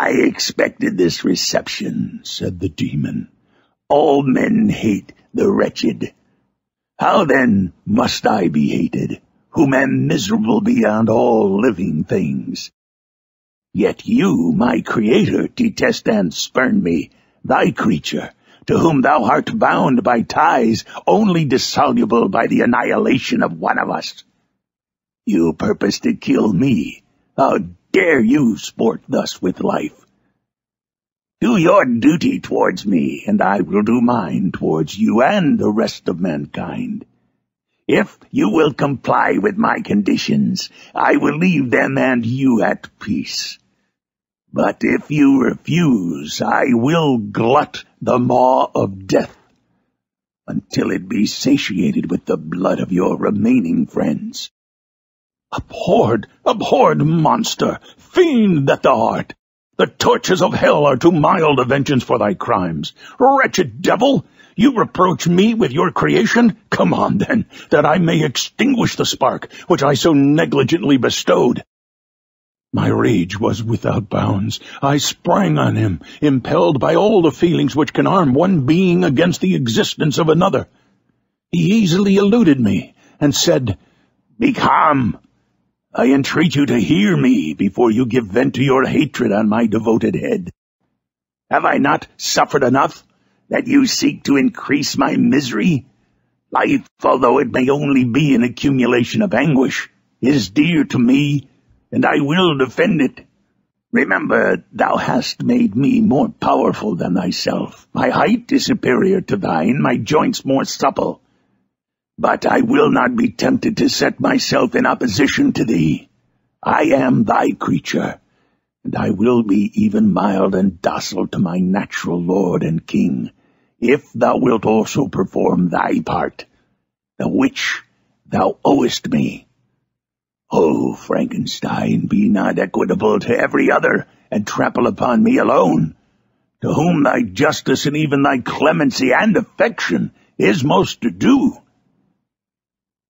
"I expected this reception," said the demon. "All men hate the wretched. How then must I be hated, whom am miserable beyond all living things? Yet you, my Creator, detest and spurn me, thy creature, to whom thou art bound by ties only dissoluble by the annihilation of one of us. You purpose to kill me. How dare you sport thus with life? Do your duty towards me, and I will do mine towards you and the rest of mankind. If you will comply with my conditions, I will leave them and you at peace. But if you refuse, I will glut the maw of death, until it be satiated with the blood of your remaining friends. Abhorred monster, fiend that thou art! The torches of hell are too mild a vengeance for thy crimes. Wretched devil, you reproach me with your creation? Come on, then, that I may extinguish the spark which I so negligently bestowed. My rage was without bounds. I sprang on him, impelled by all the feelings which can arm one being against the existence of another. He easily eluded me, and said, "Be calm. I entreat you to hear me before you give vent to your hatred on my devoted head. Have I not suffered enough, that you seek to increase my misery? Life, although it may only be an accumulation of anguish, is dear to me, and I will defend it. Remember, thou hast made me more powerful than thyself. My height is superior to thine, my joints more supple. But I will not be tempted to set myself in opposition to thee. I am thy creature, and I will be even mild and docile to my natural lord and king, if thou wilt also perform thy part, the which thou owest me. O Frankenstein, be not equitable to every other, and trample upon me alone, to whom thy justice and even thy clemency and affection is most due.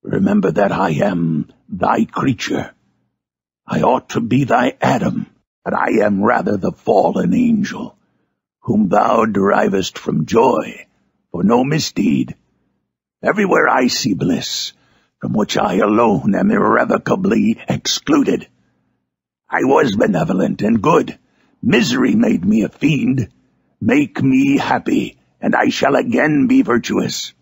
Remember that I am thy creature. I ought to be thy Adam, but I am rather the fallen angel, whom thou derivest from joy, for no misdeed. Everywhere I see bliss, from which I alone am irrevocably excluded. I was benevolent and good. Misery made me a fiend. Make me happy, and I shall again be virtuous.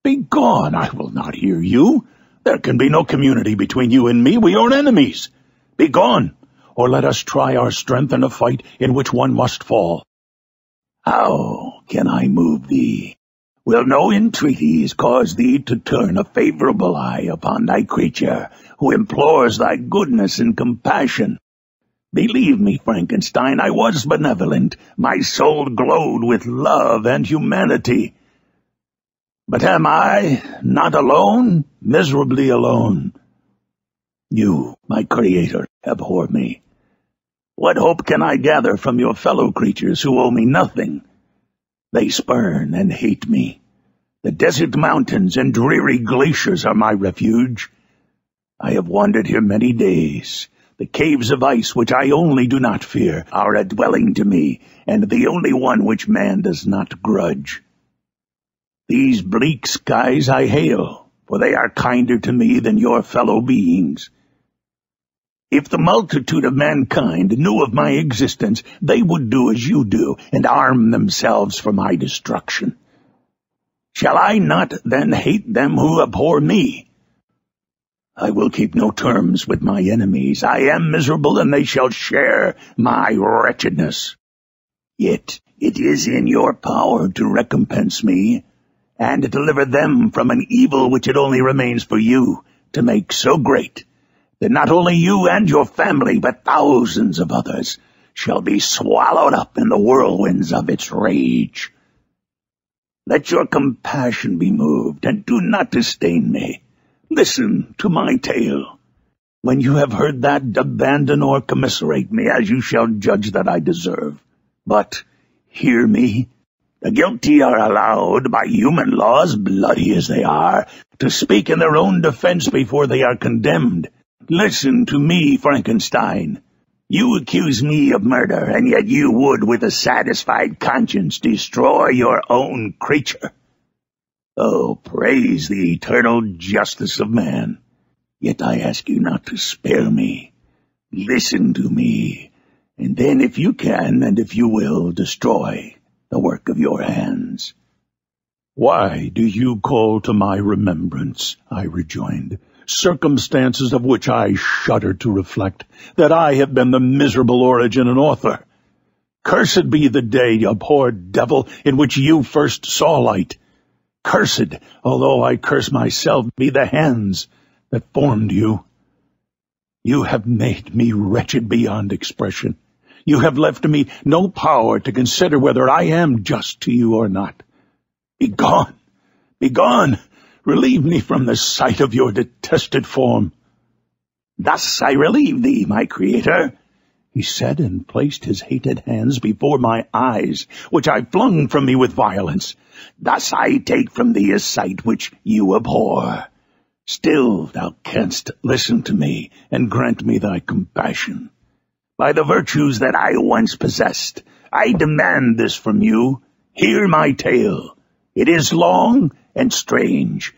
Begone, I will not hear you. There can be no community between you and me. We are enemies. Begone, or let us try our strength in a fight in which one must fall. How can I move thee? Will no entreaties cause thee to turn a favorable eye upon thy creature, who implores thy goodness and compassion? Believe me, Frankenstein, I was benevolent. My soul glowed with love and humanity. But am I not alone, miserably alone? You, my Creator, abhor me. What hope can I gather from your fellow creatures who owe me nothing? They spurn and hate me. The desert mountains and dreary glaciers are my refuge. I have wandered here many days. The caves of ice, which I only do not fear, are a dwelling to me, and the only one which man does not grudge. These bleak skies I hail, for they are kinder to me than your fellow beings. If the multitude of mankind knew of my existence, they would do as you do, and arm themselves for my destruction. Shall I not then hate them who abhor me? I will keep no terms with my enemies. I am miserable, and they shall share my wretchedness. Yet it is in your power to recompense me, and deliver them from an evil which it only remains for you to make so great, that not only you and your family, but thousands of others shall be swallowed up in the whirlwinds of its rage. Let your compassion be moved, and do not disdain me. Listen to my tale. When you have heard that, abandon or commiserate me, as you shall judge that I deserve. But hear me. The guilty are allowed, by human laws, bloody as they are, to speak in their own defense before they are condemned. Listen to me, Frankenstein. You accuse me of murder, and yet you would, with a satisfied conscience, destroy your own creature. Oh, praise the eternal justice of man. Yet I ask you not to spare me. Listen to me, and then if you can, and if you will, destroy the work of your hands. Why do you call to my remembrance, I rejoined, circumstances of which I shudder to reflect, that I have been the miserable origin and author? Cursed be the day, you poor devil, in which you first saw light. Cursed, although I curse myself, be the hands that formed you. You have made me wretched beyond expression. You have left me no power to consider whether I am just to you or not. Begone! Begone! Relieve me from the sight of your detested form. Thus I relieve thee, my Creator, he said, and placed his hated hands before my eyes, which I flung from me with violence. Thus I take from thee a sight which you abhor. Still thou canst listen to me, and grant me thy compassion. By the virtues that I once possessed, I demand this from you. Hear my tale. It is long and strange,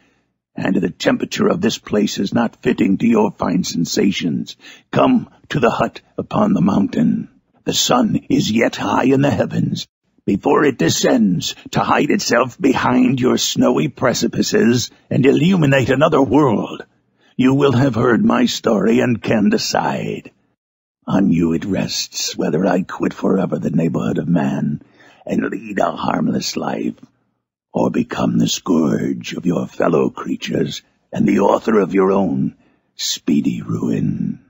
and the temperature of this place is not fitting to your fine sensations. Come to the hut upon the mountain. The sun is yet high in the heavens, before it descends to hide itself behind your snowy precipices and illuminate another world. You will have heard my story and can decide. On you it rests whether I quit forever the neighborhood of man and lead a harmless life, or become the scourge of your fellow creatures and the author of your own speedy ruin.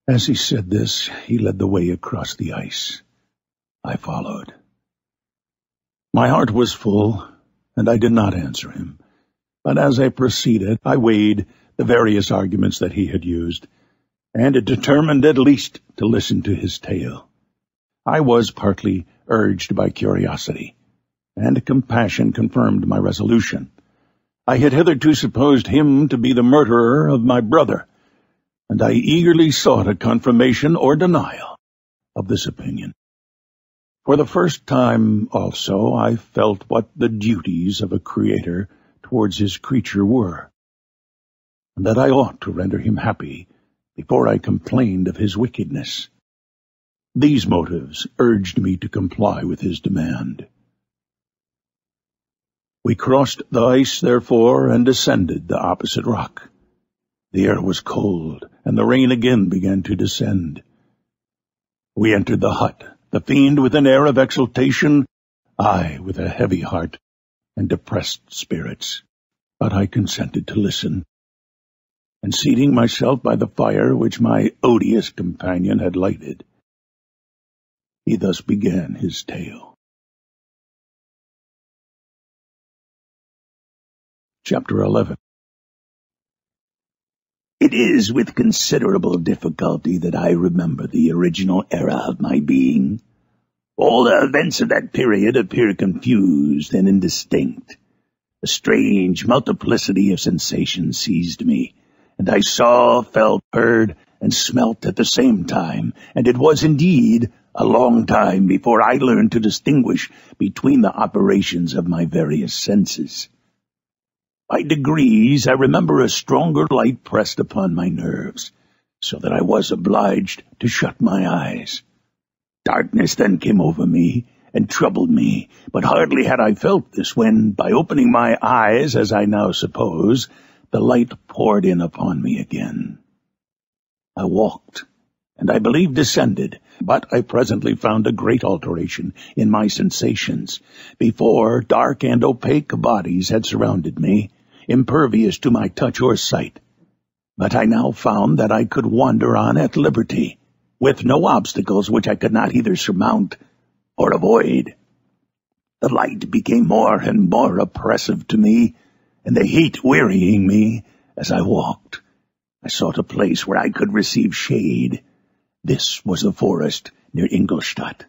As he said this, he led the way across the ice. I followed. My heart was full, and I did not answer him. But as I proceeded, I weighed the various arguments that he had used, and determined at least to listen to his tale. I was partly urged by curiosity, and compassion confirmed my resolution. I had hitherto supposed him to be the murderer of my brother, and I eagerly sought a confirmation or denial of this opinion. For the first time, also, I felt what the duties of a creator towards his creature were, and that I ought to render him happy before I complained of his wickedness. These motives urged me to comply with his demand. We crossed the ice, therefore, and descended the opposite rock. The air was cold, and the rain again began to descend. We entered the hut, the fiend with an air of exultation, I with a heavy heart and depressed spirits. But I consented to listen, and seating myself by the fire which my odious companion had lighted, he thus began his tale. Chapter 11. It is with considerable difficulty that I remember the original era of my being. All the events of that period appear confused and indistinct. A strange multiplicity of sensations seized me, and I saw, felt, heard, and smelt at the same time, and it was indeed a long time before I learned to distinguish between the operations of my various senses. By degrees I remember a stronger light pressed upon my nerves, so that I was obliged to shut my eyes. Darkness then came over me and troubled me, but hardly had I felt this when, by opening my eyes, as I now suppose, the light poured in upon me again. I walked, and I believe descended, but I presently found a great alteration in my sensations. Before, dark and opaque bodies had surrounded me, impervious to my touch or sight, but I now found that I could wander on at liberty, with no obstacles which I could not either surmount or avoid. The light became more and more oppressive to me, and the heat wearying me as I walked. I sought a place where I could receive shade. This was the forest near Ingolstadt,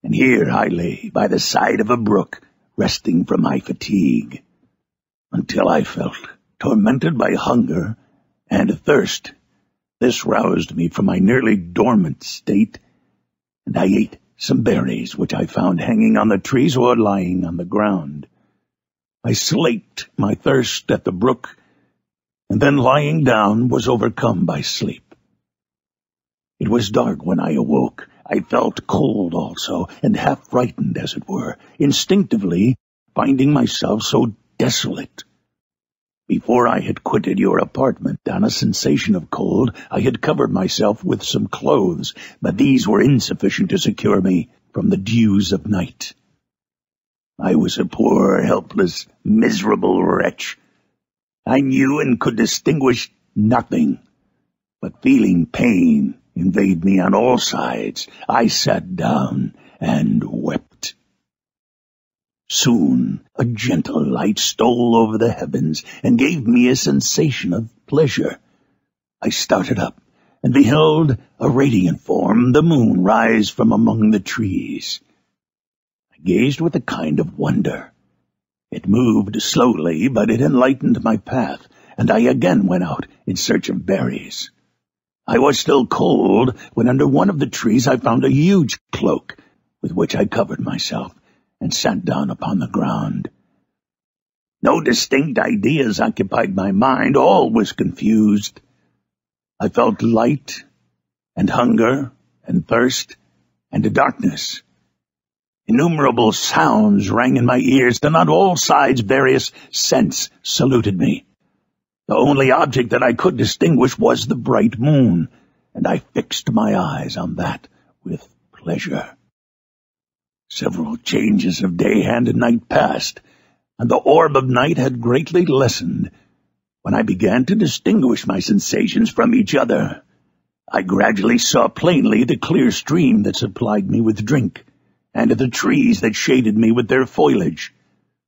and here I lay by the side of a brook, resting from my fatigue, until I felt tormented by hunger and thirst, This roused me from my nearly dormant state, and I ate some berries which I found hanging on the trees or lying on the ground. I slaked my thirst at the brook, and then lying down was overcome by sleep. It was dark when I awoke. I felt cold also, and half frightened, as it were, instinctively finding myself so desolate. Before I had quitted your apartment on a sensation of cold, I had covered myself with some clothes, but these were insufficient to secure me from the dews of night. I was a poor, helpless, miserable wretch. I knew and could distinguish nothing, but feeling pain invade me on all sides, I sat down and wept. Soon a gentle light stole over the heavens and gave me a sensation of pleasure. I started up and beheld a radiant form, the moon, rise from among the trees. I gazed with a kind of wonder. It moved slowly, but it enlightened my path, and I again went out in search of berries. I was still cold when under one of the trees I found a huge cloak, with which I covered myself and sat down upon the ground. No distinct ideas occupied my mind. All was confused. I felt light and hunger and thirst and darkness. Innumerable sounds rang in my ears, and on all sides various scents saluted me. The only object that I could distinguish was the bright moon, and I fixed my eyes on that with pleasure. Several changes of day and night passed, and the orb of night had greatly lessened, when I began to distinguish my sensations from each other. I gradually saw plainly the clear stream that supplied me with drink, and the trees that shaded me with their foliage.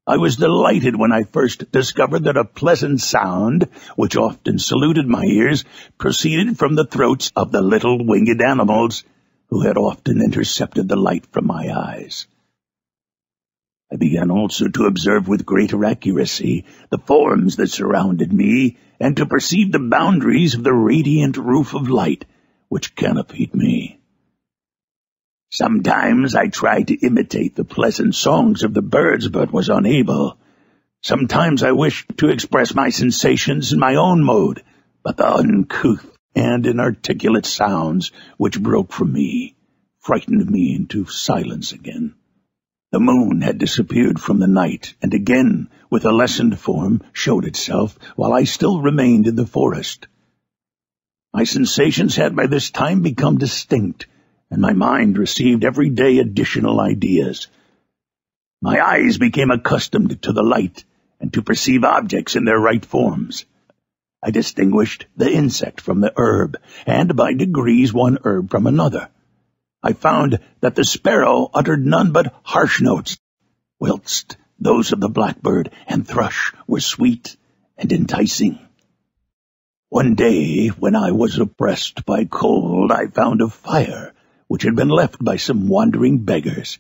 I was delighted when I first discovered that a pleasant sound, which often saluted my ears, proceeded from the throats of the little winged animals, who had often intercepted the light from my eyes. I began also to observe with greater accuracy the forms that surrounded me, and to perceive the boundaries of the radiant roof of light which canopied me. Sometimes I tried to imitate the pleasant songs of the birds, but was unable. Sometimes I wished to express my sensations in my own mode, but the uncouth and inarticulate sounds which broke from me frightened me into silence again. The moon had disappeared from the night, and again, with a lessened form, showed itself, while I still remained in the forest. My sensations had by this time become distinct, and my mind received every day additional ideas. My eyes became accustomed to the light, and to perceive objects in their right forms. I distinguished the insect from the herb, and by degrees one herb from another. I found that the sparrow uttered none but harsh notes, whilst those of the blackbird and thrush were sweet and enticing. One day, when I was oppressed by cold, I found a fire which had been left by some wandering beggars,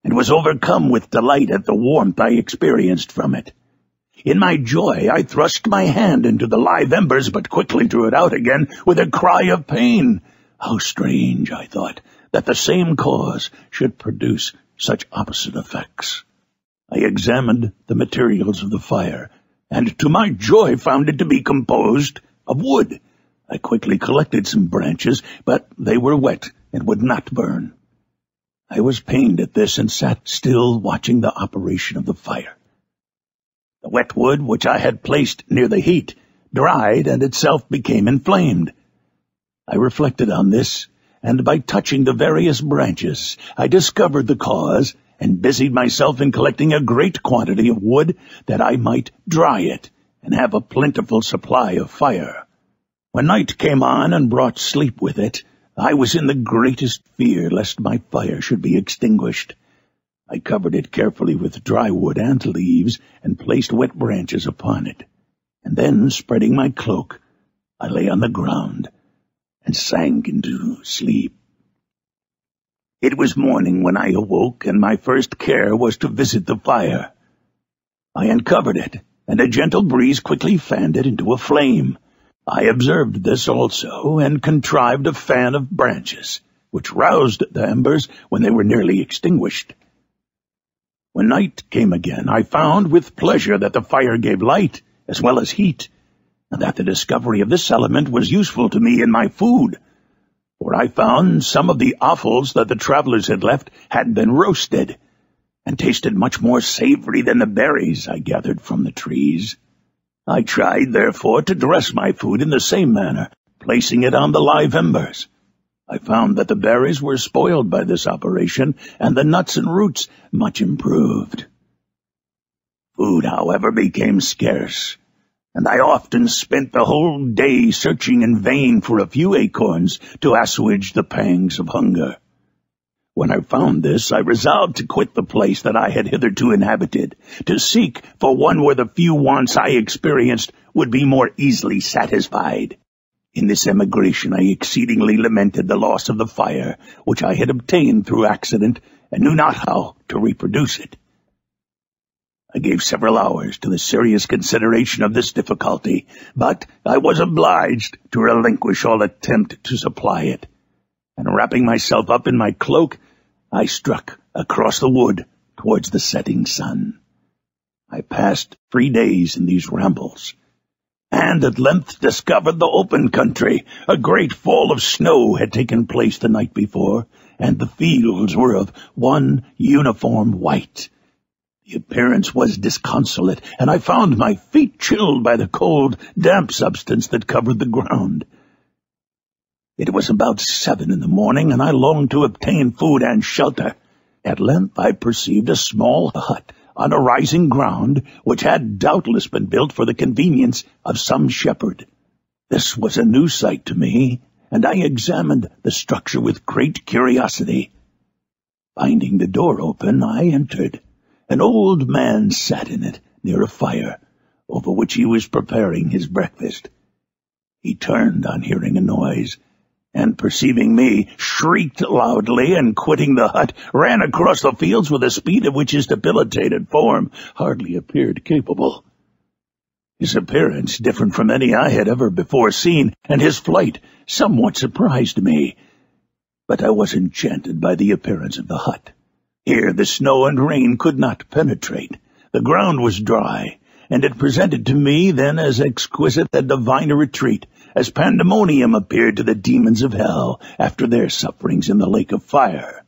and was overcome with delight at the warmth I experienced from it. In my joy, I thrust my hand into the live embers, but quickly drew it out again with a cry of pain. How strange, I thought, that the same cause should produce such opposite effects. I examined the materials of the fire, and to my joy found it to be composed of wood. I quickly collected some branches, but they were wet and would not burn. I was pained at this, and sat still watching the operation of the fire. The wet wood, which I had placed near the heat, dried and itself became inflamed. I reflected on this, and by touching the various branches, I discovered the cause, and busied myself in collecting a great quantity of wood, that I might dry it, and have a plentiful supply of fire. When night came on and brought sleep with it, I was in the greatest fear lest my fire should be extinguished. I covered it carefully with dry wood and leaves, and placed wet branches upon it, and then, spreading my cloak, I lay on the ground and sank into sleep. It was morning when I awoke, and my first care was to visit the fire. I uncovered it, and a gentle breeze quickly fanned it into a flame. I observed this also, and contrived a fan of branches, which roused the embers when they were nearly extinguished. When night came again, I found with pleasure that the fire gave light as well as heat, and that the discovery of this element was useful to me in my food, for I found some of the offals that the travelers had left had been roasted, and tasted much more savory than the berries I gathered from the trees. I tried, therefore, to dress my food in the same manner, placing it on the live embers. I found that the berries were spoiled by this operation, and the nuts and roots much improved. Food, however, became scarce, and I often spent the whole day searching in vain for a few acorns to assuage the pangs of hunger. When I found this, I resolved to quit the place that I had hitherto inhabited, to seek for one where the few wants I experienced would be more easily satisfied. In this emigration I exceedingly lamented the loss of the fire, which I had obtained through accident, and knew not how to reproduce it. I gave several hours to the serious consideration of this difficulty, but I was obliged to relinquish all attempt to supply it, and wrapping myself up in my cloak, I struck across the wood towards the setting sun. I passed 3 days in these rambles, and at length discovered the open country. A great fall of snow had taken place the night before, and the fields were of one uniform white. The appearance was disconsolate, and I found my feet chilled by the cold, damp substance that covered the ground. It was about 7 in the morning, and I longed to obtain food and shelter. At length I perceived a small hut on a rising ground, which had doubtless been built for the convenience of some shepherd. This was a new sight to me, and I examined the structure with great curiosity. Finding the door open, I entered. An old man sat in it, near a fire, over which he was preparing his breakfast. He turned on hearing a noise, and perceiving me, shrieked loudly, and quitting the hut, ran across the fields with a speed of which his debilitated form hardly appeared capable. His appearance different from any I had ever before seen, and his flight somewhat surprised me, but I was enchanted by the appearance of the hut. Here the snow and rain could not penetrate. The ground was dry, and it presented to me then as exquisite and divine a retreat as pandemonium appeared to the demons of hell after their sufferings in the lake of fire.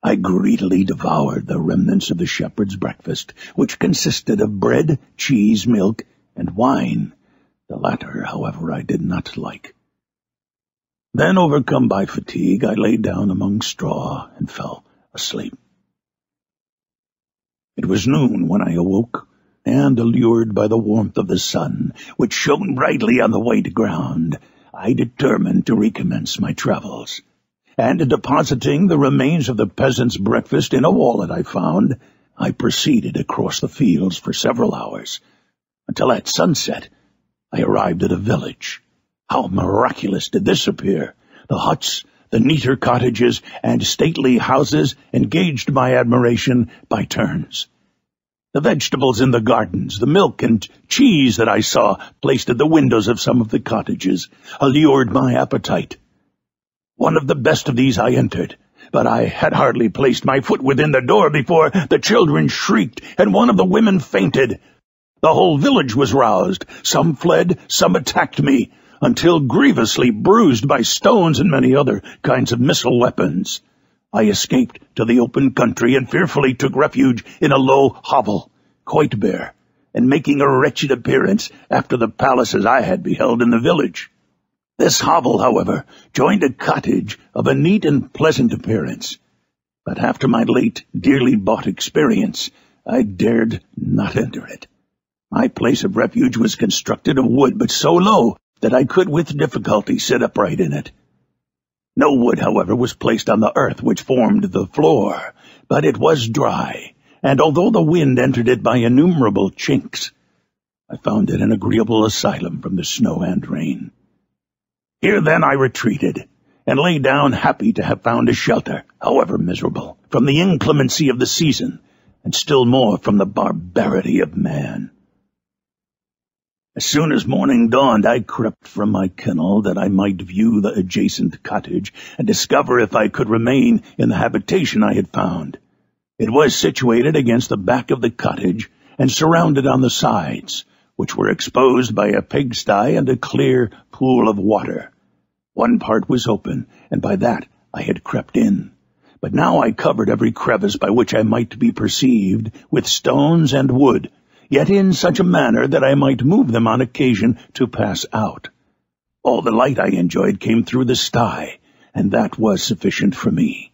I greedily devoured the remnants of the shepherd's breakfast, which consisted of bread, cheese, milk, and wine. The latter, however, I did not like. Then, overcome by fatigue, I lay down among straw and fell asleep. It was noon when I awoke, and, allured by the warmth of the sun, which shone brightly on the white ground, I determined to recommence my travels, and, depositing the remains of the peasant's breakfast in a wallet I found, I proceeded across the fields for several hours, until at sunset I arrived at a village. How miraculous did this appear! The huts, the neater cottages, and stately houses engaged my admiration by turns. The vegetables in the gardens, the milk and cheese that I saw placed at the windows of some of the cottages, allured my appetite. One of the best of these I entered, but I had hardly placed my foot within the door before the children shrieked, and one of the women fainted. The whole village was roused. Some fled, some attacked me, until grievously bruised by stones and many other kinds of missile weapons. I escaped to the open country and fearfully took refuge in a low hovel, quite bare, and making a wretched appearance after the palaces I had beheld in the village. This hovel, however, joined a cottage of a neat and pleasant appearance, but after my late dearly bought experience, I dared not enter it. My place of refuge was constructed of wood, but so low that I could with difficulty sit upright in it. No wood, however, was placed on the earth which formed the floor, but it was dry, and although the wind entered it by innumerable chinks, I found it an agreeable asylum from the snow and rain. Here then I retreated, and lay down happy to have found a shelter, however miserable, from the inclemency of the season, and still more from the barbarity of man. As soon as morning dawned, I crept from my kennel that I might view the adjacent cottage and discover if I could remain in the habitation I had found. It was situated against the back of the cottage and surrounded on the sides, which were exposed by a pigsty and a clear pool of water. One part was open, and by that I had crept in. But now I covered every crevice by which I might be perceived with stones and wood, yet in such a manner that I might move them on occasion to pass out. All the light I enjoyed came through the sty, and that was sufficient for me.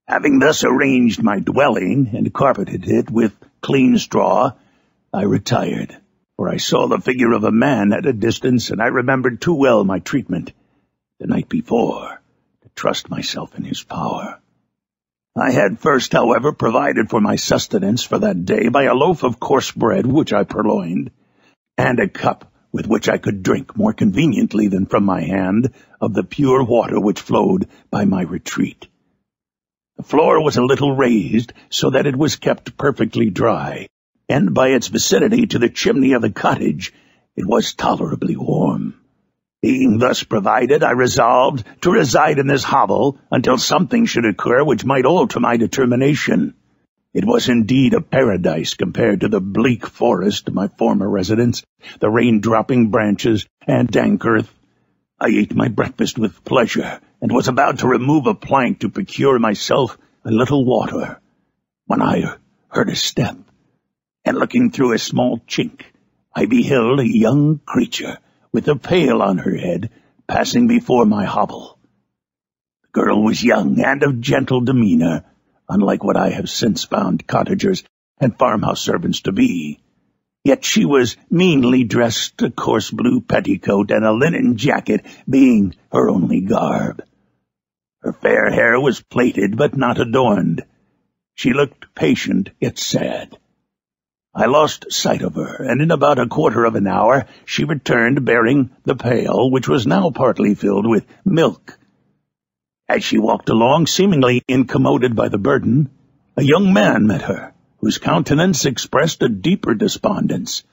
Having thus arranged my dwelling and carpeted it with clean straw, I retired, for I saw the figure of a man at a distance, and I remembered too well my treatment the night before to trust myself in his power. I had first, however, provided for my sustenance for that day by a loaf of coarse bread which I purloined, and a cup with which I could drink more conveniently than from my hand of the pure water which flowed by my retreat. The floor was a little raised, so that it was kept perfectly dry, and by its vicinity to the chimney of the cottage it was tolerably warm. Being thus provided, I resolved to reside in this hovel until something should occur which might alter my determination. It was indeed a paradise compared to the bleak forest of my former residence, the rain-dropping branches and dank earth. I ate my breakfast with pleasure, and was about to remove a plank to procure myself a little water, when I heard a step, and looking through a small chink, I beheld a young creature with a pail on her head, passing before my hovel. The girl was young and of gentle demeanor, unlike what I have since found cottagers and farmhouse servants to be. Yet she was meanly dressed, a coarse blue petticoat and a linen jacket being her only garb. Her fair hair was plaited but not adorned. She looked patient yet sad. I lost sight of her, and in about a quarter of an hour she returned bearing the pail, which was now partly filled with milk. As she walked along, seemingly incommoded by the burden, a young man met her, whose countenance expressed a deeper despondence.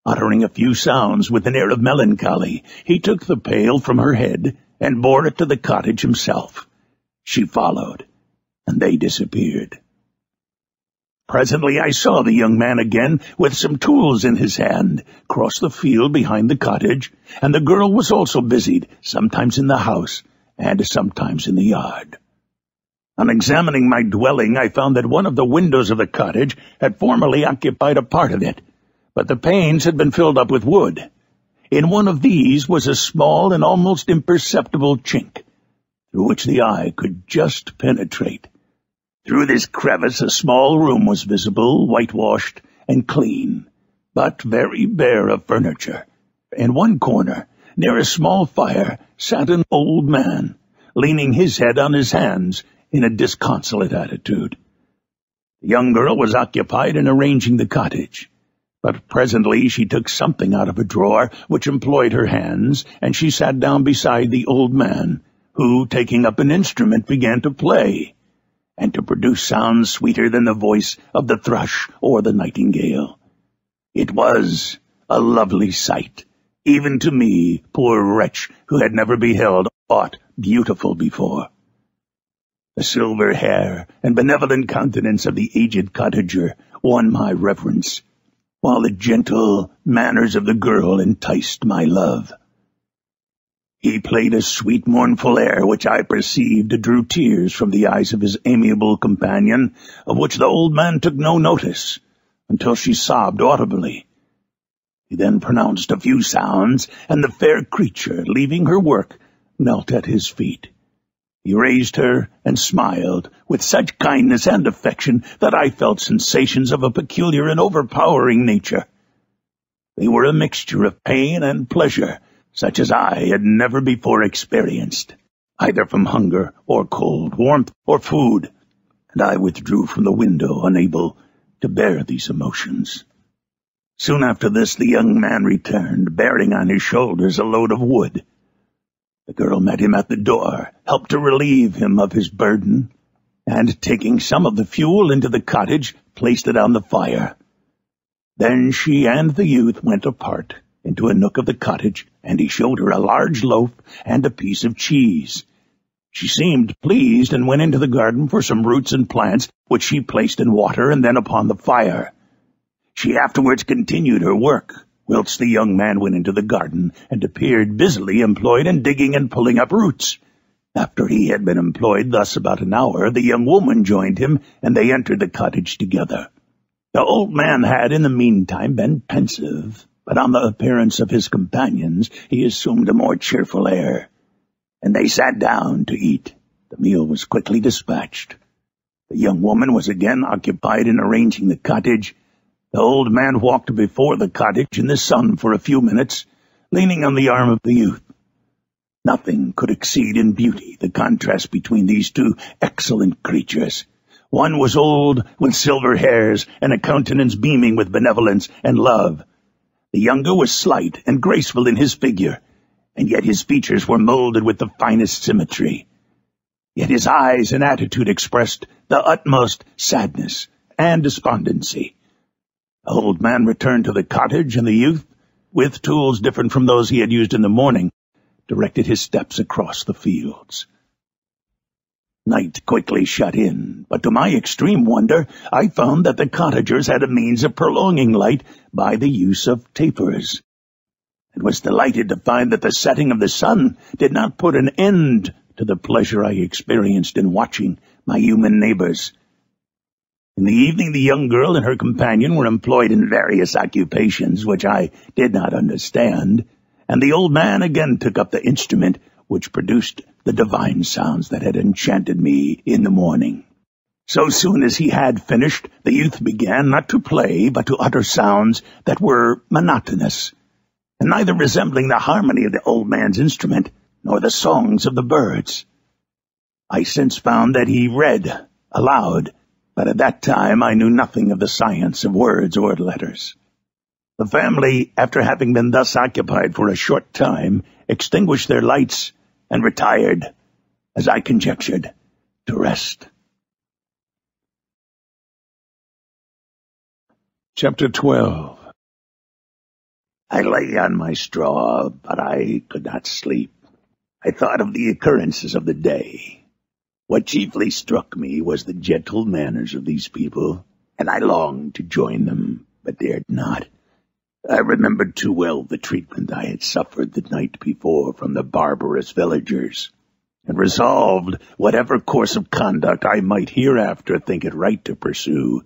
Uttering a few sounds with an air of melancholy, he took the pail from her head and bore it to the cottage himself. She followed, and they disappeared. Presently I saw the young man again, with some tools in his hand, cross the field behind the cottage, and the girl was also busied, sometimes in the house, and sometimes in the yard. On examining my dwelling, I found that one of the windows of the cottage had formerly occupied a part of it, but the panes had been filled up with wood. In one of these was a small and almost imperceptible chink, through which the eye could just penetrate. Through this crevice a small room was visible, whitewashed and clean, but very bare of furniture. In one corner, near a small fire, sat an old man, leaning his head on his hands in a disconsolate attitude. The young girl was occupied in arranging the cottage, but presently she took something out of a drawer which employed her hands, and she sat down beside the old man, who, taking up an instrument, began to play, and to produce sounds sweeter than the voice of the thrush or the nightingale. It was a lovely sight, even to me, poor wretch, who had never beheld aught beautiful before. The silver hair and benevolent countenance of the aged cottager won my reverence, while the gentle manners of the girl enticed my love. He played a sweet, mournful air, which I perceived drew tears from the eyes of his amiable companion, of which the old man took no notice, until she sobbed audibly. He then pronounced a few sounds, and the fair creature, leaving her work, knelt at his feet. He raised her and smiled with such kindness and affection that I felt sensations of a peculiar and overpowering nature. They were a mixture of pain and pleasure, such as I had never before experienced, either from hunger or cold, warmth or food, and I withdrew from the window, unable to bear these emotions. Soon after this the young man returned, bearing on his shoulders a load of wood. The girl met him at the door, helped to relieve him of his burden, and, taking some of the fuel into the cottage, placed it on the fire. Then she and the youth went apart into a nook of the cottage, and he showed her a large loaf and a piece of cheese. She seemed pleased and went into the garden for some roots and plants, which she placed in water and then upon the fire. She afterwards continued her work, whilst the young man went into the garden and appeared busily employed in digging and pulling up roots. After he had been employed thus about an hour, the young woman joined him, and they entered the cottage together. The old man had in the meantime been pensive, but on the appearance of his companions he assumed a more cheerful air, and they sat down to eat. The meal was quickly dispatched. The young woman was again occupied in arranging the cottage. The old man walked before the cottage in the sun for a few minutes, leaning on the arm of the youth. Nothing could exceed in beauty the contrast between these two excellent creatures. One was old, with silver hairs, and a countenance beaming with benevolence and love. The younger was slight and graceful in his figure, and yet his features were molded with the finest symmetry. Yet his eyes and attitude expressed the utmost sadness and despondency. The old man returned to the cottage, and the youth, with tools different from those he had used in the morning, directed his steps across the fields. Night quickly shut in, but to my extreme wonder I found that the cottagers had a means of prolonging light by the use of tapers, and was delighted to find that the setting of the sun did not put an end to the pleasure I experienced in watching my human neighbors. In the evening the young girl and her companion were employed in various occupations which I did not understand, and the old man again took up the instrument which produced the divine sounds that had enchanted me in the morning. So soon as he had finished, the youth began not to play, but to utter sounds that were monotonous, and neither resembling the harmony of the old man's instrument nor the songs of the birds. I since found that he read aloud, but at that time I knew nothing of the science of words or letters. The family, after having been thus occupied for a short time, extinguished their lights and retired, as I conjectured, to rest. Chapter 12. I lay on my straw, but I could not sleep. I thought of the occurrences of the day. What chiefly struck me was the gentle manners of these people, and I longed to join them, but dared not. I remembered too well the treatment I had suffered the night before from the barbarous villagers, and resolved, whatever course of conduct I might hereafter think it right to pursue,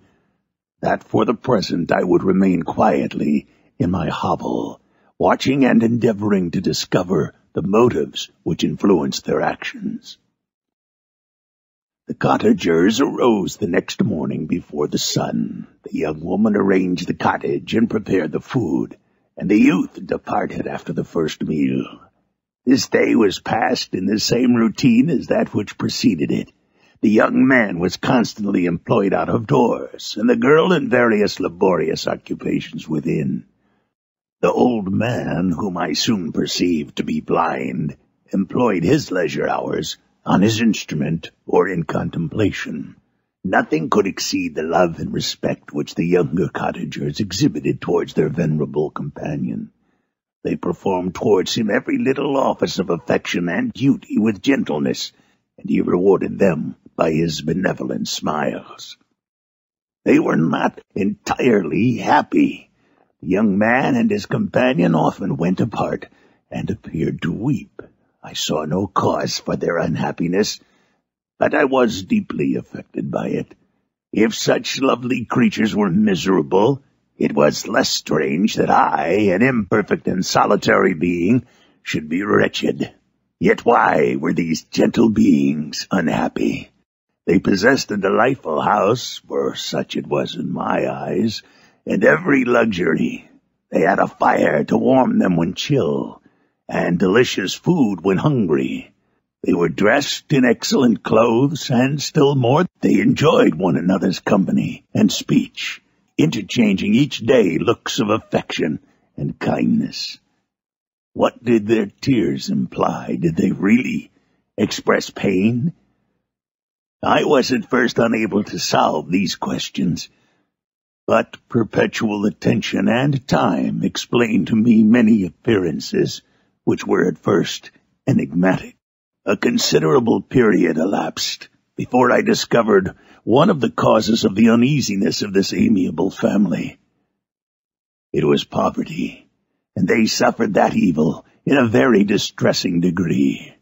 that for the present I would remain quietly in my hovel, watching and endeavoring to discover the motives which influenced their actions. The cottagers arose the next morning before the sun. The young woman arranged the cottage and prepared the food, and the youth departed after the first meal. This day was passed in the same routine as that which preceded it. The young man was constantly employed out of doors, and the girl in various laborious occupations within. The old man, whom I soon perceived to be blind, employed his leisure hours on his instrument or in contemplation. Nothing could exceed the love and respect which the younger cottagers exhibited towards their venerable companion. They performed towards him every little office of affection and duty with gentleness, and he rewarded them by his benevolent smiles. They were not entirely happy. The young man and his companion often went apart and appeared to weep. I saw no cause for their unhappiness, but I was deeply affected by it. If such lovely creatures were miserable, it was less strange that I, an imperfect and solitary being, should be wretched. Yet why were these gentle beings unhappy? They possessed a delightful house, for such it was in my eyes, and every luxury. They had a fire to warm them when chill, and delicious food when hungry. They were dressed in excellent clothes, and still more, they enjoyed one another's company and speech, interchanging each day looks of affection and kindness. What did their tears imply? Did they really express pain? I was at first unable to solve these questions, But perpetual attention and time explained to me many appearances, which were at first enigmatic. A considerable period elapsed before I discovered one of the causes of the uneasiness of this amiable family. It was poverty, and they suffered that evil in a very distressing degree.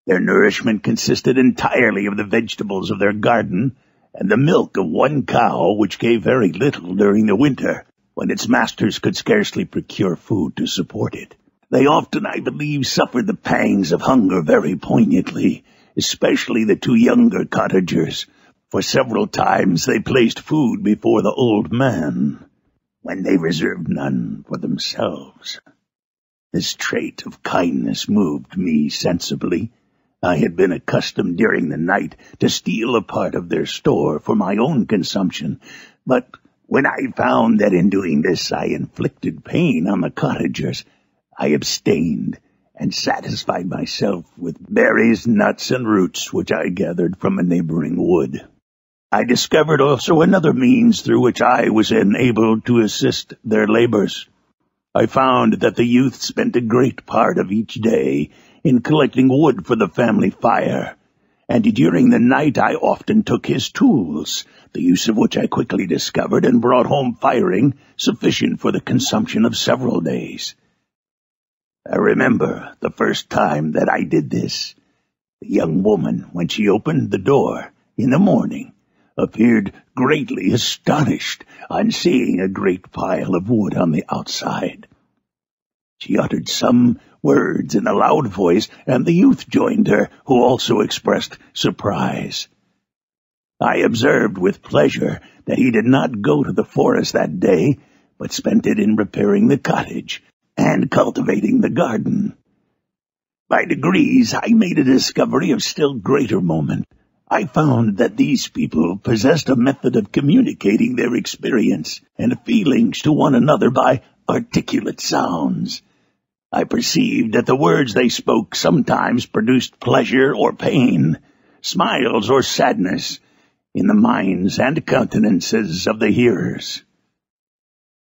Their nourishment consisted entirely of the vegetables of their garden and the milk of one cow, which gave very little during the winter, when its masters could scarcely procure food to support it. They often, I believe, suffered the pangs of hunger very poignantly, especially the two younger cottagers, for several times they placed food before the old man, when they reserved none for themselves. This trait of kindness moved me sensibly. I had been accustomed during the night to steal a part of their store for my own consumption, but when I found that in doing this I inflicted pain on the cottagers, I abstained and satisfied myself with berries, nuts, and roots which I gathered from a neighboring wood. I discovered also another means through which I was enabled to assist their labors. I found that the youth spent a great part of each day in collecting wood for the family fire, and during the night I often took his tools, the use of which I quickly discovered, and brought home firing sufficient for the consumption of several days. I remember the first time that I did this. The young woman, when she opened the door in the morning, appeared greatly astonished on seeing a great pile of wood on the outside. She uttered some words in a loud voice, and the youth joined her, who also expressed surprise. I observed with pleasure that he did not go to the forest that day, but spent it in repairing the cottage and cultivating the garden. By degrees, I made a discovery of still greater moment. I found that these people possessed a method of communicating their experience and feelings to one another by articulate sounds. I perceived that the words they spoke sometimes produced pleasure or pain, smiles or sadness, in the minds and countenances of the hearers.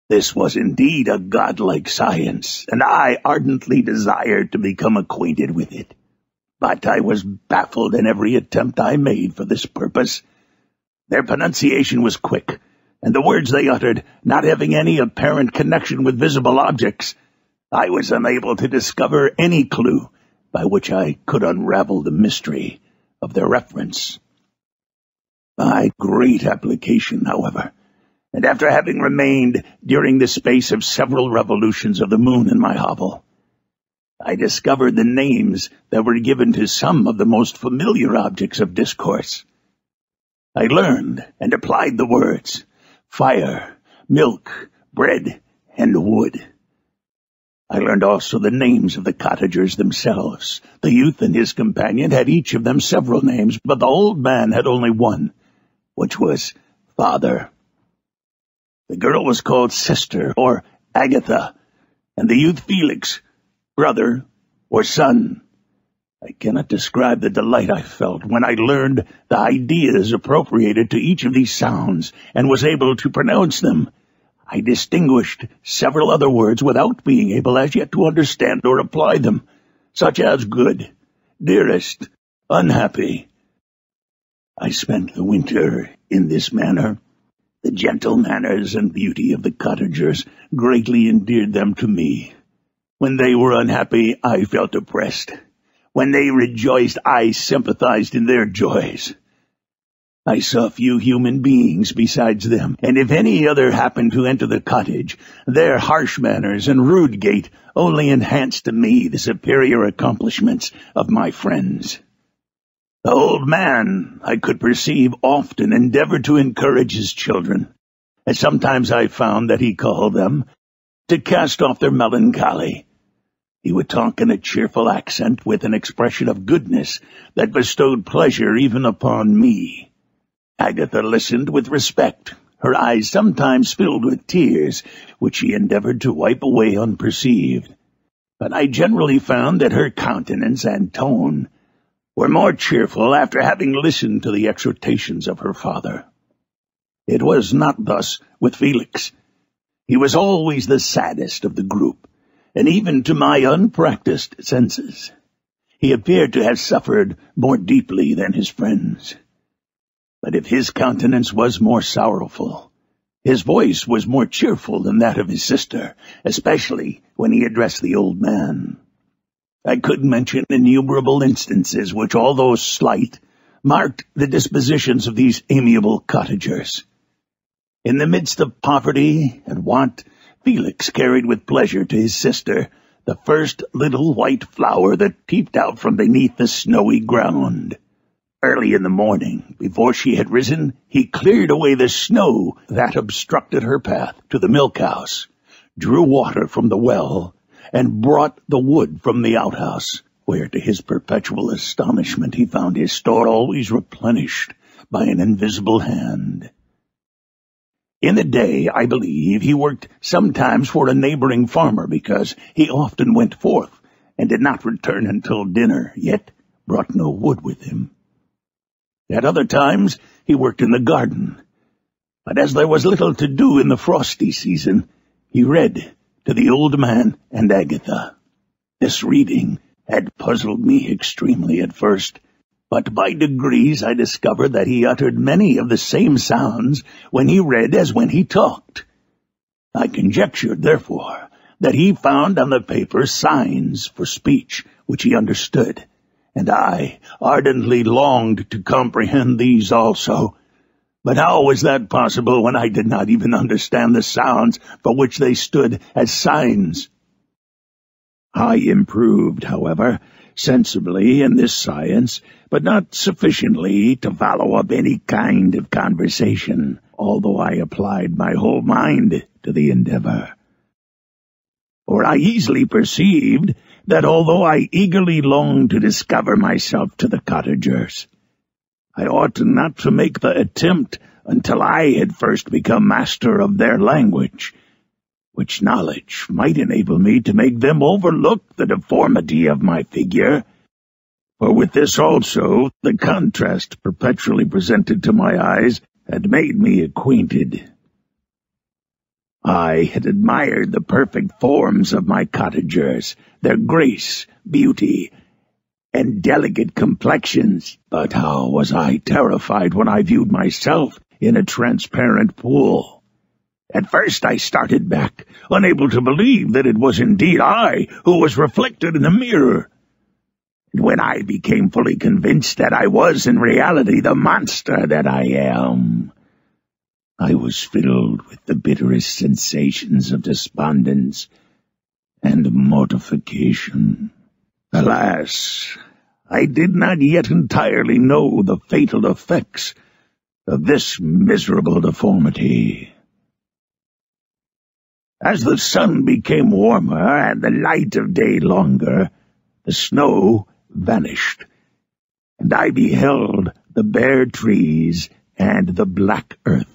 This was indeed a godlike science, and I ardently desired to become acquainted with it. But I was baffled in every attempt I made for this purpose. Their pronunciation was quick, and the words they uttered not having any apparent connection with visible objects, I was unable to discover any clue by which I could unravel the mystery of their reference. By great application, however, and after having remained during the space of several revolutions of the moon in my hovel, I discovered the names that were given to some of the most familiar objects of discourse. I learned and applied the words fire, milk, bread, and wood. I learned also the names of the cottagers themselves. The youth and his companion had each of them several names, but the old man had only one, which was Father. The girl was called Sister, or Agatha, and the youth Felix, brother or son. I cannot describe the delight I felt when I learned the ideas appropriated to each of these sounds and was able to pronounce them. I distinguished several other words without being able as yet to understand or apply them, such as good, dearest, unhappy. I spent the winter in this manner. The gentle manners and beauty of the cottagers greatly endeared them to me. When they were unhappy, I felt oppressed. When they rejoiced, I sympathized in their joys. I saw few human beings besides them, and if any other happened to enter the cottage, their harsh manners and rude gait only enhanced to me the superior accomplishments of my friends. The old man, I could perceive, often endeavored to encourage his children, and sometimes I found that he called them to cast off their melancholy. He would talk in a cheerful accent with an expression of goodness that bestowed pleasure even upon me. Agatha listened with respect, her eyes sometimes filled with tears, which she endeavored to wipe away unperceived. But I generally found that her countenance and tone were more cheerful after having listened to the exhortations of her father. It was not thus with Felix. He was always the saddest of the group, and even to my unpracticed senses, he appeared to have suffered more deeply than his friends. But if his countenance was more sorrowful, his voice was more cheerful than that of his sister, especially when he addressed the old man. I could mention innumerable instances which, although slight, marked the dispositions of these amiable cottagers. In the midst of poverty and want, Felix carried with pleasure to his sister the first little white flower that peeped out from beneath the snowy ground. Early in the morning, before she had risen, he cleared away the snow that obstructed her path to the milk-house, drew water from the well, and brought the wood from the outhouse, where, to his perpetual astonishment, he found his store always replenished by an invisible hand. In the day, I believe, he worked sometimes for a neighboring farmer, because he often went forth and did not return until dinner, yet brought no wood with him. At other times he worked in the garden, but as there was little to do in the frosty season, he read to the old man and Agatha. This reading had puzzled me extremely at first, but by degrees I discovered that he uttered many of the same sounds when he read as when he talked. I conjectured, therefore, that he found on the paper signs for speech which he understood, and I ardently longed to comprehend these also. But how was that possible when I did not even understand the sounds for which they stood as signs? I improved, however, sensibly in this science, but not sufficiently to follow up any kind of conversation, although I applied my whole mind to the endeavor. For I easily perceived that although I eagerly longed to discover myself to the cottagers, I ought not to make the attempt until I had first become master of their language, which knowledge might enable me to make them overlook the deformity of my figure. For with this also the contrast perpetually presented to my eyes had made me acquainted. I had admired the perfect forms of my cottagers, their grace, beauty, and delicate complexions, but how was I terrified when I viewed myself in a transparent pool. At first I started back, unable to believe that it was indeed I who was reflected in the mirror. And when I became fully convinced that I was in reality the monster that I am, I was filled with the bitterest sensations of despondence and mortification. Alas, I did not yet entirely know the fatal effects of this miserable deformity. As the sun became warmer and the light of day longer, the snow vanished, and I beheld the bare trees and the black earth.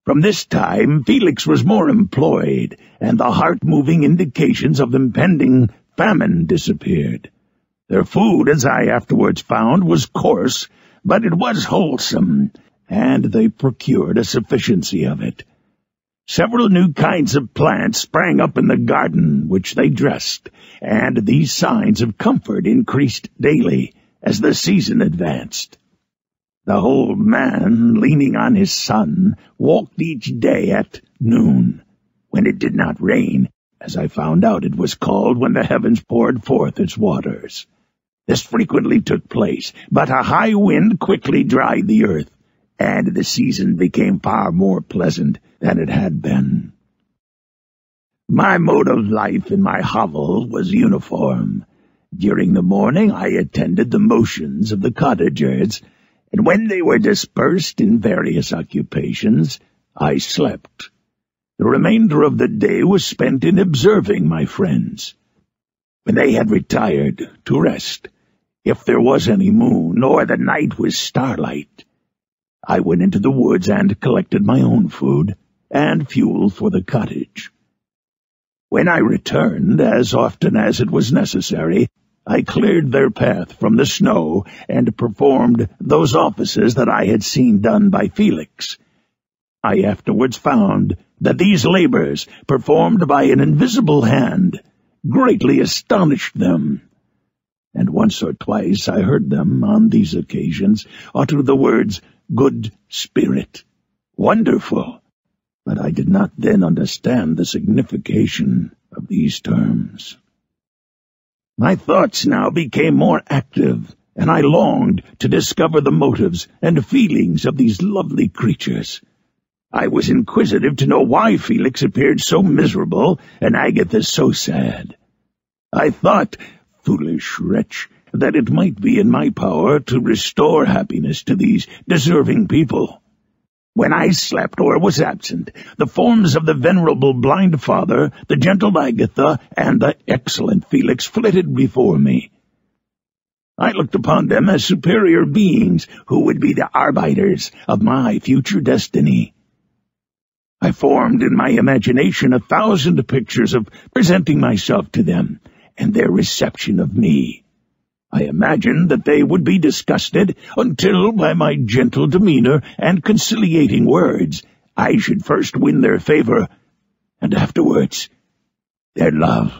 From this time Felix was more employed, and the heart-moving indications of impending famine disappeared. Their food, as I afterwards found, was coarse, but it was wholesome, and they procured a sufficiency of it. Several new kinds of plants sprang up in the garden, which they dressed, and these signs of comfort increased daily as the season advanced. The old man, leaning on his son, walked each day at noon, when it did not rain, as I found out it was called when the heavens poured forth its waters. This frequently took place, but a high wind quickly dried the earth, and the season became far more pleasant than it had been. My mode of life in my hovel was uniform. During the morning I attended the motions of the cottagers, and when they were dispersed in various occupations, I slept. The remainder of the day was spent in observing my friends. When they had retired to rest, if there was any moon, or the night was starlight, I went into the woods and collected my own food and fuel for the cottage. When I returned, as often as it was necessary, I cleared their path from the snow and performed those offices that I had seen done by Felix. I afterwards found that these labors, performed by an invisible hand, greatly astonished them. And once or twice I heard them, on these occasions, utter the words, "Good Spirit," "Wonderful," but I did not then understand the signification of these terms. My thoughts now became more active, and I longed to discover the motives and feelings of these lovely creatures. I was inquisitive to know why Felix appeared so miserable and Agatha so sad. I thought, foolish wretch, that it might be in my power to restore happiness to these deserving people. When I slept or was absent, the forms of the venerable blind father, the gentle Agatha, and the excellent Felix flitted before me. I looked upon them as superior beings who would be the arbiters of my future destiny. I formed in my imagination 1,000 pictures of presenting myself to them, and their reception of me. I imagined that they would be disgusted until, by my gentle demeanor and conciliating words, I should first win their favor, and afterwards their love.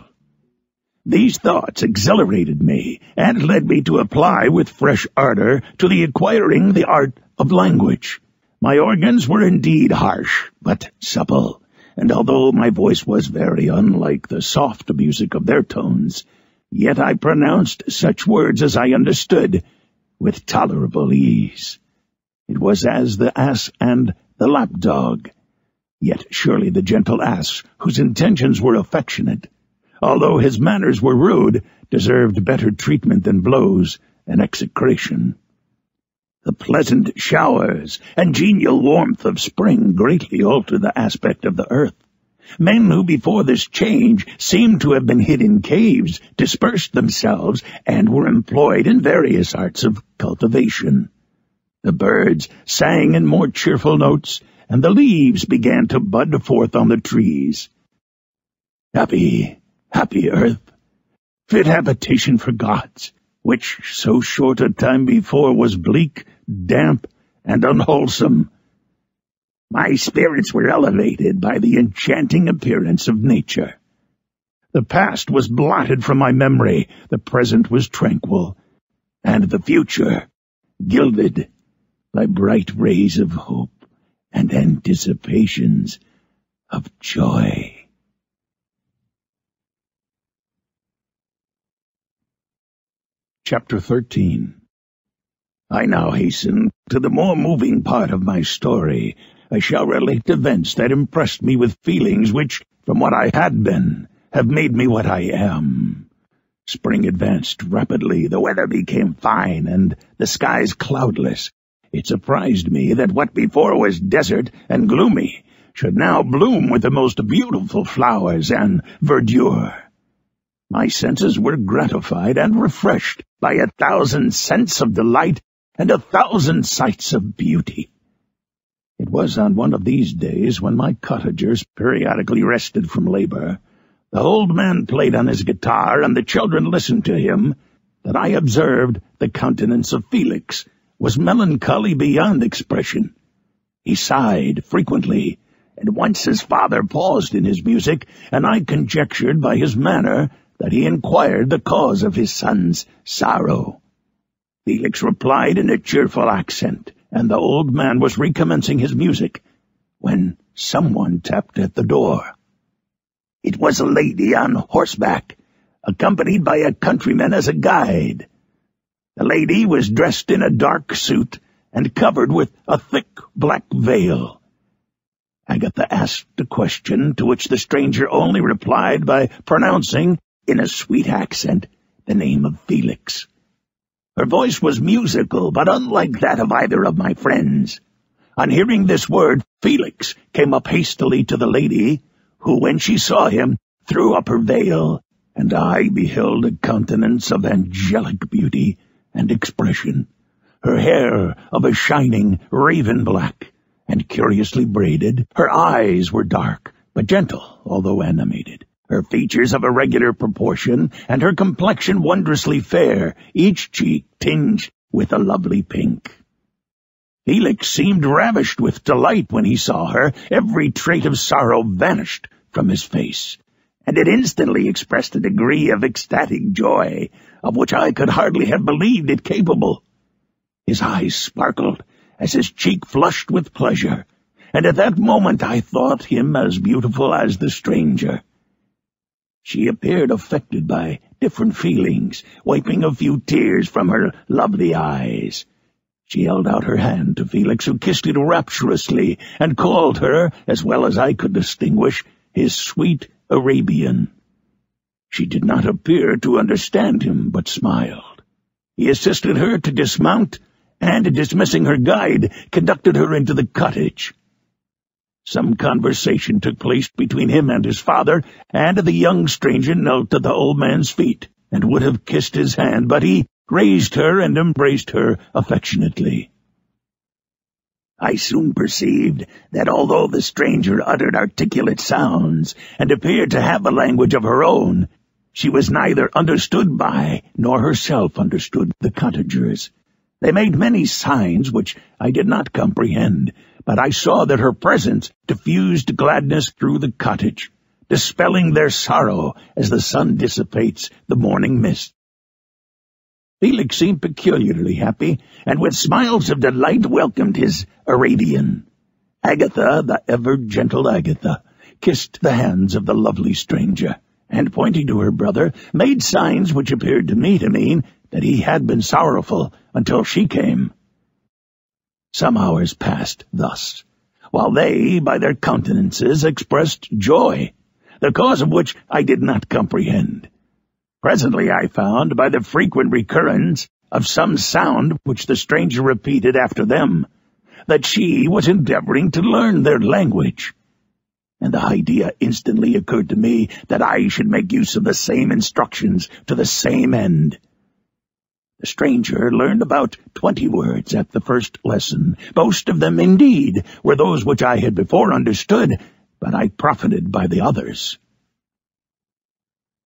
These thoughts exhilarated me, and led me to apply with fresh ardor to the acquiring the art of language. My organs were indeed harsh, but supple, and although my voice was very unlike the soft music of their tones, yet I pronounced such words as I understood with tolerable ease. It was as the ass and the lapdog, yet surely the gentle ass, whose intentions were affectionate, although his manners were rude, deserved better treatment than blows and execration. The pleasant showers and genial warmth of spring greatly alter the aspect of the earth. Men who before this change seemed to have been hid in caves dispersed themselves and were employed in various arts of cultivation. The birds sang in more cheerful notes, and the leaves began to bud forth on the trees. Happy, happy earth, fit habitation for gods, which so short a time before was bleak, damp, and unwholesome. My spirits were elevated by the enchanting appearance of nature. The past was blotted from my memory, the present was tranquil, and the future gilded by bright rays of hope and anticipations of joy. Chapter 13. I now hasten to the more moving part of my story. I shall relate events that impressed me with feelings which, from what I had been, have made me what I am. Spring advanced rapidly, the weather became fine, and the skies cloudless. It surprised me that what before was desert and gloomy should now bloom with the most beautiful flowers and verdure. My senses were gratified and refreshed by 1,000 scents of delight and 1,000 sights of beauty. It was on one of these days, when my cottagers periodically rested from labor, the old man played on his guitar and the children listened to him, that I observed the countenance of Felix was melancholy beyond expression. He sighed frequently, and once his father paused in his music, and I conjectured by his manner that he inquired the cause of his son's sorrow. Felix replied in a cheerful accent, and the old man was recommencing his music, when someone tapped at the door. It was a lady on horseback, accompanied by a countryman as a guide. The lady was dressed in a dark suit and covered with a thick black veil. Agatha asked a question, to which the stranger only replied by pronouncing, in a sweet accent, the name of Felix. Her voice was musical, but unlike that of either of my friends. On hearing this word, Felix came up hastily to the lady, who, when she saw him, threw up her veil, and I beheld a countenance of angelic beauty and expression, her hair of a shining raven black, and curiously braided. Her eyes were dark, but gentle, although animated. her features of irregular proportion, and her complexion wondrously fair, each cheek tinged with a lovely pink. Felix seemed ravished with delight when he saw her. Every trait of sorrow vanished from his face, and it instantly expressed a degree of ecstatic joy of which I could hardly have believed it capable. His eyes sparkled as his cheek flushed with pleasure, and at that moment I thought him as beautiful as the stranger. She appeared affected by different feelings, wiping a few tears from her lovely eyes. She held out her hand to Felix, who kissed it rapturously, and called her, as well as I could distinguish, his sweet Arabian. She did not appear to understand him, but smiled. He assisted her to dismount, and, dismissing her guide, conducted her into the cottage. Some conversation took place between him and his father, and the young stranger knelt at the old man's feet, and would have kissed his hand, but he raised her and embraced her affectionately. I soon perceived that although the stranger uttered articulate sounds, and appeared to have a language of her own, she was neither understood by, nor herself understood the cottagers. They made many signs which I did not comprehend, but I saw that her presence diffused gladness through the cottage, dispelling their sorrow as the sun dissipates the morning mist. Felix seemed peculiarly happy, and with smiles of delight welcomed his Arabian. Agatha, the ever-gentle Agatha, kissed the hands of the lovely stranger, and, pointing to her brother, made signs which appeared to me to mean that he had been sorrowful until she came. Some hours passed thus, while they, by their countenances, expressed joy, the cause of which I did not comprehend. Presently I found, by the frequent recurrence of some sound which the stranger repeated after them, that she was endeavoring to learn their language, and the idea instantly occurred to me that I should make use of the same instructions to the same end. The stranger learned about 20 words at the first lesson. Most of them, indeed, were those which I had before understood, but I profited by the others.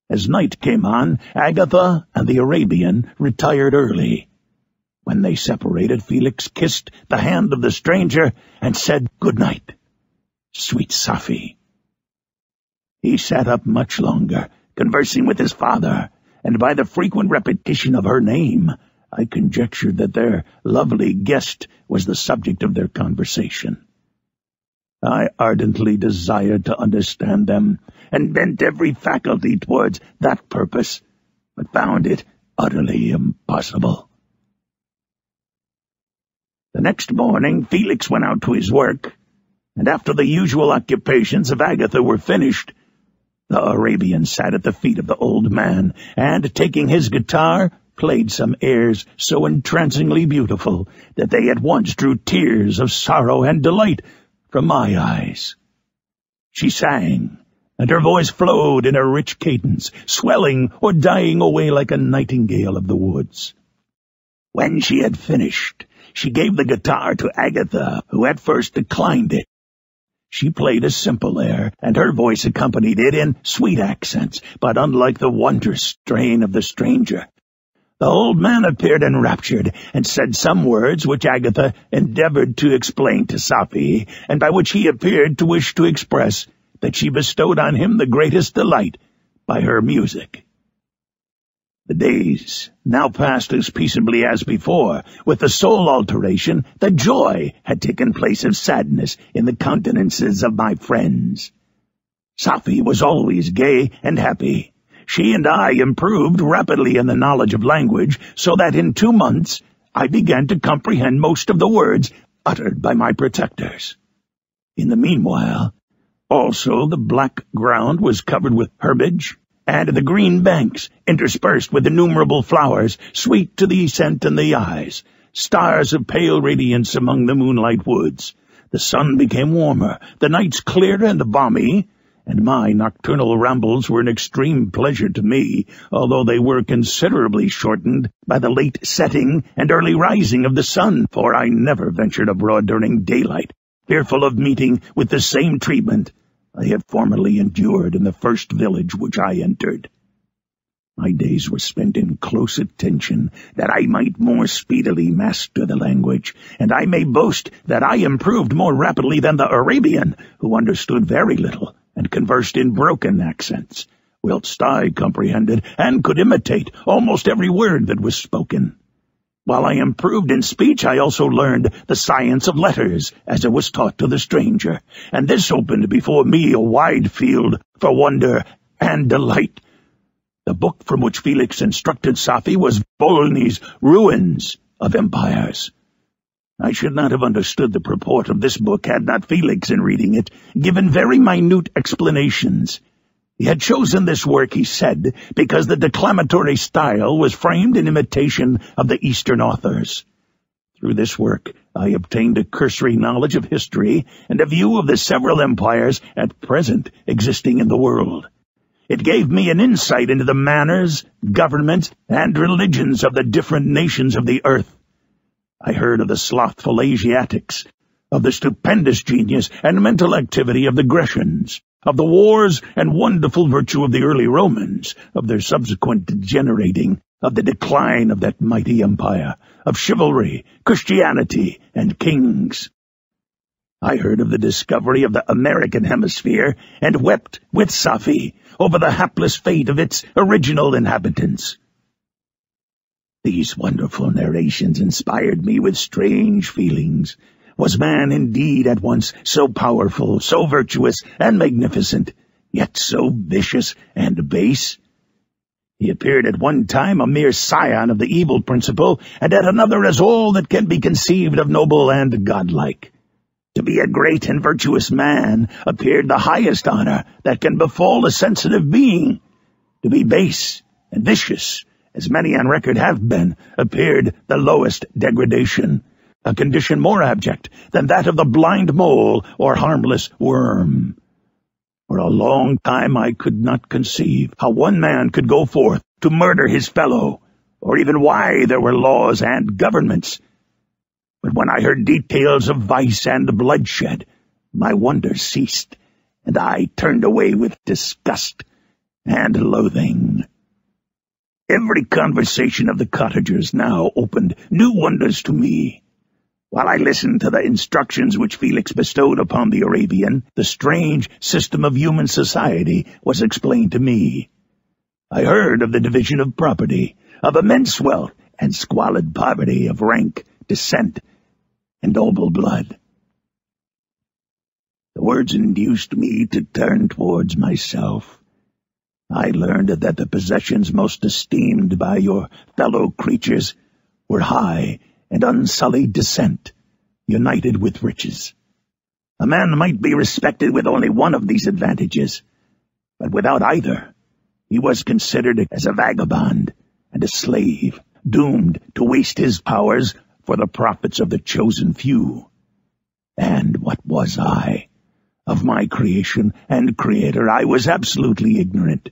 As night came on, Agatha and the Arabian retired early. When they separated, Felix kissed the hand of the stranger and said, "Good night, sweet Safi." He sat up much longer, conversing with his father, and by the frequent repetition of her name, I conjectured that their lovely guest was the subject of their conversation. I ardently desired to understand them, and bent every faculty towards that purpose, but found it utterly impossible. The next morning Felix went out to his work, and after the usual occupations of Agatha were finished, the Arabian sat at the feet of the old man, and, taking his guitar, played some airs so entrancingly beautiful that they at once drew tears of sorrow and delight from my eyes. She sang, and her voice flowed in a rich cadence, swelling or dying away like a nightingale of the woods. When she had finished, she gave the guitar to Agatha, who at first declined it. She played a simple air, and her voice accompanied it in sweet accents, but unlike the wondrous strain of the stranger. The old man appeared enraptured, and said some words which Agatha endeavored to explain to Safi, and by which he appeared to wish to express that she bestowed on him the greatest delight by her music. The days now passed as peaceably as before, with the sole alteration that joy had taken place of sadness in the countenances of my friends. Safi was always gay and happy. She and I improved rapidly in the knowledge of language, so that in 2 months I began to comprehend most of the words uttered by my protectors. In the meanwhile, also, the black ground was covered with herbage, and the green banks interspersed with innumerable flowers, sweet to the scent and the eyes, stars of pale radiance among the moonlight woods. The sun became warmer, the nights clear and balmy, and my nocturnal rambles were an extreme pleasure to me, although they were considerably shortened by the late setting and early rising of the sun, for I never ventured abroad during daylight, fearful of meeting with the same treatment I have formerly endured in the first village which I entered. My days were spent in close attention, that I might more speedily master the language, and I may boast that I improved more rapidly than the Arabian, who understood very little and conversed in broken accents, whilst I comprehended and could imitate almost every word that was spoken. While I improved in speech, I also learned the science of letters, as it was taught to the stranger, and this opened before me a wide field for wonder and delight. The book from which Felix instructed Safi was Bolognese Ruins of Empires. I should not have understood the purport of this book had not Felix, in reading it, given very minute explanations. He had chosen this work, he said, because the declamatory style was framed in imitation of the Eastern authors. Through this work I obtained a cursory knowledge of history and a view of the several empires at present existing in the world. It gave me an insight into the manners, governments, and religions of the different nations of the earth. I heard of the slothful Asiatics, of the stupendous genius and mental activity of the Grecians, of the wars and wonderful virtue of the early Romans, of their subsequent degenerating, of the decline of that mighty empire, of chivalry, Christianity, and kings. I heard of the discovery of the American hemisphere and wept with Safi over the hapless fate of its original inhabitants. These wonderful narrations inspired me with strange feelings. Was man indeed at once so powerful, so virtuous and magnificent, yet so vicious and base? He appeared at one time a mere scion of the evil principle, and at another as all that can be conceived of noble and godlike. To be a great and virtuous man appeared the highest honor that can befall a sensitive being. To be base and vicious, as many on record have been, appeared the lowest degradation, a condition more abject than that of the blind mole or harmless worm. For a long time I could not conceive how one man could go forth to murder his fellow, or even why there were laws and governments. But when I heard details of vice and bloodshed, my wonder ceased, and I turned away with disgust and loathing. Every conversation of the cottagers now opened new wonders to me. While I listened to the instructions which Felix bestowed upon the Arabian, the strange system of human society was explained to me. I heard of the division of property, of immense wealth and squalid poverty, of rank, descent, and noble blood. The words induced me to turn towards myself. I learned that the possessions most esteemed by your fellow creatures were high and unsullied descent, united with riches. A man might be respected with only one of these advantages, but without either, he was considered as a vagabond and a slave, doomed to waste his powers for the profits of the chosen few. And what was I? Of my creation and creator I was absolutely ignorant.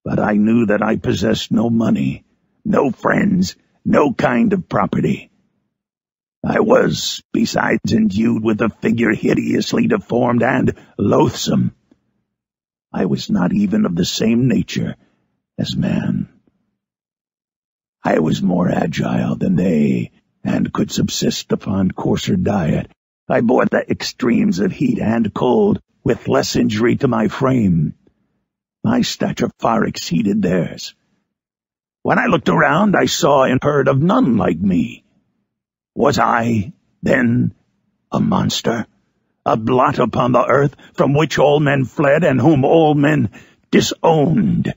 But I knew that I possessed no money, no friends, no kind of property. I was, besides, endued with a figure hideously deformed and loathsome. I was not even of the same nature as man. I was more agile than they, and could subsist upon coarser diet. I bore the extremes of heat and cold with less injury to my frame. My stature far exceeded theirs. When I looked around, I saw and heard of none like me. Was I, then, a monster, a blot upon the earth from which all men fled and whom all men disowned?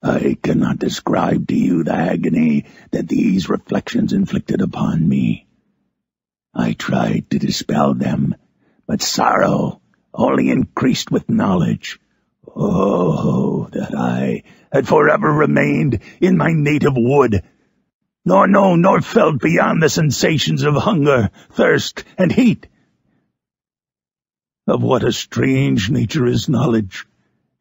I cannot describe to you the agony that these reflections inflicted upon me. I tried to dispel them, but sorrow only increased with knowledge. Oh, that I had forever remained in my native wood, nor known nor felt beyond the sensations of hunger, thirst, and heat. Of what a strange nature is knowledge!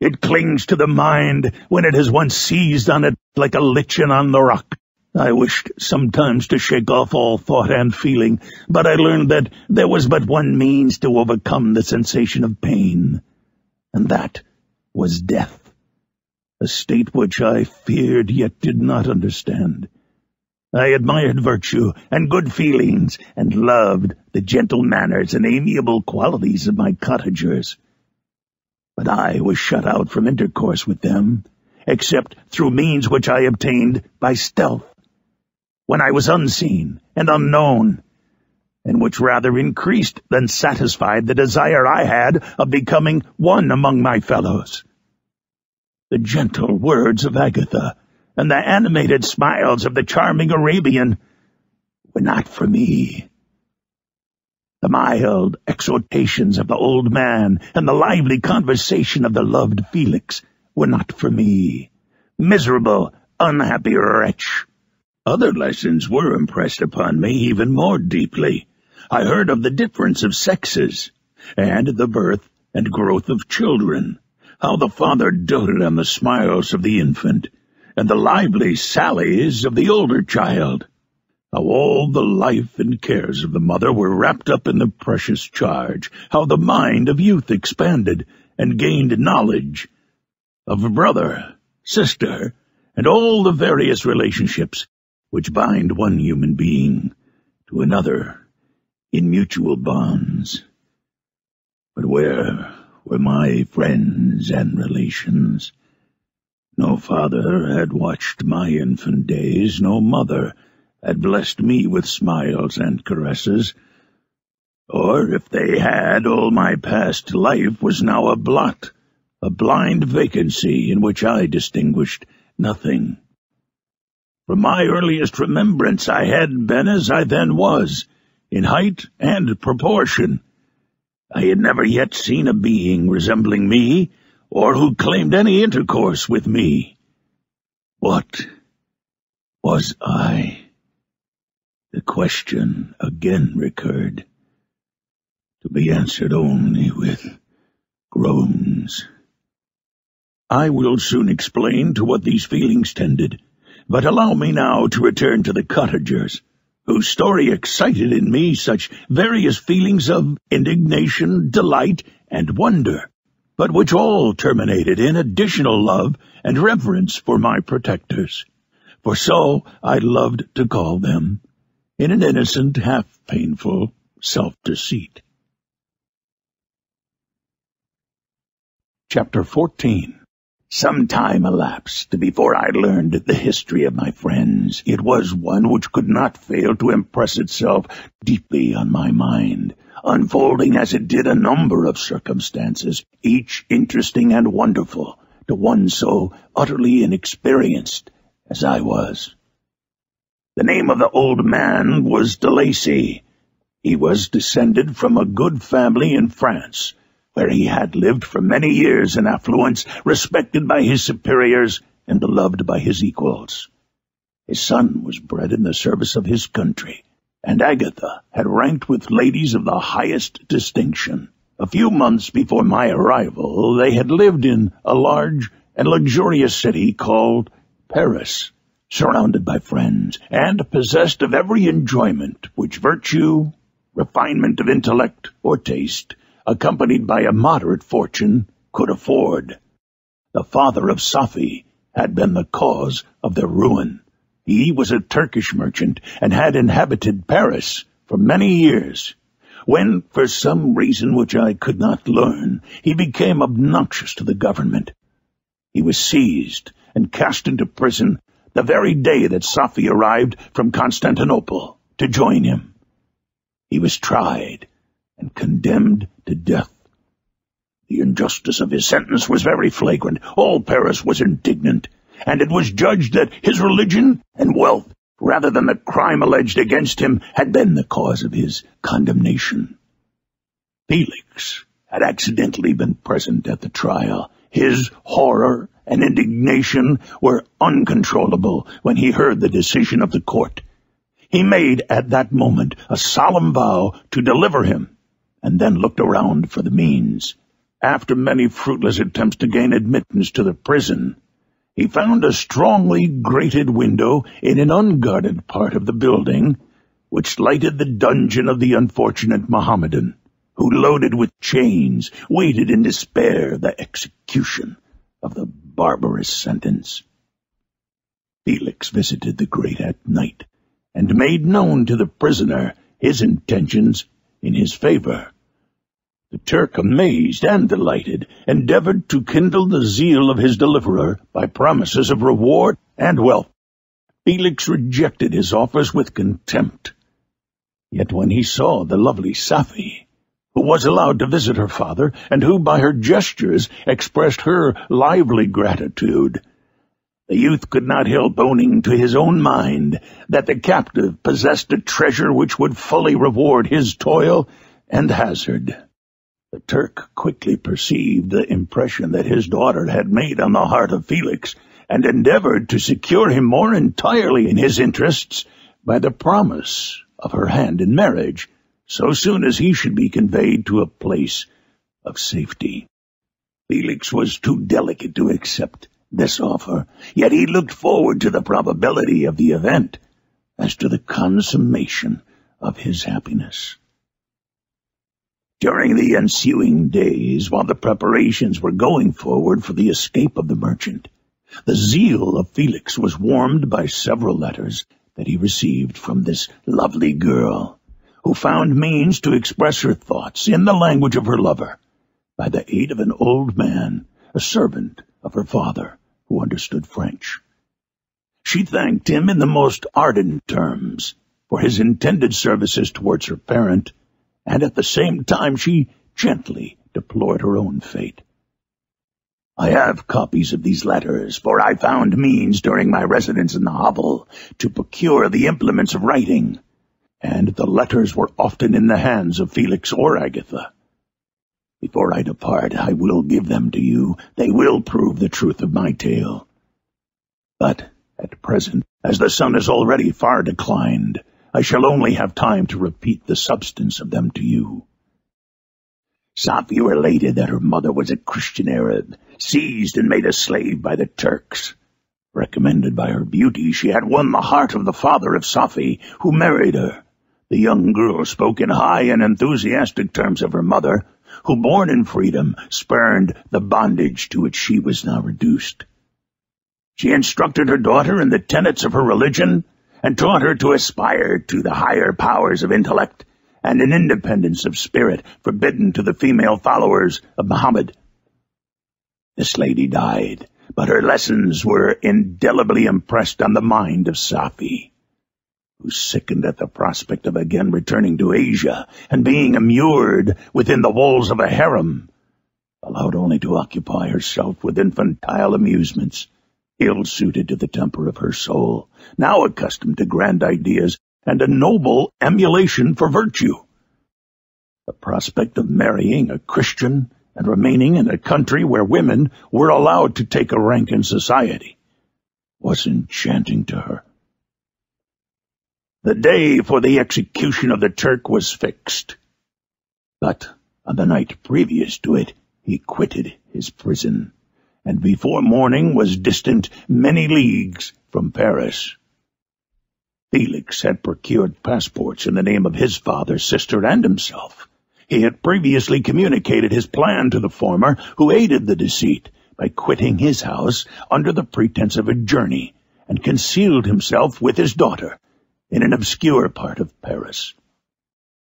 It clings to the mind when it has once seized on it like a lichen on the rock. I wished sometimes to shake off all thought and feeling, but I learned that there was but one means to overcome the sensation of pain, and that was death, a state which I feared yet did not understand. I admired virtue and good feelings, and loved the gentle manners and amiable qualities of my cottagers. But I was shut out from intercourse with them, except through means which I obtained by stealth, when I was unseen and unknown, and which rather increased than satisfied the desire I had of becoming one among my fellows. The gentle words of Agatha and the animated smiles of the charming Arabian were not for me. The mild exhortations of the old man and the lively conversation of the loved Felix were not for me. Miserable, unhappy wretch! Other lessons were impressed upon me even more deeply. I heard of the difference of sexes, and the birth and growth of children, how the father doted on the smiles of the infant, and the lively sallies of the older child, how all the life and cares of the mother were wrapped up in the precious charge, how the mind of youth expanded and gained knowledge of brother, sister, and all the various relationships which bind one human being to another in mutual bonds. But where were my friends and relations? No father had watched my infant days, no mother had blessed me with smiles and caresses, or if they had, all my past life was now a blot, a blind vacancy in which I distinguished nothing. From my earliest remembrance I had been as I then was, in height and proportion. I had never yet seen a being resembling me, or who claimed any intercourse with me. What was I? The question again recurred, to be answered only with groans. I will soon explain to what these feelings tended, but allow me now to return to the cottagers, whose story excited in me such various feelings of indignation, delight, and wonder, but which all terminated in additional love and reverence for my protectors, for so I loved to call them, in an innocent, half-painful self-deceit. Chapter 14. Some time elapsed before I learned the history of my friends. It was one which could not fail to impress itself deeply on my mind, unfolding as it did a number of circumstances, each interesting and wonderful to one so utterly inexperienced as I was. The name of the old man was de Lacy. He was descended from a good family in France, where he had lived for many years in affluence, respected by his superiors and beloved by his equals. His son was bred in the service of his country, and Agatha had ranked with ladies of the highest distinction. A few months before my arrival, they had lived in a large and luxurious city called Paris, surrounded by friends, and possessed of every enjoyment which virtue, refinement of intellect, or taste, accompanied by a moderate fortune, could afford. The father of Sophie had been the cause of their ruin. He was a Turkish merchant and had inhabited Paris for many years, when, for some reason which I could not learn, he became obnoxious to the government. He was seized and cast into prison the very day that Sophie arrived from Constantinople to join him. He was tried and condemned to death. The injustice of his sentence was very flagrant. All Paris was indignant, and it was judged that his religion and wealth, rather than the crime alleged against him, had been the cause of his condemnation. Felix had accidentally been present at the trial. His horror and indignation were uncontrollable when he heard the decision of the court. He made at that moment a solemn vow to deliver him, and then looked around for the means. After many fruitless attempts to gain admittance to the prison, he found a strongly grated window in an unguarded part of the building, which lighted the dungeon of the unfortunate Mohammedan, who, loaded with chains, waited in despair the execution of the barbarous sentence. Felix visited the grate at night, and made known to the prisoner his intentions in his favor. The Turk, amazed and delighted, endeavored to kindle the zeal of his deliverer by promises of reward and wealth. Felix rejected his offers with contempt. Yet when he saw the lovely Safi, who was allowed to visit her father, and who by her gestures expressed her lively gratitude, the youth could not help owning to his own mind that the captive possessed a treasure which would fully reward his toil and hazard. The Turk quickly perceived the impression that his daughter had made on the heart of Felix, and endeavored to secure him more entirely in his interests by the promise of her hand in marriage, so soon as he should be conveyed to a place of safety. Felix was too delicate to accept this offer, yet he looked forward to the probability of the event as to the consummation of his happiness. During the ensuing days, while the preparations were going forward for the escape of the merchant, the zeal of Felix was warmed by several letters that he received from this lovely girl, who found means to express her thoughts in the language of her lover, by the aid of an old man, a servant of her father, who understood French. She thanked him in the most ardent terms for his intended services towards her parent, and at the same time she gently deplored her own fate. I have copies of these letters, for I found means during my residence in the hovel to procure the implements of writing, and the letters were often in the hands of Felix or Agatha. Before I depart, I will give them to you. They will prove the truth of my tale. But at present, as the sun is already far declined, I shall only have time to repeat the substance of them to you. Safi related that her mother was a Christian Arab, seized and made a slave by the Turks. Recommended by her beauty, she had won the heart of the father of Safi, who married her. The young girl spoke in high and enthusiastic terms of her mother, who, born in freedom, spurned the bondage to which she was now reduced. She instructed her daughter in the tenets of her religion, and taught her to aspire to the higher powers of intellect and an independence of spirit forbidden to the female followers of Muhammad. This lady died, but her lessons were indelibly impressed on the mind of Safi, who sickened at the prospect of again returning to Asia and being immured within the walls of a harem, allowed only to occupy herself with infantile amusements, ill-suited to the temper of her soul, now accustomed to grand ideas and a noble emulation for virtue. The prospect of marrying a Christian and remaining in a country where women were allowed to take a rank in society was enchanting to her. The day for the execution of the Turk was fixed, but on the night previous to it he quitted his prison, and before morning was distant many leagues from Paris. Felix had procured passports in the name of his father, sister, and himself. He had previously communicated his plan to the former, who aided the deceit by quitting his house under the pretense of a journey, and concealed himself with his daughter in an obscure part of Paris.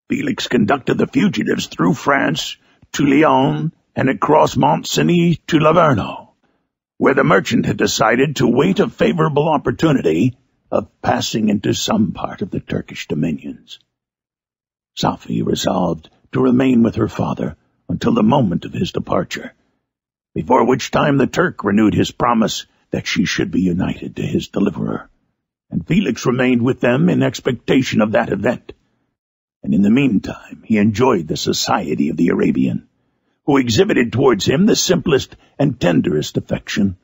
Felix conducted the fugitives through France to Lyon and across Mont-Cenis to Laverno, where the merchant had decided to wait a favorable opportunity of passing into some part of the Turkish dominions. Safi resolved to remain with her father until the moment of his departure, before which time the Turk renewed his promise that she should be united to his deliverer, and Felix remained with them in expectation of that event. And in the meantime he enjoyed the society of the Arabian, who exhibited towards him the simplest and tenderest affection.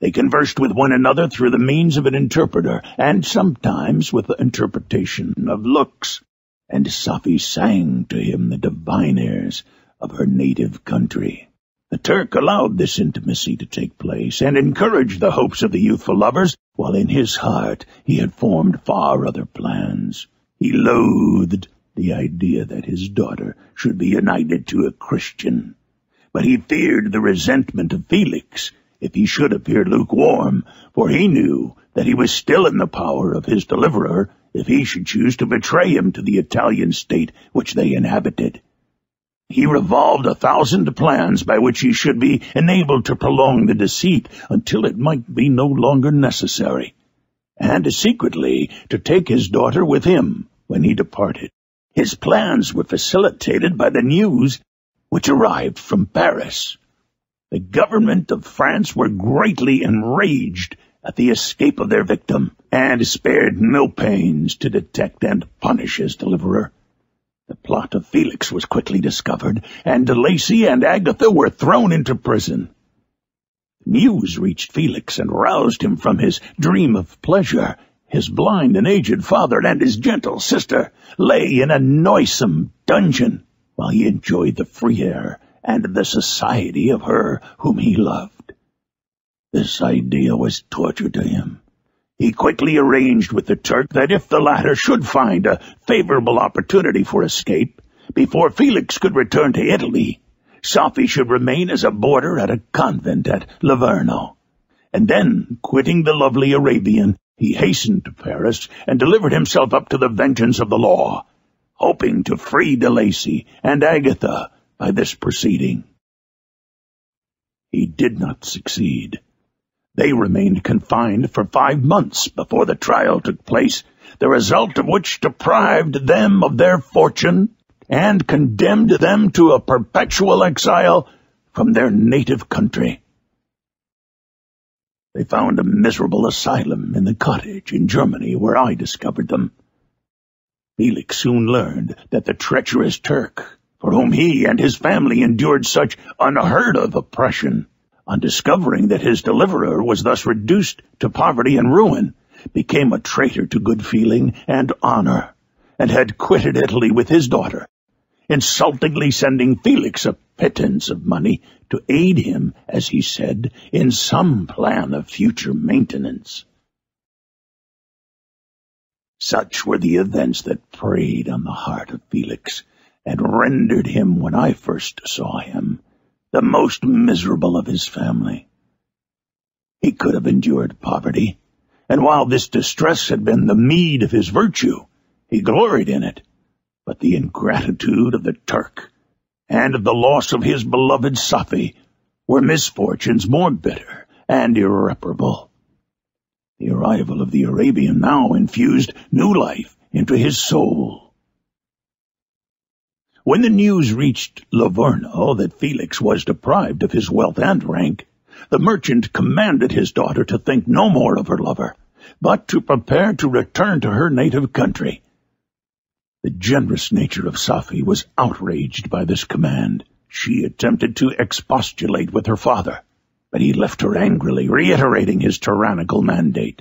They conversed with one another through the means of an interpreter, and sometimes with the interpretation of looks, and Safi sang to him the divine airs of her native country. The Turk allowed this intimacy to take place and encouraged the hopes of the youthful lovers, while in his heart he had formed far other plans. He loathed the idea that his daughter should be united to a Christian, but he feared the resentment of Felix if he should appear lukewarm, for he knew that he was still in the power of his deliverer if he should choose to betray him to the Italian state which they inhabited. He revolved 1,000 plans by which he should be enabled to prolong the deceit until it might be no longer necessary, and secretly to take his daughter with him when he departed. His plans were facilitated by the news which arrived from Paris. The government of France were greatly enraged at the escape of their victim, and spared no pains to detect and punish his deliverer. The plot of Felix was quickly discovered, and De Lacy and Agatha were thrown into prison. News reached Felix and roused him from his dream of pleasure. His blind and aged father and his gentle sister lay in a noisome dungeon, while he enjoyed the free air and the society of her whom he loved. This idea was torture to him. He quickly arranged with the Turk that if the latter should find a favorable opportunity for escape, before Felix could return to Italy, Sophie should remain as a boarder at a convent at Livorno. And then, quitting the lovely Arabian, he hastened to Paris and delivered himself up to the vengeance of the law, hoping to free De Lacy and Agatha by this proceeding. He did not succeed. They remained confined for 5 months before the trial took place, the result of which deprived them of their fortune and condemned them to a perpetual exile from their native country. They found a miserable asylum in the cottage in Germany where I discovered them. Felix soon learned that the treacherous Turk, for whom he and his family endured such unheard-of oppression, on discovering that his deliverer was thus reduced to poverty and ruin, became a traitor to good feeling and honor, and had quitted Italy with his daughter, insultingly sending Felix a pittance of money to aid him, as he said, in some plan of future maintenance. Such were the events that preyed on the heart of Felix, and rendered him, when I first saw him, the most miserable of his family. He could have endured poverty, and while this distress had been the meed of his virtue, he gloried in it. But the ingratitude of the Turk and the loss of his beloved Sophie were misfortunes more bitter and irreparable. The arrival of the Arabian now infused new life into his soul. When the news reached Livorno that Felix was deprived of his wealth and rank, the merchant commanded his daughter to think no more of her lover, but to prepare to return to her native country. The generous nature of Sophie was outraged by this command. She attempted to expostulate with her father, but he left her angrily, reiterating his tyrannical mandate.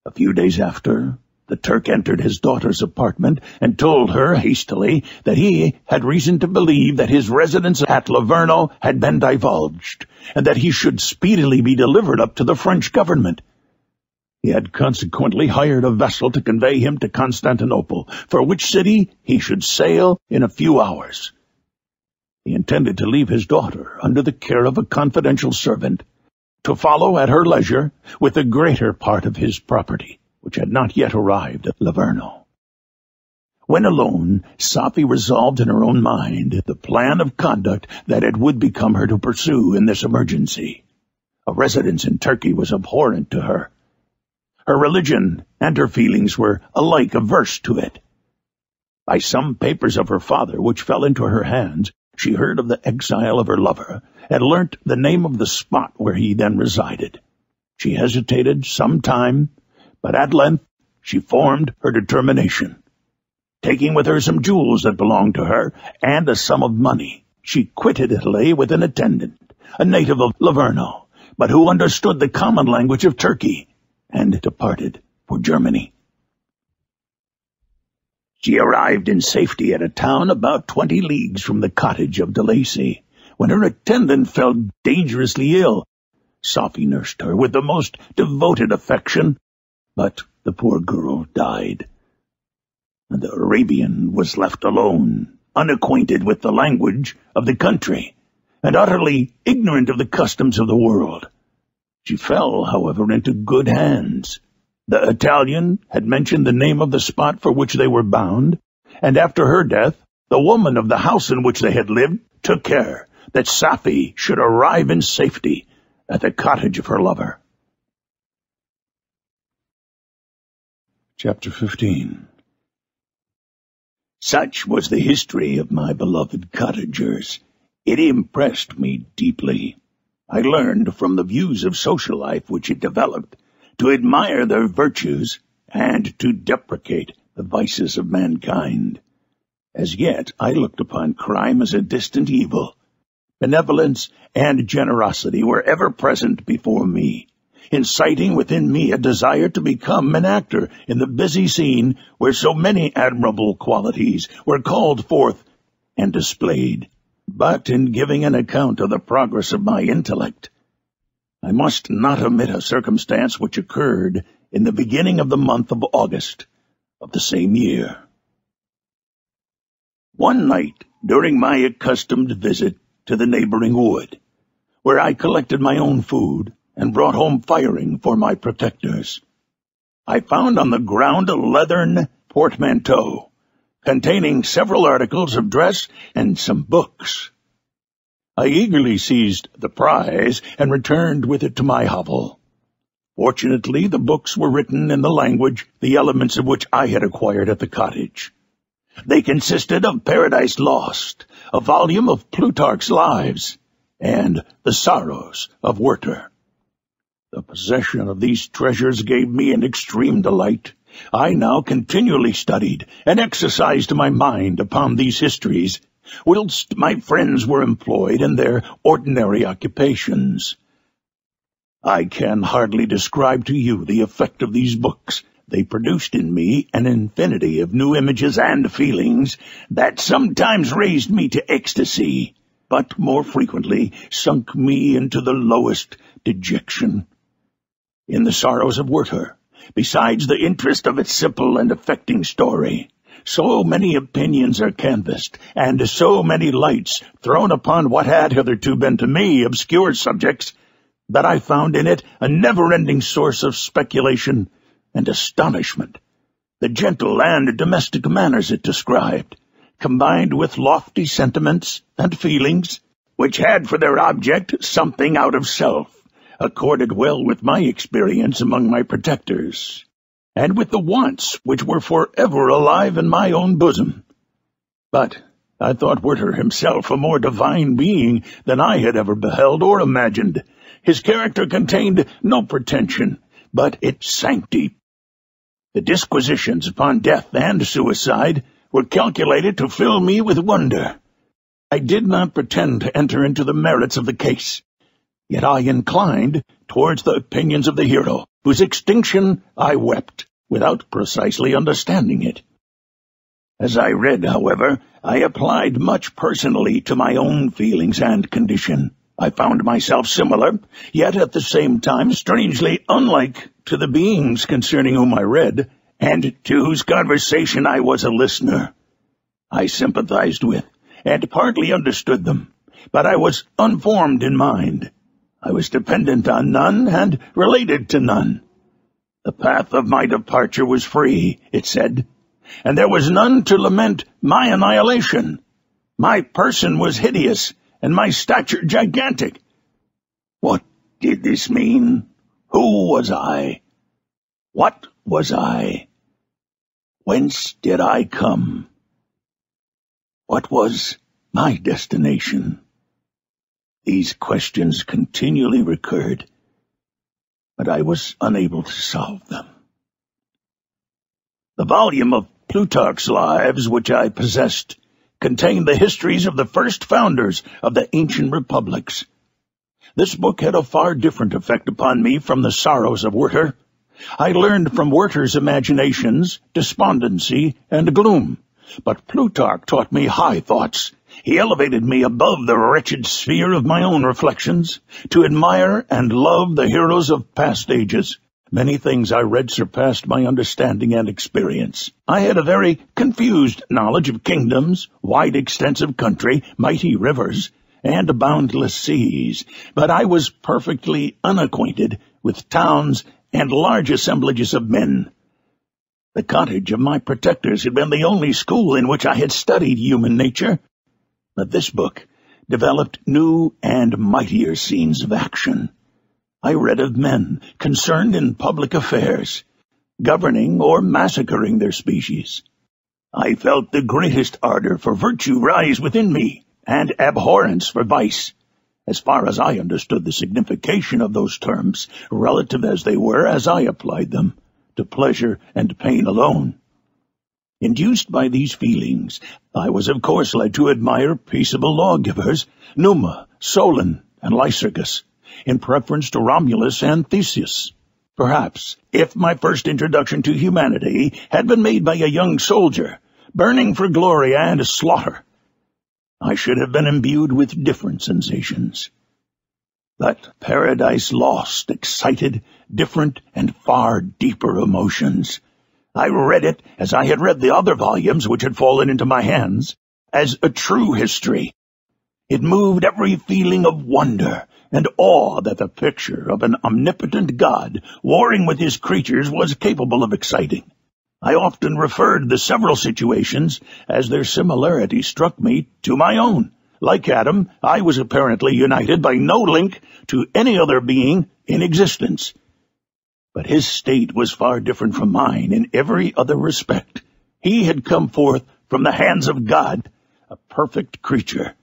A few days after, the Turk entered his daughter's apartment and told her hastily that he had reason to believe that his residence at Livorno had been divulged, and that he should speedily be delivered up to the French government. He had consequently hired a vessel to convey him to Constantinople, for which city he should sail in a few hours. He intended to leave his daughter under the care of a confidential servant, to follow at her leisure with the greater part of his property, which had not yet arrived at Livorno. When alone, Sophie resolved in her own mind the plan of conduct that it would become her to pursue in this emergency. A residence in Turkey was abhorrent to her. Her religion and her feelings were alike averse to it. By some papers of her father which fell into her hands, she heard of the exile of her lover, and learnt the name of the spot where he then resided. She hesitated some time, but at length she formed her determination. Taking with her some jewels that belonged to her, and a sum of money, she quitted Italy with an attendant, a native of Livorno, but who understood the common language of Turkey, and departed for Germany. She arrived in safety at a town about 20 leagues from the cottage of De Lacy, when her attendant fell dangerously ill. Sophy nursed her with the most devoted affection, but the poor girl died, and the Arabian was left alone, unacquainted with the language of the country, and utterly ignorant of the customs of the world. She fell, however, into good hands. The Italian had mentioned the name of the spot for which they were bound, and after her death, the woman of the house in which they had lived took care that Sophy should arrive in safety at the cottage of her lover. Chapter 15. Such was the history of my beloved cottagers. It impressed me deeply. I learned from the views of social life which it developed to admire their virtues and to deprecate the vices of mankind. As yet I looked upon crime as a distant evil. Benevolence and generosity were ever present before me, inciting within me a desire to become an actor in the busy scene where so many admirable qualities were called forth and displayed. But in giving an account of the progress of my intellect, I must not omit a circumstance which occurred in the beginning of the month of August of the same year. One night, during my accustomed visit to the neighboring wood, where I collected my own food and brought home firing for my protectors, I found on the ground a leathern portmanteau containing several articles of dress and some books. I eagerly seized the prize and returned with it to my hovel. Fortunately, the books were written in the language, the elements of which I had acquired at the cottage. They consisted of Paradise Lost, a volume of Plutarch's Lives, and The Sorrows of Werther. The possession of these treasures gave me an extreme delight. I now continually studied and exercised my mind upon these histories, whilst my friends were employed in their ordinary occupations. I can hardly describe to you the effect of these books. They produced in me an infinity of new images and feelings that sometimes raised me to ecstasy, but more frequently sunk me into the lowest dejection. In The Sorrows of Werther, besides the interest of its simple and affecting story, so many opinions are canvassed, and so many lights thrown upon what had hitherto been to me obscure subjects, that I found in it a never-ending source of speculation and astonishment. The gentle and domestic manners it described, combined with lofty sentiments and feelings, which had for their object something out of self, accorded well with my experience among my protectors, and with the wants which were forever alive in my own bosom. But I thought Werther himself a more divine being than I had ever beheld or imagined. His character contained no pretension, but its sanctity. The disquisitions upon death and suicide were calculated to fill me with wonder. I did not pretend to enter into the merits of the case, yet I inclined towards the opinions of the hero, whose extinction I wept, without precisely understanding it. As I read, however, I applied much personally to my own feelings and condition. I found myself similar, yet at the same time strangely unlike to the beings concerning whom I read, and to whose conversation I was a listener. I sympathized with, and partly understood them, but I was unformed in mind. I was dependent on none, and related to none. The path of my departure was free, it said, and there was none to lament my annihilation. My person was hideous, and my stature gigantic. What did this mean? Who was I? What was I? Whence did I come? What was my destination? These questions continually recurred, but I was unable to solve them. The volume of Plutarch's Lives which I possessed contained the histories of the first founders of the ancient republics. This book had a far different effect upon me from The Sorrows of Werther. I learned from Werther's imaginations, despondency, and gloom, but Plutarch taught me high thoughts, He elevated me above the wretched sphere of my own reflections, to admire and love the heroes of past ages. Many things I read surpassed my understanding and experience. I had a very confused knowledge of kingdoms, wide extensive country, mighty rivers, and boundless seas, but I was perfectly unacquainted with towns and large assemblages of men. The cottage of my protectors had been the only school in which I had studied human nature, but this book developed new and mightier scenes of action. I read of men concerned in public affairs, governing or massacring their species. I felt the greatest ardor for virtue rise within me, and abhorrence for vice, as far as I understood the signification of those terms, relative as they were as I applied them to pleasure and pain alone. Induced by these feelings, I was of course led to admire peaceable lawgivers, Numa, Solon, and Lycurgus, in preference to Romulus and Theseus. Perhaps, if my first introduction to humanity had been made by a young soldier, burning for glory and slaughter, I should have been imbued with different sensations. But Paradise Lost excited different and far deeper emotions. I read it, as I had read the other volumes which had fallen into my hands, as a true history. It moved every feeling of wonder and awe that the picture of an omnipotent God warring with his creatures was capable of exciting. I often referred the several situations, as their similarity struck me, to my own. Like Adam, I was apparently united by no link to any other being in existence. But his state was far different from mine in every other respect. He had come forth from the hands of God, a perfect creature,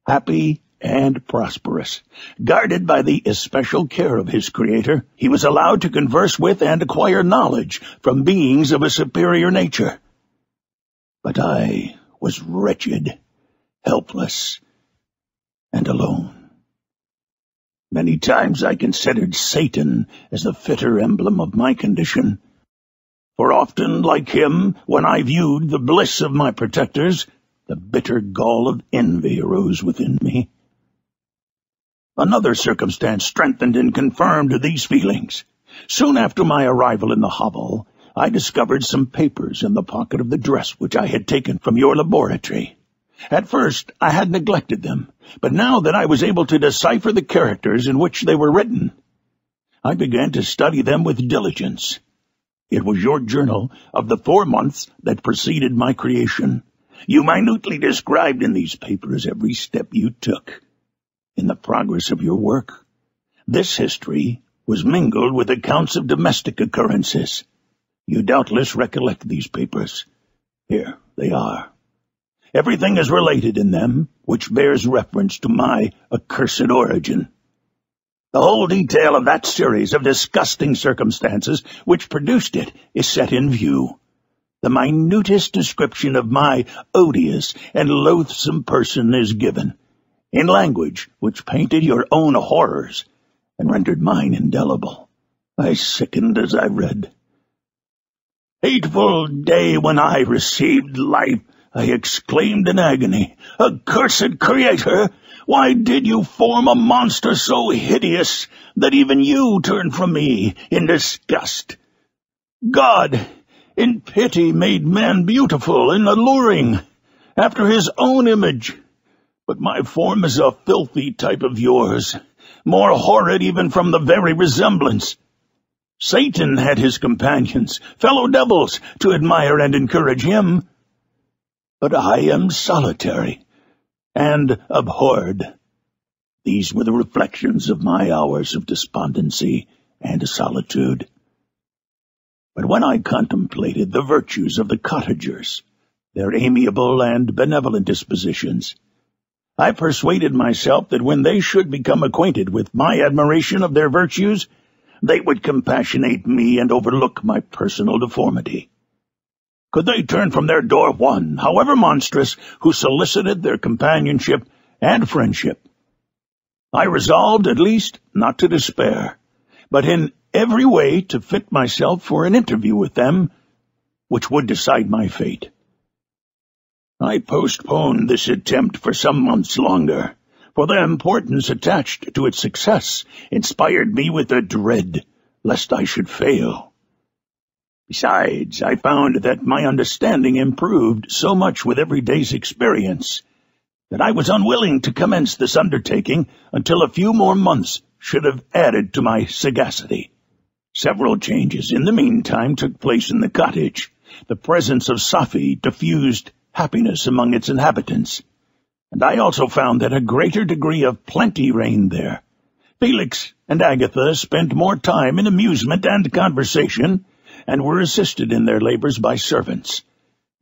happy and prosperous. Guarded by the especial care of his Creator, he was allowed to converse with and acquire knowledge from beings of a superior nature. But I was wretched, helpless, and alone. Many times I considered Satan as the fitter emblem of my condition, for often, like him, when I viewed the bliss of my protectors, the bitter gall of envy arose within me. Another circumstance strengthened and confirmed these feelings. Soon after my arrival in the hovel, I discovered some papers in the pocket of the dress which I had taken from your laboratory. At first I had neglected them, but now that I was able to decipher the characters in which they were written, I began to study them with diligence. It was your journal of the 4 months that preceded my creation. You minutely described in these papers every step you took in the progress of your work. This history was mingled with accounts of domestic occurrences. You doubtless recollect these papers. Here they are. Everything is related in them which bears reference to my accursed origin. The whole detail of that series of disgusting circumstances which produced it is set in view. The minutest description of my odious and loathsome person is given, in language which painted your own horrors and rendered mine indelible. I sickened as I read. Hateful day when I received life, I exclaimed in agony. Accursed Creator, why did you form a monster so hideous that even you turned from me in disgust? God, in pity, made man beautiful and alluring, after his own image. But my form is a filthy type of yours, more horrid even from the very resemblance. Satan had his companions, fellow devils, to admire and encourage him. But I am solitary and abhorred. These were the reflections of my hours of despondency and solitude. But when I contemplated the virtues of the cottagers, their amiable and benevolent dispositions, I persuaded myself that when they should become acquainted with my admiration of their virtues, they would compassionate me and overlook my personal deformity. Could they turn from their door one, however monstrous, who solicited their companionship and friendship? I resolved, at least, not to despair, but in every way to fit myself for an interview with them, which would decide my fate. I postponed this attempt for some months longer, for the importance attached to its success inspired me with a dread lest I should fail. Besides, I found that my understanding improved so much with every day's experience that I was unwilling to commence this undertaking until a few more months should have added to my sagacity. Several changes in the meantime took place in the cottage. The presence of Safi diffused happiness among its inhabitants, and I also found that a greater degree of plenty reigned there. Felix and Agatha spent more time in amusement and conversation, and were assisted in their labors by servants.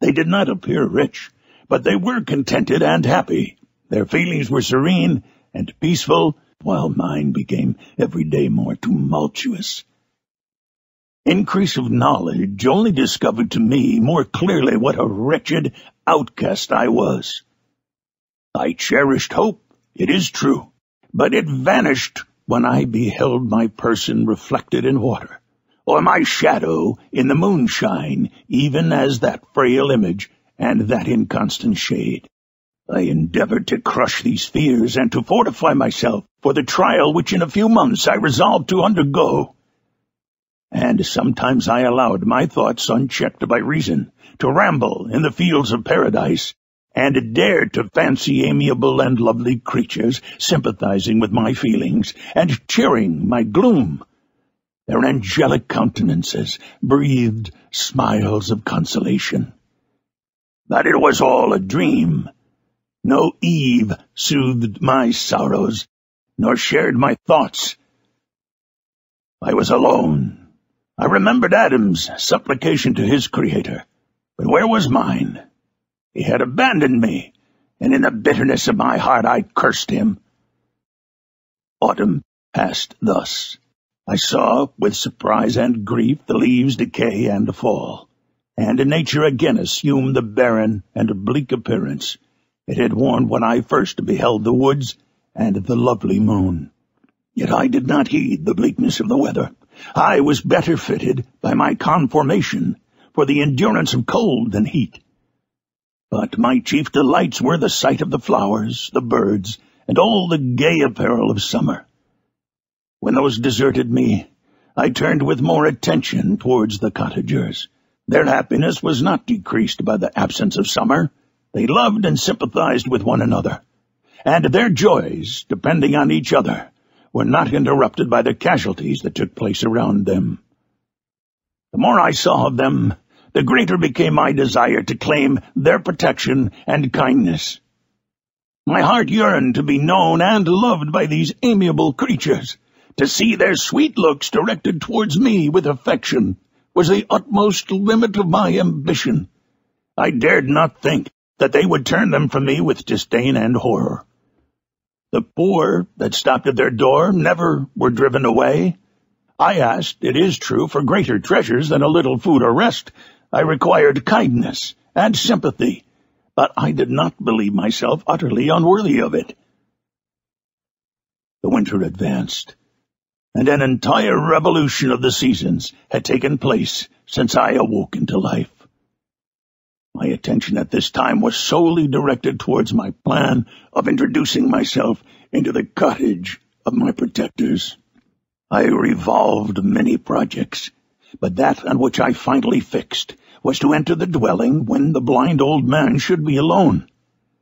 They did not appear rich, but they were contented and happy. Their feelings were serene and peaceful, while mine became every day more tumultuous. Increase of knowledge only discovered to me more clearly what a wretched outcast I was. I cherished hope, it is true, but it vanished when I beheld my person reflected in water, or my shadow in the moonshine, even as that frail image and that inconstant shade. I endeavored to crush these fears and to fortify myself for the trial which in a few months I resolved to undergo. And sometimes I allowed my thoughts, unchecked by reason, to ramble in the fields of paradise, and dared to fancy amiable and lovely creatures sympathizing with my feelings and cheering my gloom. Their angelic countenances breathed smiles of consolation. But it was all a dream. No Eve soothed my sorrows, nor shared my thoughts. I was alone. I remembered Adam's supplication to his Creator, but where was mine? He had abandoned me, and in the bitterness of my heart I cursed him. Autumn passed thus. I saw, with surprise and grief, the leaves decay and fall, and nature again assumed the barren and bleak appearance it had worn when I first beheld the woods and the lovely moon. Yet I did not heed the bleakness of the weather. I was better fitted by my conformation for the endurance of cold than heat. But my chief delights were the sight of the flowers, the birds, and all the gay apparel of summer. When those deserted me, I turned with more attention towards the cottagers. Their happiness was not decreased by the absence of summer. They loved and sympathized with one another, and their joys, depending on each other, were not interrupted by the casualties that took place around them. The more I saw of them, the greater became my desire to claim their protection and kindness. My heart yearned to be known and loved by these amiable creatures. To see their sweet looks directed towards me with affection was the utmost limit of my ambition. I dared not think that they would turn them from me with disdain and horror. The poor that stopped at their door never were driven away. I asked, it is true, for greater treasures than a little food or rest. I required kindness and sympathy, but I did not believe myself utterly unworthy of it. The winter advanced, and an entire revolution of the seasons had taken place since I awoke into life. My attention at this time was solely directed towards my plan of introducing myself into the cottage of my protectors. I revolved many projects, but that on which I finally fixed was to enter the dwelling when the blind old man should be alone.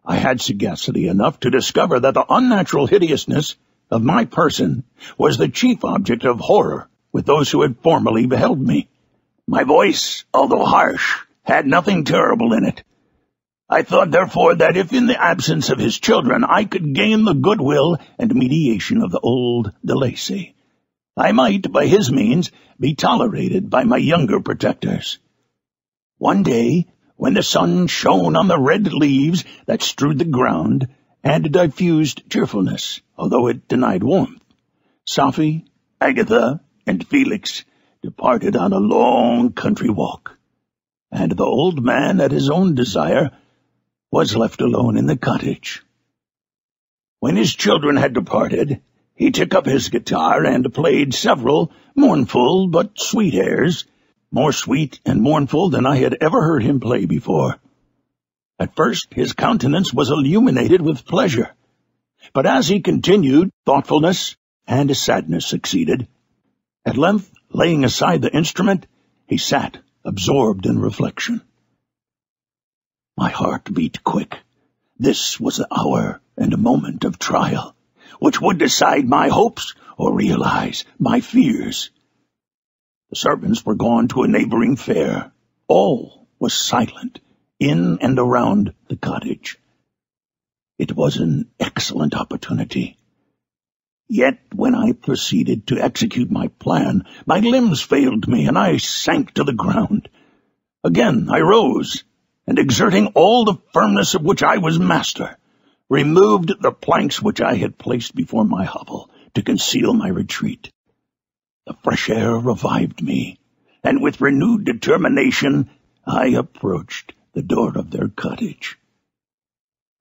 I had sagacity enough to discover that the unnatural hideousness of my person was the chief object of horror with those who had formerly beheld me. My voice, although harsh, had nothing terrible in it. I thought, therefore, that if in the absence of his children I could gain the goodwill and mediation of the old de Lacy, I might, by his means, be tolerated by my younger protectors. One day, when the sun shone on the red leaves that strewed the ground and diffused cheerfulness, although it denied warmth, Safi, Agatha, and Felix departed on a long country walk, and the old man, at his own desire, was left alone in the cottage. When his children had departed, he took up his guitar and played several mournful but sweet airs, more sweet and mournful than I had ever heard him play before. At first his countenance was illuminated with pleasure, but as he continued, thoughtfulness and sadness succeeded. At length, laying aside the instrument, he sat, absorbed in reflection. My heart beat quick. This was the hour and a moment of trial, which would decide my hopes or realize my fears. The servants were gone to a neighboring fair. All was silent in and around the cottage. It was an excellent opportunity. Yet when I proceeded to execute my plan, my limbs failed me, and I sank to the ground. Again I rose, and exerting all the firmness of which I was master, removed the planks which I had placed before my hovel to conceal my retreat. The fresh air revived me, and with renewed determination I approached the door of their cottage.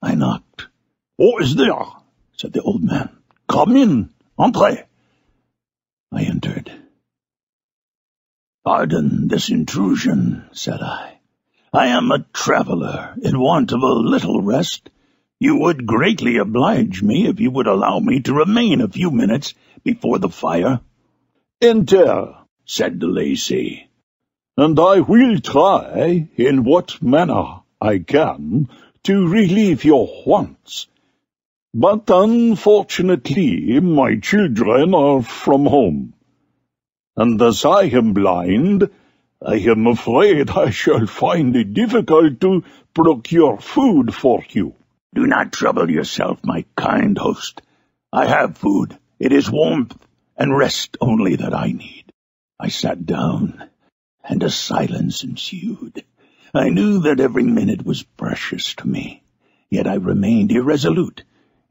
I knocked. "Who is there?" said the old man. "Come in, entrez." I entered. "Pardon this intrusion," said I. "I am a traveler in want of a little rest. You would greatly oblige me if you would allow me to remain a few minutes before the fire." "Enter," said the Lacey, "and I will try, in what manner I can, to relieve your wants. But unfortunately my children are from home, and as I am blind, I am afraid I shall find it difficult to procure food for you." "Do not trouble yourself, my kind host. I have food. It is warmth and rest only that I need." I sat down, and a silence ensued. I knew that every minute was precious to me, yet I remained irresolute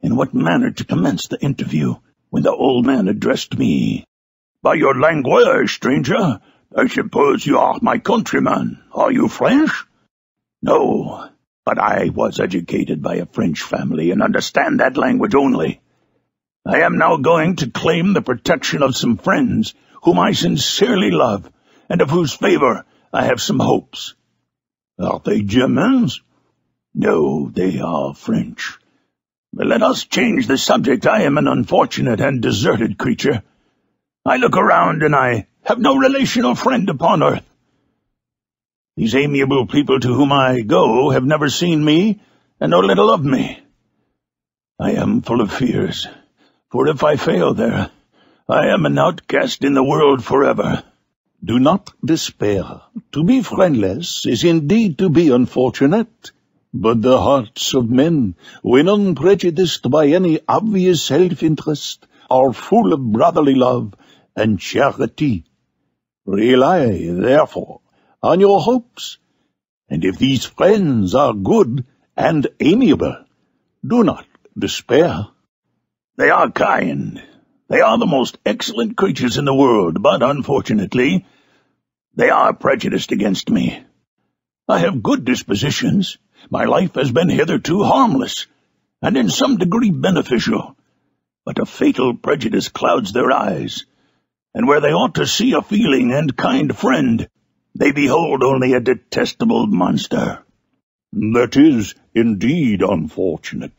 in what manner to commence the interview, when the old man addressed me. "By your language, stranger, I suppose you are my countryman. Are you French?" "No, but I was educated by a French family and understand that language only. I am now going to claim the protection of some friends whom I sincerely love, and of whose favor I have some hopes." "Are they Germans?" "No, they are French. But let us change the subject. I am an unfortunate and deserted creature. I look around, and I have no relation or friend upon earth. These amiable people to whom I go have never seen me, and know little of me. I am full of fears, for if I fail there, I am an outcast in the world forever." "Do not despair. To be friendless is indeed to be unfortunate, but the hearts of men, when unprejudiced by any obvious self-interest, are full of brotherly love and charity. Rely, therefore, on your hopes, and if these friends are good and amiable, do not despair." "They are kind. They are the most excellent creatures in the world, but unfortunately, they are prejudiced against me. I have good dispositions. My life has been hitherto harmless, and in some degree beneficial, but a fatal prejudice clouds their eyes, and where they ought to see a feeling and kind friend, they behold only a detestable monster." "That is indeed unfortunate.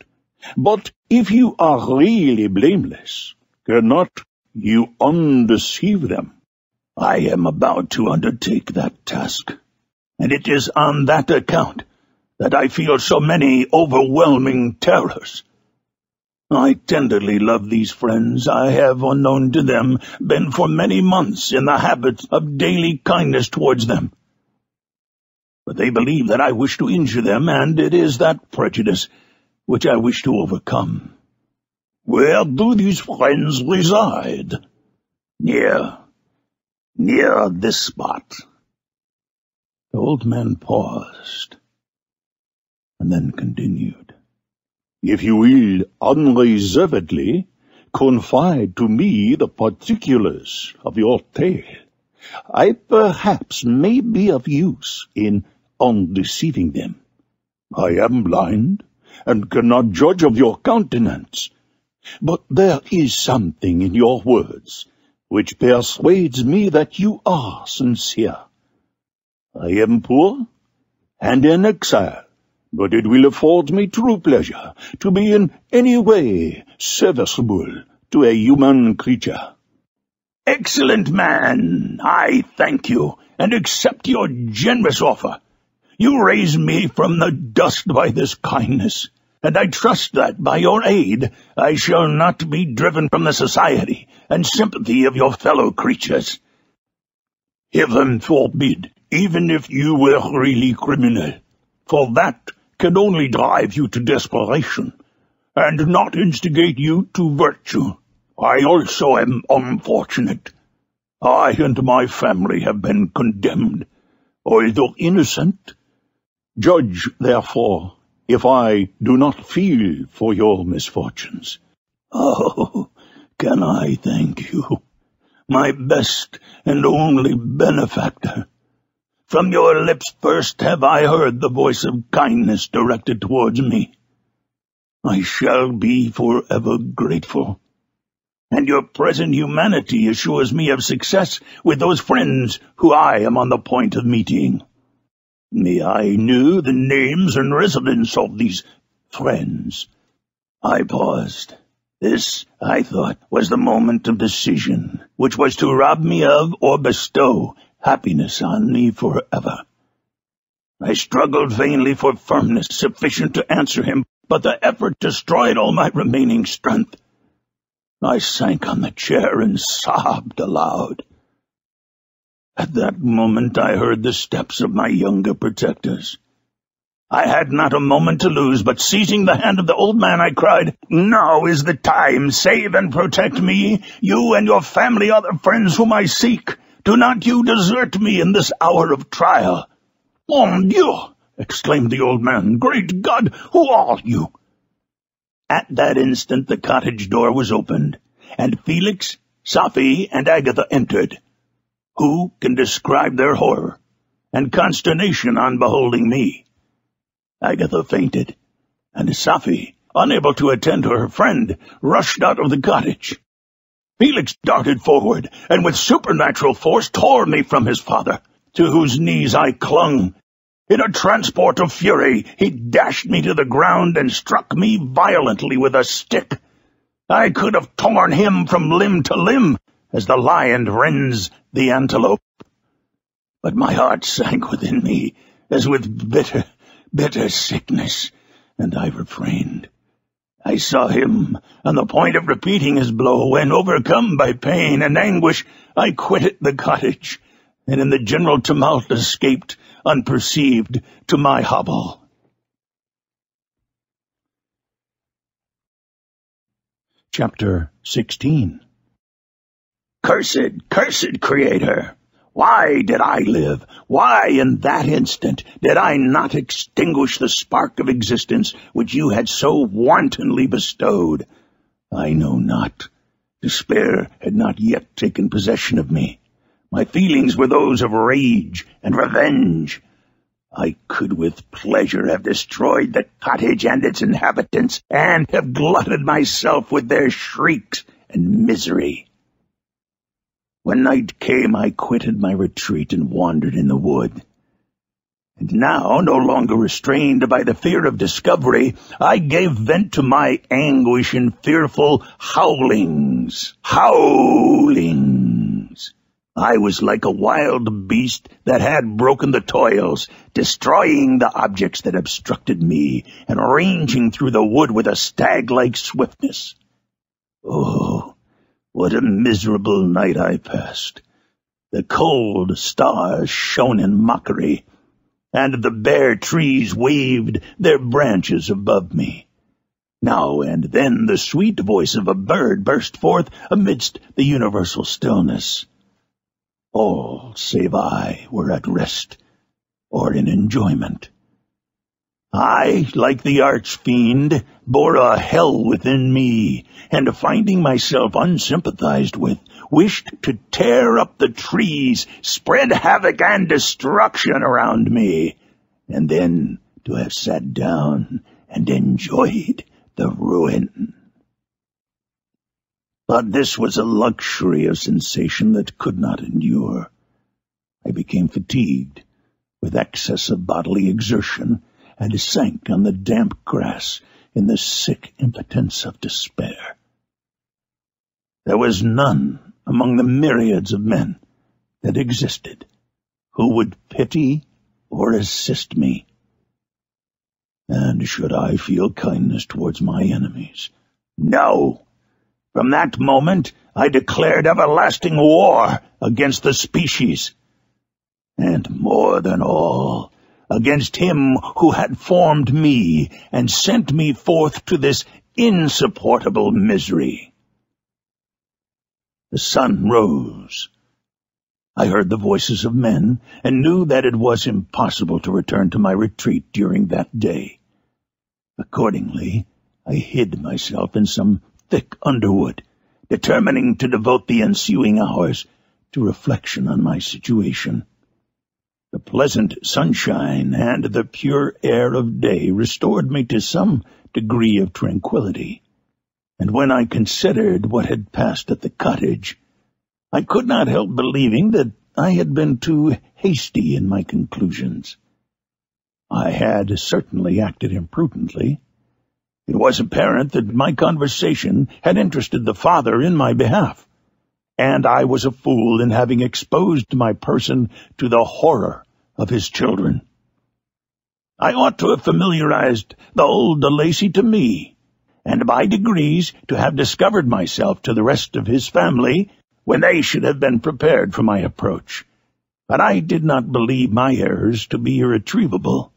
But if you are really blameless, cannot you undeceive them?" "I am about to undertake that task, and it is on that account that I feel so many overwhelming terrors. I tenderly love these friends. I have, unknown to them, been for many months in the habit of daily kindness towards them. But they believe that I wish to injure them, and it is that prejudice which I wish to overcome." "Where do these friends reside?" Near this spot." The old man paused, and then continued. "If you will unreservedly confide to me the particulars of your tale, I perhaps may be of use in undeceiving them. I am blind, and cannot judge of your countenance, but there is something in your words which persuades me that you are sincere. I am poor and in exile, but it will afford me true pleasure to be in any way serviceable to a human creature." "Excellent man, I thank you, and accept your generous offer. You raise me from the dust by this kindness, and I trust that, by your aid, I shall not be driven from the society and sympathy of your fellow creatures." "Heaven forbid, even if you were really criminal, for that can only drive you to desperation, and not instigate you to virtue. I also am unfortunate. I and my family have been condemned, although innocent. Judge, therefore, if I do not feel for your misfortunes." "Oh, can I thank you, my best and only benefactor? From your lips first have I heard the voice of kindness directed towards me. I shall be forever grateful, and your present humanity assures me of success with those friends who I am on the point of meeting. May I know the names and residence of these friends?" I paused. This, I thought, was the moment of decision, which was to rob me of or bestow happiness on me forever. I struggled vainly for firmness sufficient to answer him, but the effort destroyed all my remaining strength. I sank on the chair and sobbed aloud. At that moment I heard the steps of my younger protectors. I had not a moment to lose, but seizing the hand of the old man, I cried, "Now is the time. Save and protect me. You and your family are the friends whom I seek. Do not you desert me in this hour of trial." "Mon Dieu!" exclaimed the old man. "Great God, who are you?" At that instant the cottage door was opened, and Felix, Sophie, and Agatha entered. Who can describe their horror and consternation on beholding me? Agatha fainted, and Sophie, unable to attend to her friend, rushed out of the cottage. Felix darted forward, and with supernatural force tore me from his father, to whose knees I clung. In a transport of fury, he dashed me to the ground and struck me violently with a stick. I could have torn him from limb to limb, as the lion rends the antelope. But my heart sank within me, as with bitter sickness, and I refrained. I saw him on the point of repeating his blow when, overcome by pain and anguish, I quitted the cottage, and in the general tumult escaped unperceived to my hovel. Chapter 16. Cursed Creator! Why did I live? Why, in that instant, did I not extinguish the spark of existence which you had so wantonly bestowed? I know not. Despair had not yet taken possession of me. My feelings were those of rage and revenge. I could with pleasure have destroyed the cottage and its inhabitants, and have glutted myself with their shrieks and misery. When night came, I quitted my retreat and wandered in the wood. And now, no longer restrained by the fear of discovery, I gave vent to my anguish in fearful howlings. I was like a wild beast that had broken the toils, destroying the objects that obstructed me, and ranging through the wood with a stag-like swiftness. Oh, what a miserable night I passed! The cold stars shone in mockery, and the bare trees waved their branches above me. Now and then the sweet voice of a bird burst forth amidst the universal stillness. All save I were at rest or in enjoyment. I, like the arch-fiend, bore a hell within me, and finding myself unsympathized with, wished to tear up the trees, spread havoc and destruction around me, and then to have sat down and enjoyed the ruin. But this was a luxury of sensation that could not endure. I became fatigued with excess of bodily exertion, and sank on the damp grass in the sick impotence of despair. There was none among the myriads of men that existed who would pity or assist me. And should I feel kindness towards my enemies? No! From that moment I declared everlasting war against the species, and more than all, against him who had formed me and sent me forth to this insupportable misery. The sun rose. I heard the voices of men and knew that it was impossible to return to my retreat during that day. Accordingly, I hid myself in some thick underwood, determining to devote the ensuing hours to reflection on my situation. The pleasant sunshine and the pure air of day restored me to some degree of tranquility, and when I considered what had passed at the cottage, I could not help believing that I had been too hasty in my conclusions. I had certainly acted imprudently. It was apparent that my conversation had interested the father in my behalf, and I was a fool in having exposed my person to the horror of his children. I ought to have familiarized the old de Lacy to me, and by degrees to have discovered myself to the rest of his family when they should have been prepared for my approach. But I did not believe my errors to be irretrievable,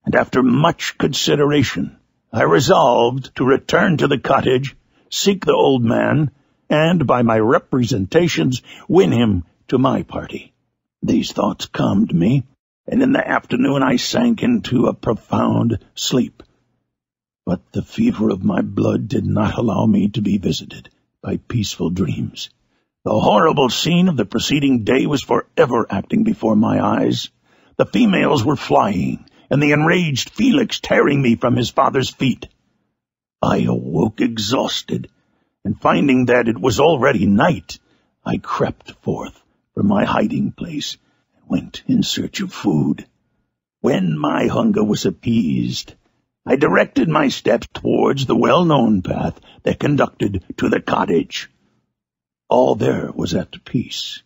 and after much consideration I resolved to return to the cottage, seek the old man, and by my representations win him to my party. These thoughts calmed me, and in the afternoon I sank into a profound sleep. But the fever of my blood did not allow me to be visited by peaceful dreams. The horrible scene of the preceding day was forever acting before my eyes. The females were flying, and the enraged Felix tearing me from his father's feet. I awoke exhausted, and finding that it was already night, I crept forth from my hiding place and went in search of food. When my hunger was appeased, I directed my steps towards the well-known path that conducted to the cottage. All there was at peace.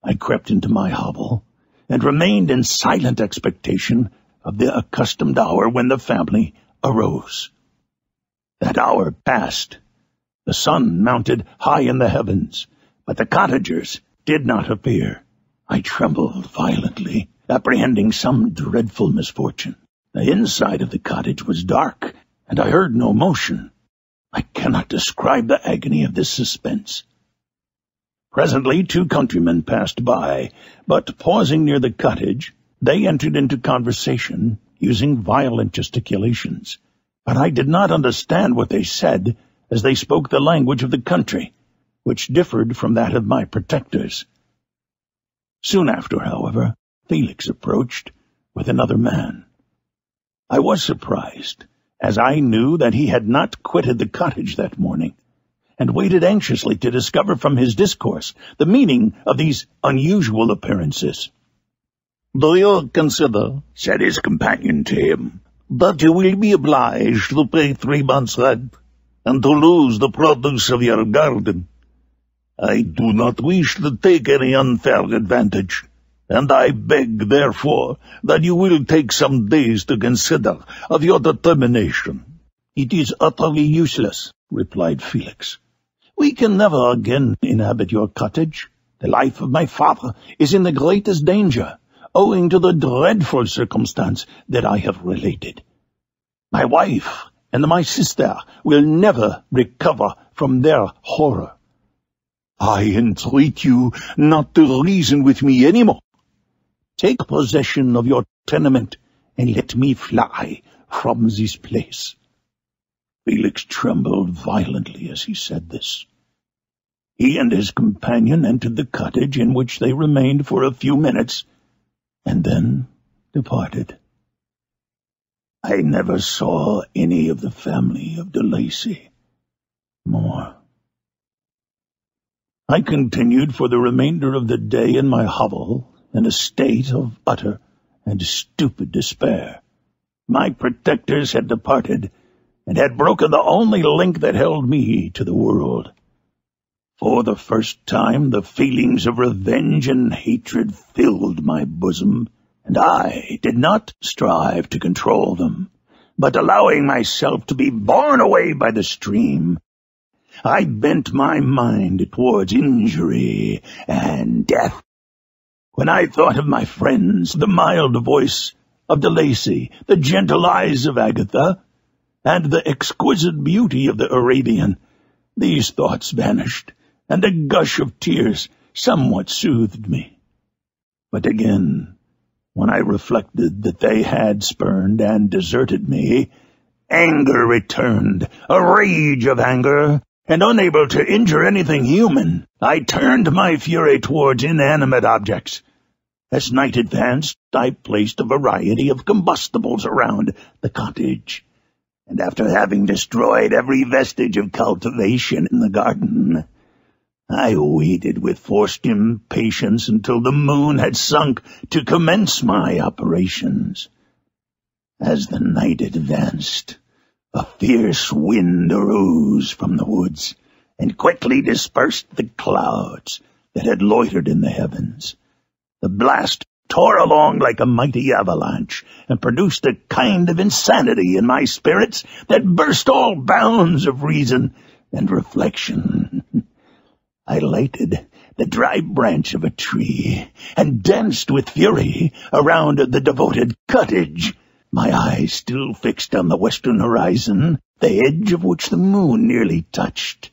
I crept into my hovel and remained in silent expectation of the accustomed hour when the family arose. That hour passed. The sun mounted high in the heavens, but the cottagers did not appear. I trembled violently, apprehending some dreadful misfortune. The inside of the cottage was dark, and I heard no motion. I cannot describe the agony of this suspense. Presently 2 countrymen passed by, but pausing near the cottage, they entered into conversation, using violent gesticulations. But I did not understand what they said, as they spoke the language of the country, which differed from that of my protectors. Soon after, however, Felix approached with another man. I was surprised, as I knew that he had not quitted the cottage that morning, and waited anxiously to discover from his discourse the meaning of these unusual appearances. "Do you consider," said his companion to him, "that you will be obliged to pay 3 months' rent, and to lose the produce of your garden? I do not wish to take any unfair advantage, and I beg, therefore, that you will take some days to consider of your determination." "It is utterly useless," replied Felix. "We can never again inhabit your cottage. The life of my father is in the greatest danger, owing to the dreadful circumstance that I have related. My wife and my sister will never recover from their horror. I entreat you not to reason with me any more. Take possession of your tenement, and let me fly from this place." Felix trembled violently as he said this. He and his companion entered the cottage, in which they remained for a few minutes, and then departed. I never saw any of the family of de Lacy more. I continued for the remainder of the day in my hovel in a state of utter and stupid despair. My protectors had departed, and had broken the only link that held me to the world. For the first time, the feelings of revenge and hatred filled my bosom, and I did not strive to control them, but allowing myself to be borne away by the stream, I bent my mind towards injury and death. When I thought of my friends, the mild voice of De Lacy, the gentle eyes of Agatha, and the exquisite beauty of the Arabian, these thoughts vanished, and a gush of tears somewhat soothed me. But again, when I reflected that they had spurned and deserted me, anger returned, a rage of anger, and unable to injure anything human, I turned my fury towards inanimate objects. As night advanced, I placed a variety of combustibles around the cottage, and after having destroyed every vestige of cultivation in the garden, I waited with forced impatience until the moon had sunk to commence my operations. As the night advanced, a fierce wind arose from the woods and quickly dispersed the clouds that had loitered in the heavens. The blast tore along like a mighty avalanche and produced a kind of insanity in my spirits that burst all bounds of reason and reflection. I lighted the dry branch of a tree and danced with fury around the devoted cottage, my eyes still fixed on the western horizon, the edge of which the moon nearly touched.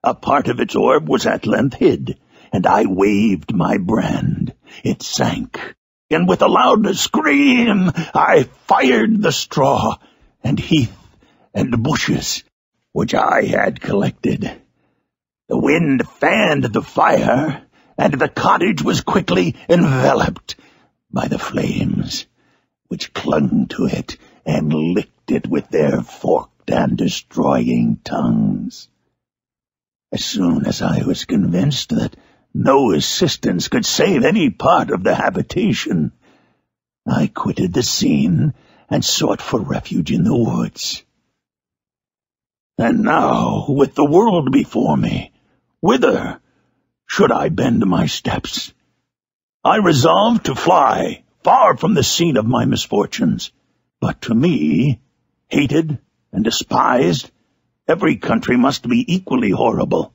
A part of its orb was at length hid, and I waved my brand. It sank, and with a loud scream I fired the straw and heath and bushes which I had collected. The wind fanned the fire, and the cottage was quickly enveloped by the flames, which clung to it and licked it with their forked and destroying tongues. As soon as I was convinced that no assistance could save any part of the habitation, I quitted the scene and sought for refuge in the woods. And now, with the world before me, whither should I bend my steps? I resolved to fly far from the scene of my misfortunes. But to me, hated and despised, every country must be equally horrible.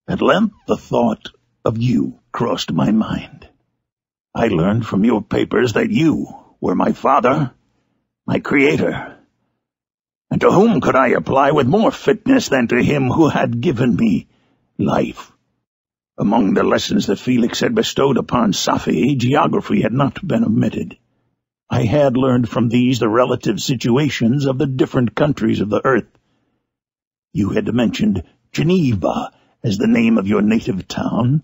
At length the thought of you crossed my mind. I learned from your papers that you were my father, my creator, and to whom could I apply with more fitness than to him who had given me life? Among the lessons that Felix had bestowed upon Safie, geography had not been omitted. I had learned from these the relative situations of the different countries of the earth. You had mentioned Geneva as the name of your native town,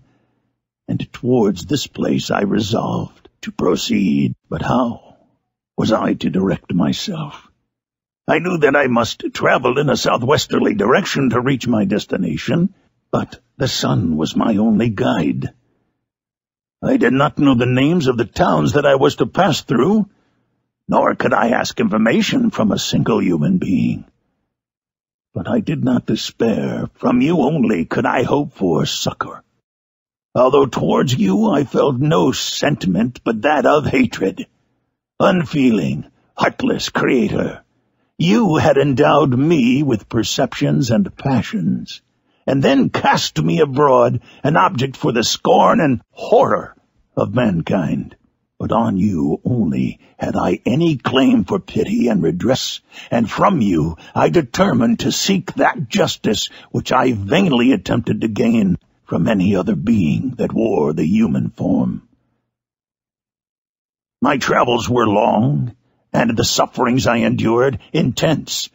and towards this place I resolved to proceed. But how was I to direct myself? I knew that I must travel in a southwesterly direction to reach my destination, but the sun was my only guide. I did not know the names of the towns that I was to pass through, nor could I ask information from a single human being. But I did not despair. From you only could I hope for succor. Although towards you I felt no sentiment but that of hatred. Unfeeling, heartless creator, you had endowed me with perceptions and passions, and then cast me abroad, an object for the scorn and horror of mankind. But on you only had I any claim for pity and redress, and from you I determined to seek that justice which I vainly attempted to gain from any other being that wore the human form. My travels were long, and the sufferings I endured intense.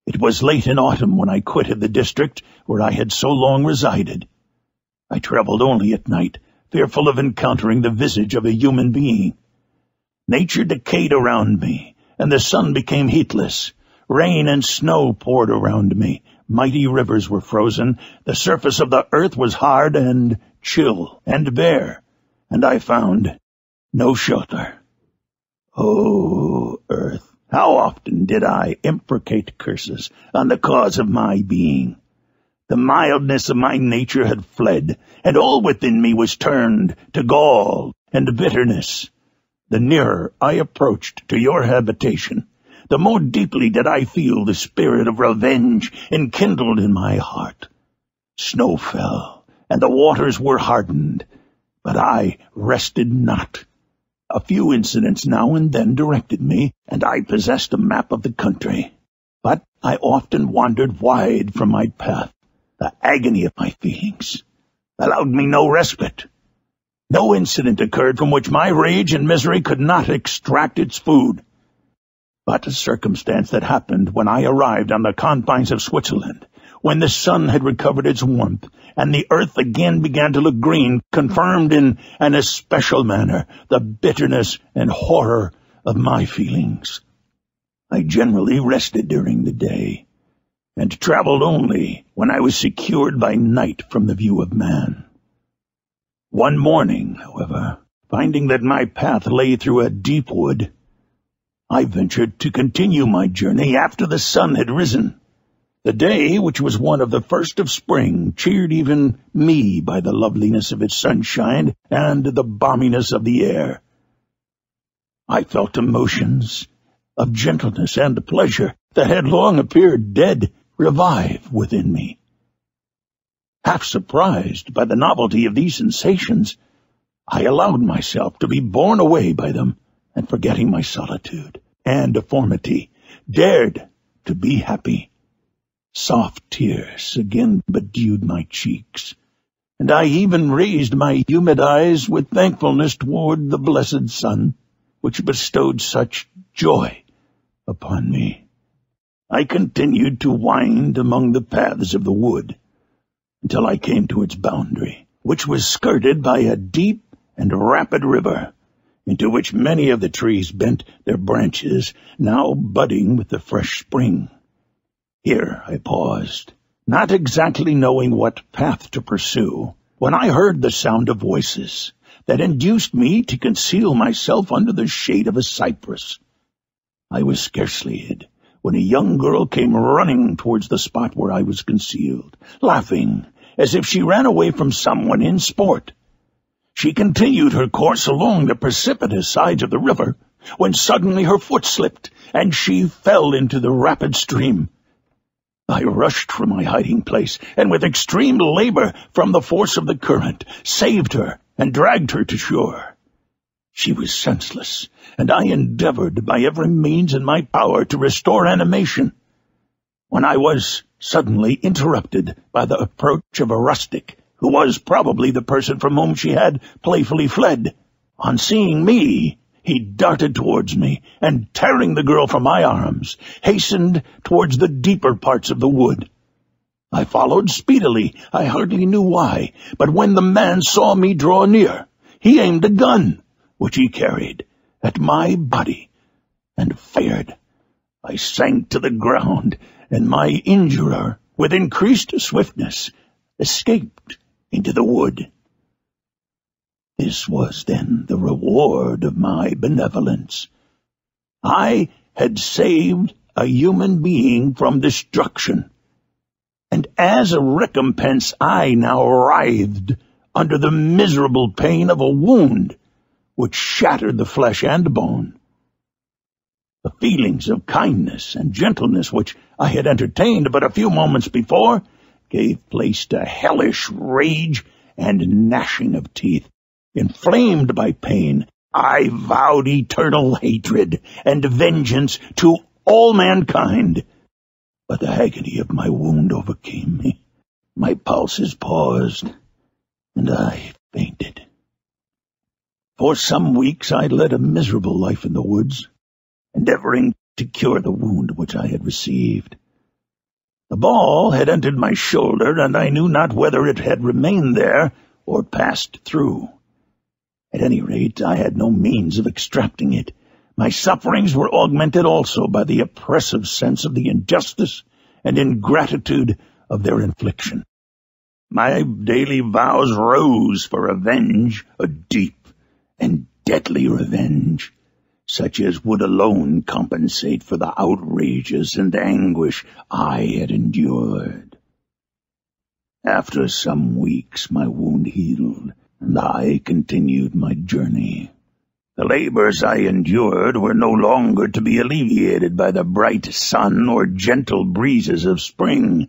It was late in autumn when I quitted the district where I had so long resided. I traveled only at night, fearful of encountering the visage of a human being. Nature decayed around me, and the sun became heatless. Rain and snow poured around me. Mighty rivers were frozen. The surface of the earth was hard and chill and bare, and I found no shelter. Oh, earth, often did I imprecate curses on the cause of my being. The mildness of my nature had fled, and all within me was turned to gall and bitterness. The nearer I approached to your habitation, the more deeply did I feel the spirit of revenge enkindled in my heart. Snow fell, and the waters were hardened, but I rested not. A few incidents now and then directed me, and I possessed a map of the country. But I often wandered wide from my path. The agony of my feelings allowed me no respite. No incident occurred from which my rage and misery could not extract its food. But a circumstance that happened when I arrived on the confines of Switzerland, when the sun had recovered its warmth, and the earth again began to look green, confirmed in an especial manner the bitterness and horror of my feelings. I generally rested during the day, and traveled only when I was secured by night from the view of man. One morning, however, finding that my path lay through a deep wood, I ventured to continue my journey after the sun had risen. The day, which was one of the first of spring, cheered even me by the loveliness of its sunshine and the balminess of the air. I felt emotions of gentleness and pleasure that had long appeared dead revive within me. Half surprised by the novelty of these sensations, I allowed myself to be borne away by them, and forgetting my solitude and deformity, dared to be happy. Soft tears again bedewed my cheeks, and I even raised my humid eyes with thankfulness toward the blessed sun, which bestowed such joy upon me. I continued to wind among the paths of the wood until I came to its boundary, which was skirted by a deep and rapid river, into which many of the trees bent their branches, now budding with the fresh spring. Here I paused, not exactly knowing what path to pursue, when I heard the sound of voices that induced me to conceal myself under the shade of a cypress. I was scarcely hid when a young girl came running towards the spot where I was concealed, laughing as if she ran away from someone in sport. She continued her course along the precipitous sides of the river, when suddenly her foot slipped, and she fell into the rapid stream. I rushed from my hiding place, and with extreme labor from the force of the current, saved her and dragged her to shore. She was senseless, and I endeavored by every means in my power to restore animation, when I was suddenly interrupted by the approach of a rustic, who was probably the person from whom she had playfully fled. On seeing me, he darted towards me, and tearing the girl from my arms, hastened towards the deeper parts of the wood. I followed speedily, I hardly knew why, but when the man saw me draw near, he aimed a gun, which he carried, at my body, and fired. I sank to the ground, and my injurer, with increased swiftness, escaped into the wood. This was then the reward of my benevolence. I had saved a human being from destruction, and as a recompense I now writhed under the miserable pain of a wound which shattered the flesh and bone. The feelings of kindness and gentleness which I had entertained but a few moments before gave place to hellish rage and gnashing of teeth. Inflamed by pain, I vowed eternal hatred and vengeance to all mankind. But the agony of my wound overcame me. My pulses paused, and I fainted. For some weeks I led a miserable life in the woods, endeavoring to cure the wound which I had received. The ball had entered my shoulder, and I knew not whether it had remained there or passed through. At any rate, I had no means of extracting it. My sufferings were augmented also by the oppressive sense of the injustice and ingratitude of their infliction. My daily vows rose for revenge, a deep and deadly revenge, such as would alone compensate for the outrages and anguish I had endured. After some weeks my wound healed, and I continued my journey. The labors I endured were no longer to be alleviated by the bright sun or gentle breezes of spring.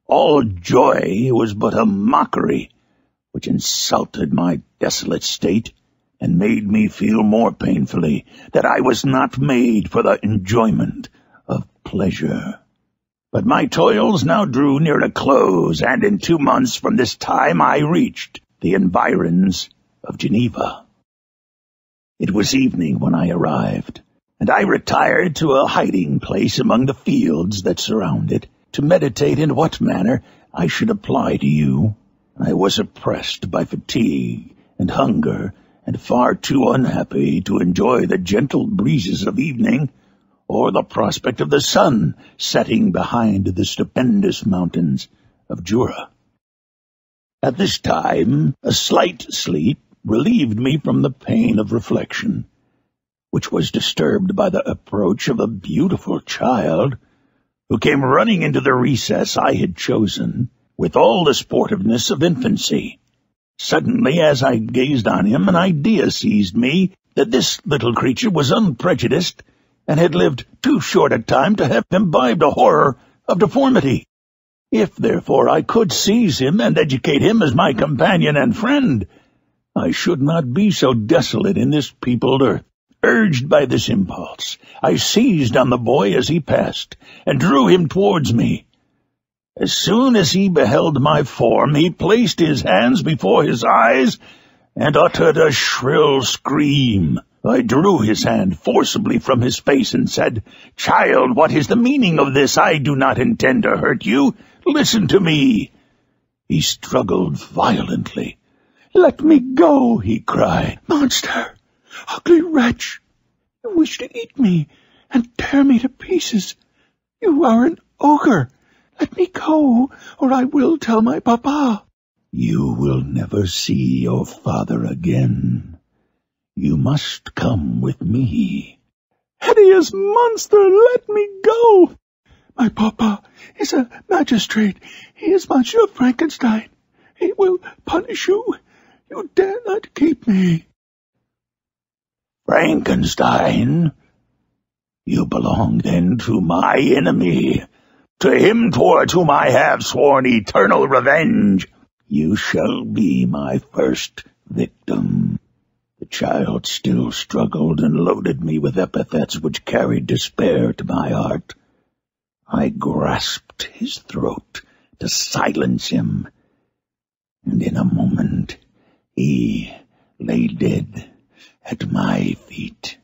All joy was but a mockery, which insulted my desolate state, and made me feel more painfully that I was not made for the enjoyment of pleasure. But my toils now drew near a close, and in 2 months from this time I reached the environs of Geneva. It was evening when I arrived, and I retired to a hiding-place among the fields that surround it, to meditate in what manner I should apply to you. I was oppressed by fatigue and hunger, and far too unhappy to enjoy the gentle breezes of evening, or the prospect of the sun setting behind the stupendous mountains of Jura. At this time, a slight sleep relieved me from the pain of reflection, which was disturbed by the approach of a beautiful child, who came running into the recess I had chosen, with all the sportiveness of infancy. Suddenly, as I gazed on him, an idea seized me that this little creature was unprejudiced, and had lived too short a time to have imbibed a horror of deformity. If, therefore, I could seize him and educate him as my companion and friend, I should not be so desolate in this peopled earth. Urged by this impulse, I seized on the boy as he passed, and drew him towards me. As soon as he beheld my form, he placed his hands before his eyes, and uttered a shrill scream. I drew his hand forcibly from his face and said, "Child, what is the meaning of this? I do not intend to hurt you. Listen to me." He struggled violently. "Let me go," he cried. "Monster! Ugly wretch! You wish to eat me and tear me to pieces. You are an ogre. Let me go, or I will tell my papa." "You will never see your father again. You must come with me." "Hideous monster, let me go. My papa is a magistrate. He is Monsieur Frankenstein. He will punish you. You dare not keep me." "Frankenstein? You belong then to my enemy, to him towards whom I have sworn eternal revenge. You shall be my first victim." The child still struggled and loaded me with epithets which carried despair to my heart. I grasped his throat to silence him, and in a moment he lay dead at my feet.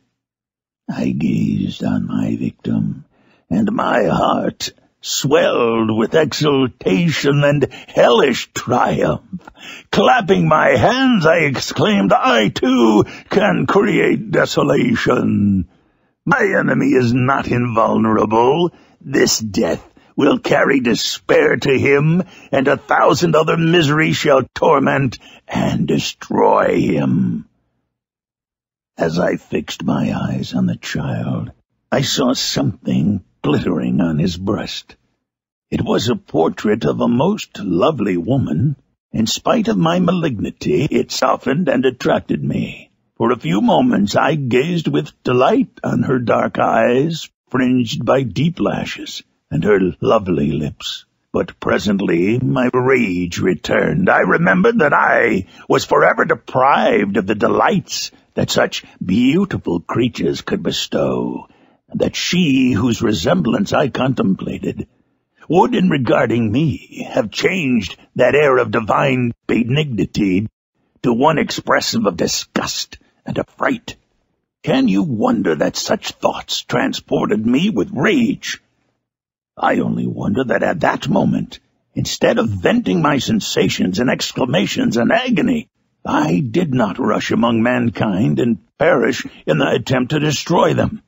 I gazed on my victim, and my heart swelled with exultation and hellish triumph. Clapping my hands, I exclaimed, "I, too, can create desolation. My enemy is not invulnerable. This death will carry despair to him, and 1,000 other miseries shall torment and destroy him." As I fixed my eyes on the child, I saw something glittering on his breast. It was a portrait of a most lovely woman. In spite of my malignity, it softened and attracted me. For a few moments I gazed with delight on her dark eyes, fringed by deep lashes, and her lovely lips. But presently my rage returned. I remembered that I was forever deprived of the delights that such beautiful creatures could bestow, and that she, whose resemblance I contemplated, would, in regarding me, have changed that air of divine benignity to one expressive of disgust and affright. Can you wonder that such thoughts transported me with rage? I only wonder that at that moment, instead of venting my sensations in exclamations and agony, I did not rush among mankind and perish in the attempt to destroy them.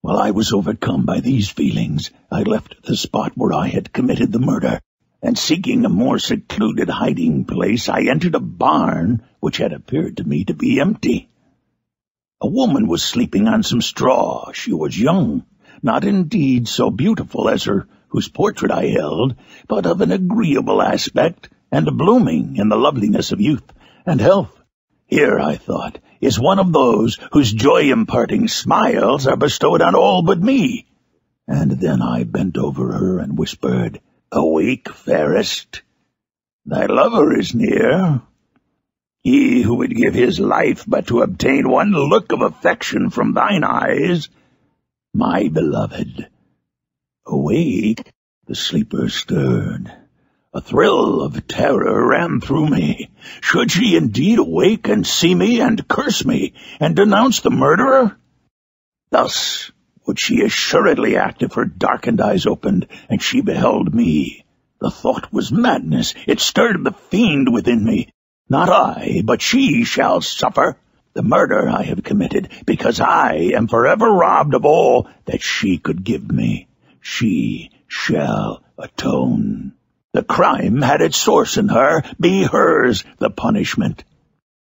While I was overcome by these feelings, I left the spot where I had committed the murder, and seeking a more secluded hiding place, I entered a barn which had appeared to me to be empty. A woman was sleeping on some straw. She was young, not indeed so beautiful as her whose portrait I held, but of an agreeable aspect, and blooming in the loveliness of youth and health. Here, I thought, is one of those whose joy-imparting smiles are bestowed on all but me. And then I bent over her and whispered, "Awake, fairest. Thy lover is near. He who would give his life but to obtain one look of affection from thine eyes, my beloved." Awake, the sleeper stirred. A thrill of terror ran through me. Should she indeed awake and see me and curse me and denounce the murderer? Thus would she assuredly act if her darkened eyes opened and she beheld me. The thought was madness. It stirred the fiend within me. Not I, but she shall suffer the murder I have committed, because I am forever robbed of all that she could give me. She shall atone. The crime had its source in her. Be hers the punishment.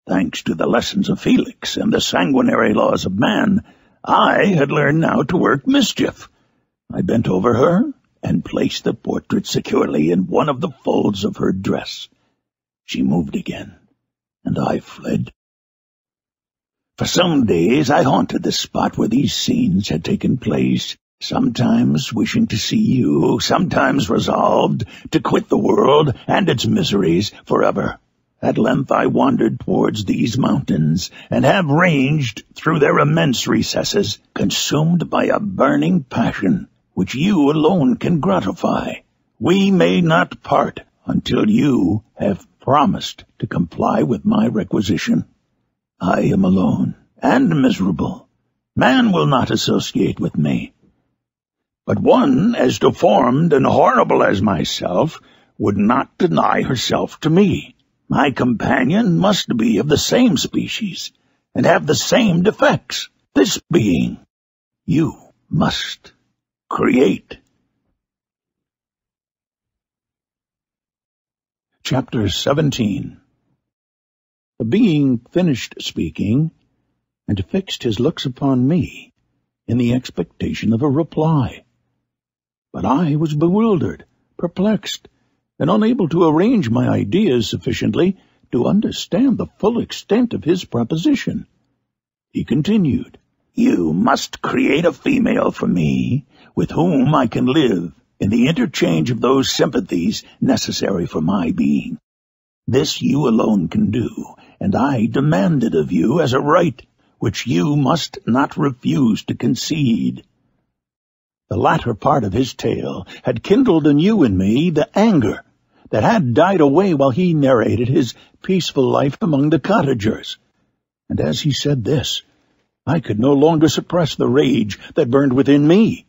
Thanks to the lessons of Felix and the sanguinary laws of man, I had learned now to work mischief. I bent over her and placed the portrait securely in one of the folds of her dress. She moved again, and I fled. For some days I haunted the spot where these scenes had taken place, sometimes wishing to see you, sometimes resolved to quit the world and its miseries forever. At length I wandered towards these mountains, and have ranged through their immense recesses, consumed by a burning passion, which you alone can gratify. We may not part until you have promised to comply with my requisition. I am alone and miserable. Man will not associate with me. But one as deformed and horrible as myself would not deny herself to me. My companion must be of the same species and have the same defects. This being you must create. Chapter 17. The being finished speaking, and fixed his looks upon me in the expectation of a reply. But I was bewildered, perplexed, and unable to arrange my ideas sufficiently to understand the full extent of his proposition. He continued, "You must create a female for me, with whom I can live in the interchange of those sympathies necessary for my being. This you alone can do, and I demand it of you as a right which you must not refuse to concede." The latter part of his tale had kindled anew in me the anger that had died away while he narrated his peaceful life among the cottagers. And as he said this, I could no longer suppress the rage that burned within me.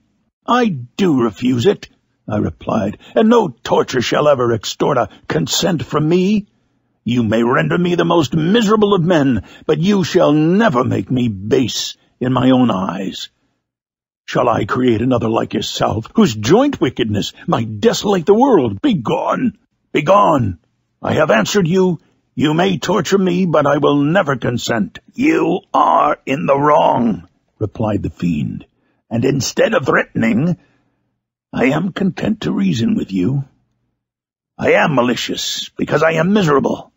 "I do refuse it," I replied, "and no torture shall ever extort a consent from me. You may render me the most miserable of men, but you shall never make me base in my own eyes. Shall I create another like yourself, whose joint wickedness might desolate the world? Begone! Begone! I have answered you. You may torture me, but I will never consent." "You are in the wrong," replied the fiend, "and instead of threatening, I am content to reason with you. I am malicious, because I am miserable.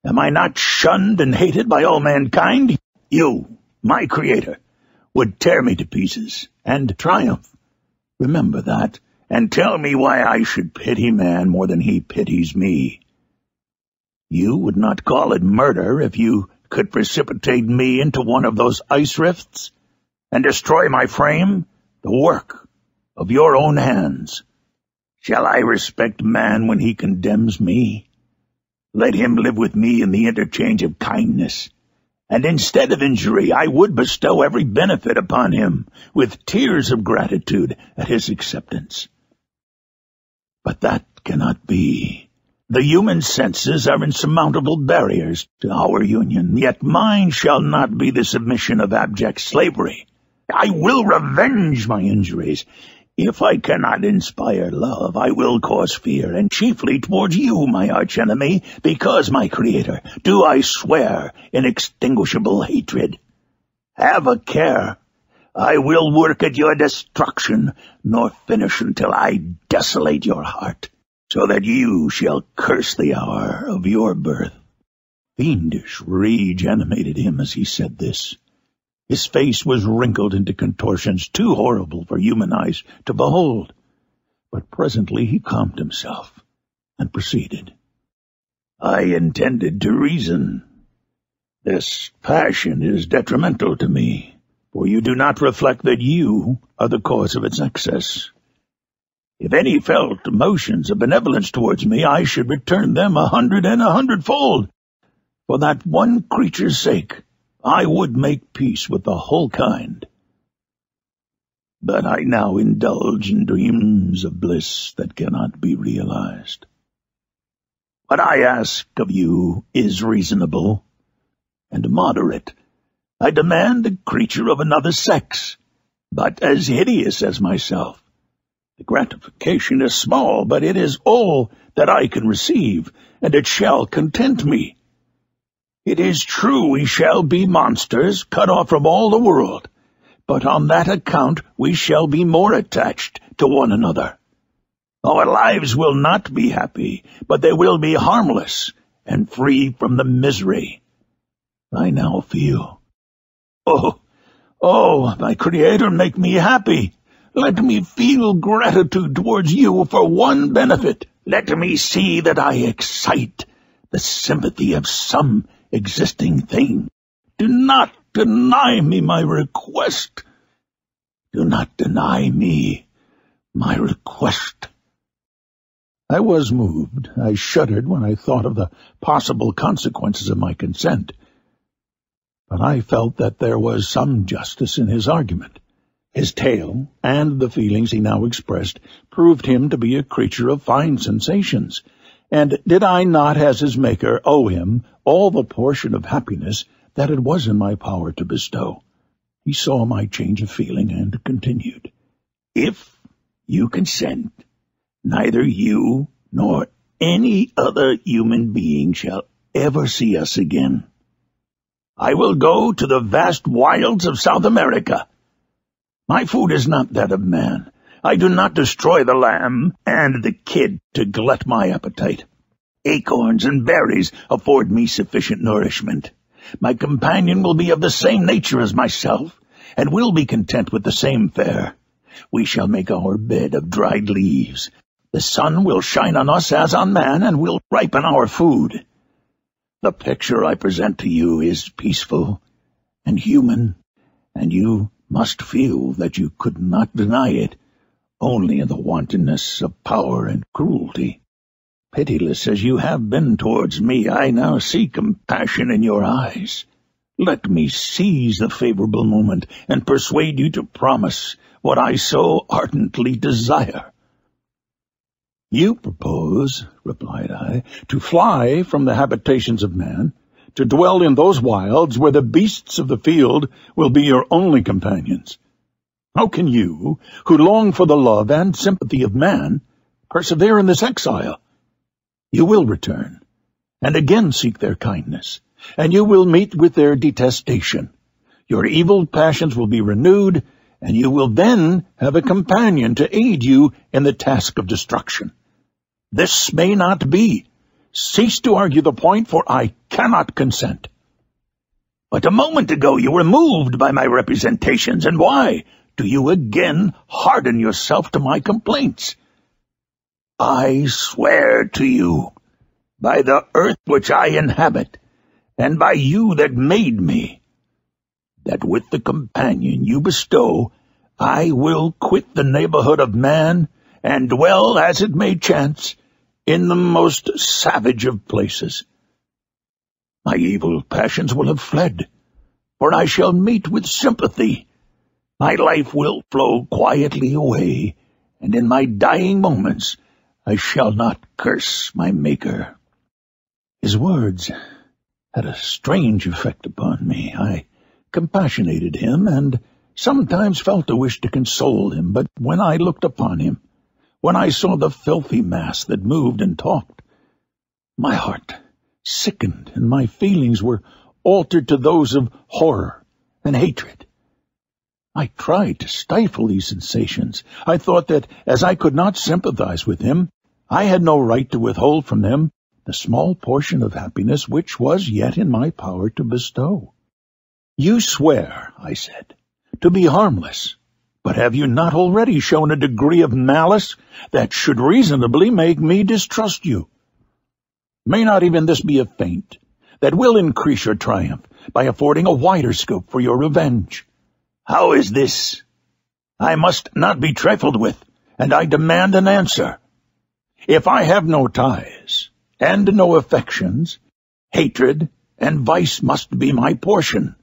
Am I not shunned and hated by all mankind? You, my creator, would tear me to pieces and triumph. Remember that, and tell me why I should pity man more than he pities me. You would not call it murder if you could precipitate me into one of those ice rifts and destroy my frame, the work of your own hands. Shall I respect man when he condemns me? Let him live with me in the interchange of kindness, and instead of injury I would bestow every benefit upon him, with tears of gratitude at his acceptance. But that cannot be. The human senses are insurmountable barriers to our union, yet mine shall not be the submission of abject slavery. I will revenge my injuries. If I cannot inspire love, I will cause fear, and chiefly towards you, my archenemy, because, my creator, do I swear inextinguishable hatred. Have a care. I will work at your destruction, nor finish until I desolate your heart, so that you shall curse the hour of your birth." Fiendish rage animated him as he said this. His face was wrinkled into contortions too horrible for human eyes to behold. But presently he calmed himself and proceeded. "I intended to reason. This passion is detrimental to me, for you do not reflect that you are the cause of its excess. If any felt emotions of benevolence towards me, I should return them 100 and 100-fold. For that one creature's sake, I would make peace with the whole kind. But I now indulge in dreams of bliss that cannot be realized. What I ask of you is reasonable and moderate. I demand a creature of another sex, but as hideous as myself. The gratification is small, but it is all that I can receive, and it shall content me. It is true we shall be monsters, cut off from all the world, but on that account we shall be more attached to one another. Our lives will not be happy, but they will be harmless and free from the misery I now feel. Oh, my Creator, make me happy. Let me feel gratitude towards you for one benefit. Let me see that I excite the sympathy of some existing thing. Do not deny me my request. Do not deny me my request." I was moved. I shuddered when I thought of the possible consequences of my consent. But I felt that there was some justice in his argument. His tale, and the feelings he now expressed, proved him to be a creature of fine sensations, and did I not, as his maker, owe him all the portion of happiness that it was in my power to bestow? He saw my change of feeling, and continued, "If you consent, neither you nor any other human being shall ever see us again. I will go to the vast wilds of South America. My food is not that of man. I do not destroy the lamb and the kid to glut my appetite. Acorns and berries afford me sufficient nourishment. My companion will be of the same nature as myself, and will be content with the same fare. We shall make our bed of dried leaves. The sun will shine on us as on man, and will ripen our food. The picture I present to you is peaceful and human, and you must feel that you could not deny it, only in the wantonness of power and cruelty. Pitiless as you have been towards me, I now see compassion in your eyes. Let me seize the favorable moment and persuade you to promise what I so ardently desire." "You propose," replied I, "to fly from the habitations of man, to dwell in those wilds where the beasts of the field will be your only companions. How can you, who long for the love and sympathy of man, persevere in this exile? You will return, and again seek their kindness, and you will meet with their detestation. Your evil passions will be renewed, and you will then have a companion to aid you in the task of destruction. This may not be. Cease to argue the point, for I cannot consent." "But a moment ago you were moved by my representations, and why do you again harden yourself to my complaints? I swear to you, by the earth which I inhabit, and by you that made me, that with the companion you bestow, I will quit the neighborhood of man, and dwell, as it may chance, in the most savage of places. My evil passions will have fled, for I shall meet with sympathy. My life will flow quietly away, and in my dying moments I shall not curse my Maker." His words had a strange effect upon me. I compassionated him, and sometimes felt a wish to console him, but when I looked upon him, when I saw the filthy mass that moved and talked, my heart sickened, and my feelings were altered to those of horror and hatred. I tried to stifle these sensations. I thought that, as I could not sympathize with him, I had no right to withhold from them the small portion of happiness which was yet in my power to bestow. "You swear," I said, "to be harmless, but have you not already shown a degree of malice that should reasonably make me distrust you? May not even this be a feint that will increase your triumph by affording a wider scope for your revenge?" "How is this? I must not be trifled with, and I demand an answer." "If I have no ties and no affections, hatred and vice must be my portion.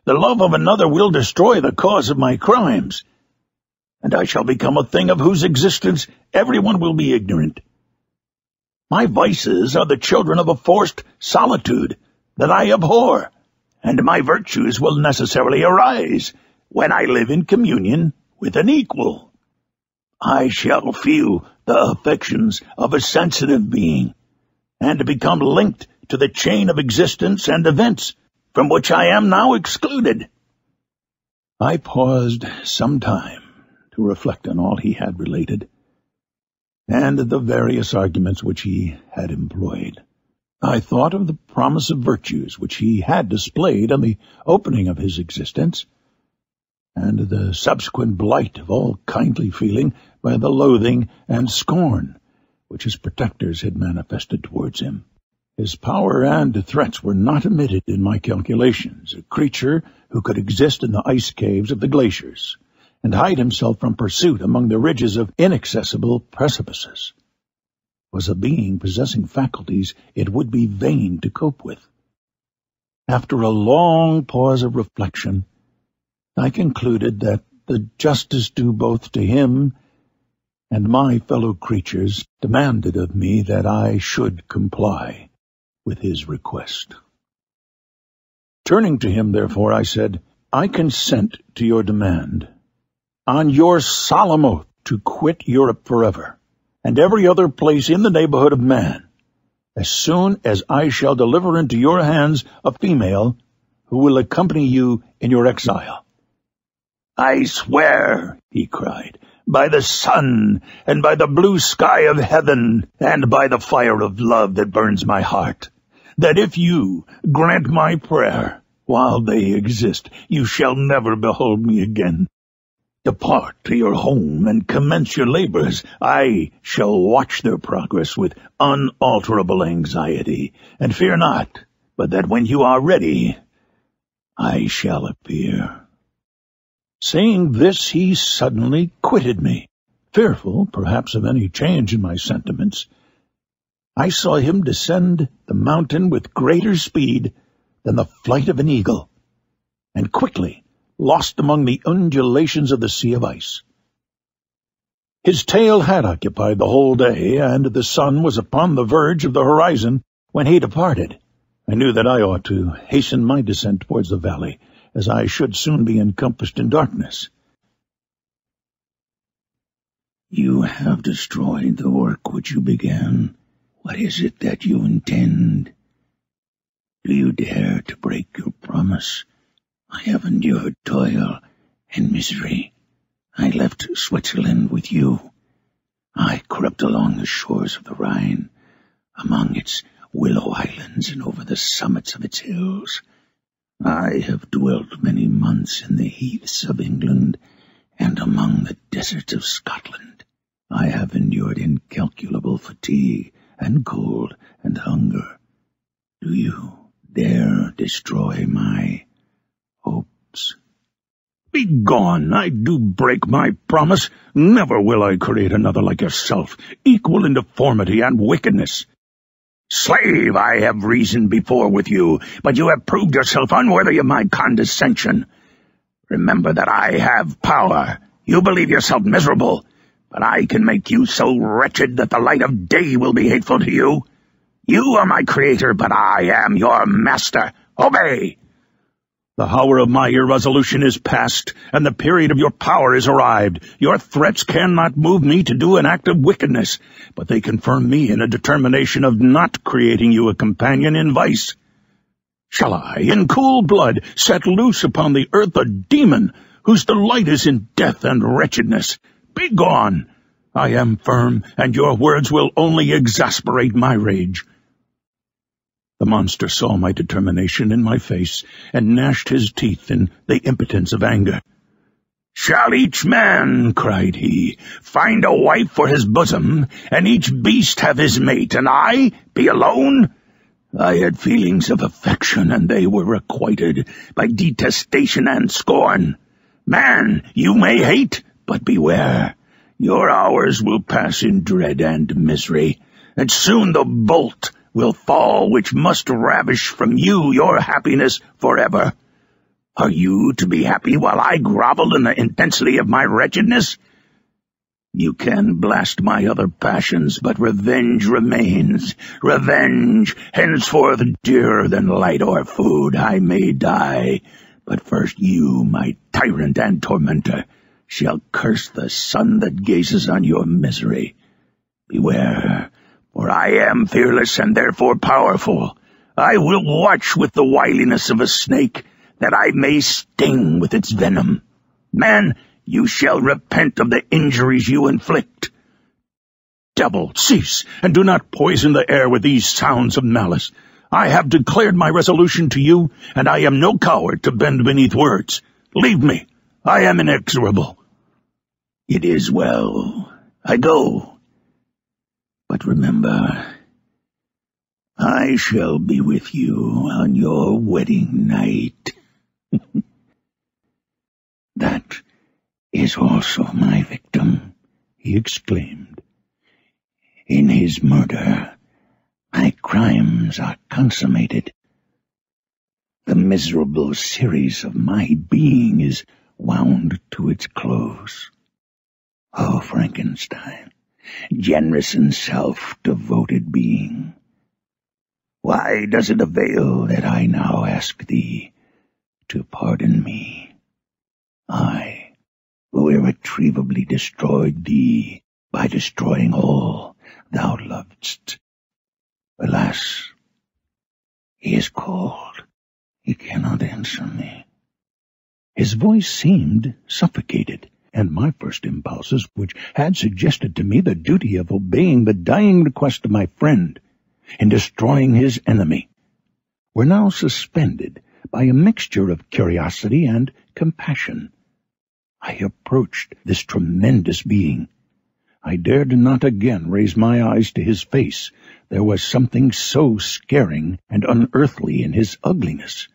The love of another will destroy the cause of my crimes, and I shall become a thing of whose existence everyone will be ignorant. My vices are the children of a forced solitude that I abhor, and my virtues will necessarily arise when I live in communion with an equal. I shall feel the affections of a sensitive being, and become linked to the chain of existence and events from which I am now excluded." I paused some time to reflect on all he had related, and the various arguments which he had employed. I thought of the promise of virtues which he had displayed on the opening of his existence, and the subsequent blight of all kindly feeling by the loathing and scorn which his protectors had manifested towards him. His power and threats were not omitted in my calculations. A creature who could exist in the ice caves of the glaciers, and hide himself from pursuit among the ridges of inaccessible precipices, was a being possessing faculties it would be vain to cope with. After a long pause of reflection, I concluded that the justice due both to him and my fellow creatures demanded of me that I should comply with his request. Turning to him, therefore, I said, "I consent to your demand, on your solemn oath to quit Europe forever, and every other place in the neighborhood of man, as soon as I shall deliver into your hands a female who will accompany you in your exile." "I swear," he cried, "by the sun, and by the blue sky of heaven, and by the fire of love that burns my heart, that if you grant my prayer while they exist, you shall never behold me again. Depart to your home and commence your labors. I shall watch their progress with unalterable anxiety, and fear not, but that when you are ready, I shall appear." Saying this, he suddenly quitted me, fearful, perhaps, of any change in my sentiments. I saw him descend the mountain with greater speed than the flight of an eagle, and quickly lost among the undulations of the sea of ice. His tail had occupied the whole day, and the sun was upon the verge of the horizon when he departed. I knew that I ought to hasten my descent towards the valley, as I should soon be encompassed in darkness. "You have destroyed the work which you began. What is it that you intend? Do you dare to break your promise? I have endured toil and misery. I left Switzerland with you. I crept along the shores of the Rhine, among its willow islands and over the summits of its hills. I have dwelt many months in the heaths of England and among the deserts of Scotland. I have endured incalculable fatigue and cold and hunger. Do you dare destroy my hopes?" "Begone! I do break my promise. Never will I create another like yourself, equal in deformity and wickedness." "Slave, I have reasoned before with you, but you have proved yourself unworthy of my condescension. Remember that I have power. You believe yourself miserable, but I can make you so wretched that the light of day will be hateful to you. You are my creator, but I am your master. Obey!" "The hour of my irresolution is past, and the period of your power is arrived. Your threats cannot move me to do an act of wickedness, but they confirm me in a determination of not creating you a companion in vice. Shall I, in cool blood, set loose upon the earth a demon whose delight is in death and wretchedness? Begone! I am firm, and your words will only exasperate my rage. The monster saw my determination in my face, and gnashed his teeth in the impotence of anger. "Shall each man," cried he, "find a wife for his bosom, and each beast have his mate, and I be alone?" I had feelings of affection, and they were requited by detestation and scorn. Man, you may hate, but beware. Your hours will pass in dread and misery, and soon the bolt will fall which must ravish from you your happiness forever. Are you to be happy while I grovel in the intensity of my wretchedness? You can blast my other passions, but revenge remains. Revenge, henceforth dearer than light or food. I may die, but first you, my tyrant and tormentor, shall curse the sun that gazes on your misery. Beware, for I am fearless and therefore powerful. I will watch with the wiliness of a snake, that I may sting with its venom. Man, you shall repent of the injuries you inflict. Devil, cease, and do not poison the air with these sounds of malice. I have declared my resolution to you, and I am no coward to bend beneath words. Leave me. I am inexorable. It is well. I go. But remember, I shall be with you on your wedding night. That is also my victim, he exclaimed. In his murder, my crimes are consummated. The miserable series of my being is wound to its close. Oh, Frankenstein, generous and self-devoted being, why does it avail that I now ask thee to pardon me? I, who irretrievably destroyed thee by destroying all thou lovedst. Alas, he is cold. He cannot answer me. His voice seemed suffocated, and my first impulses, which had suggested to me the duty of obeying the dying request of my friend in destroying his enemy, were now suspended by a mixture of curiosity and compassion. I approached this tremendous being. I dared not again raise my eyes to his face. There was something so scaring and unearthly in his ugliness.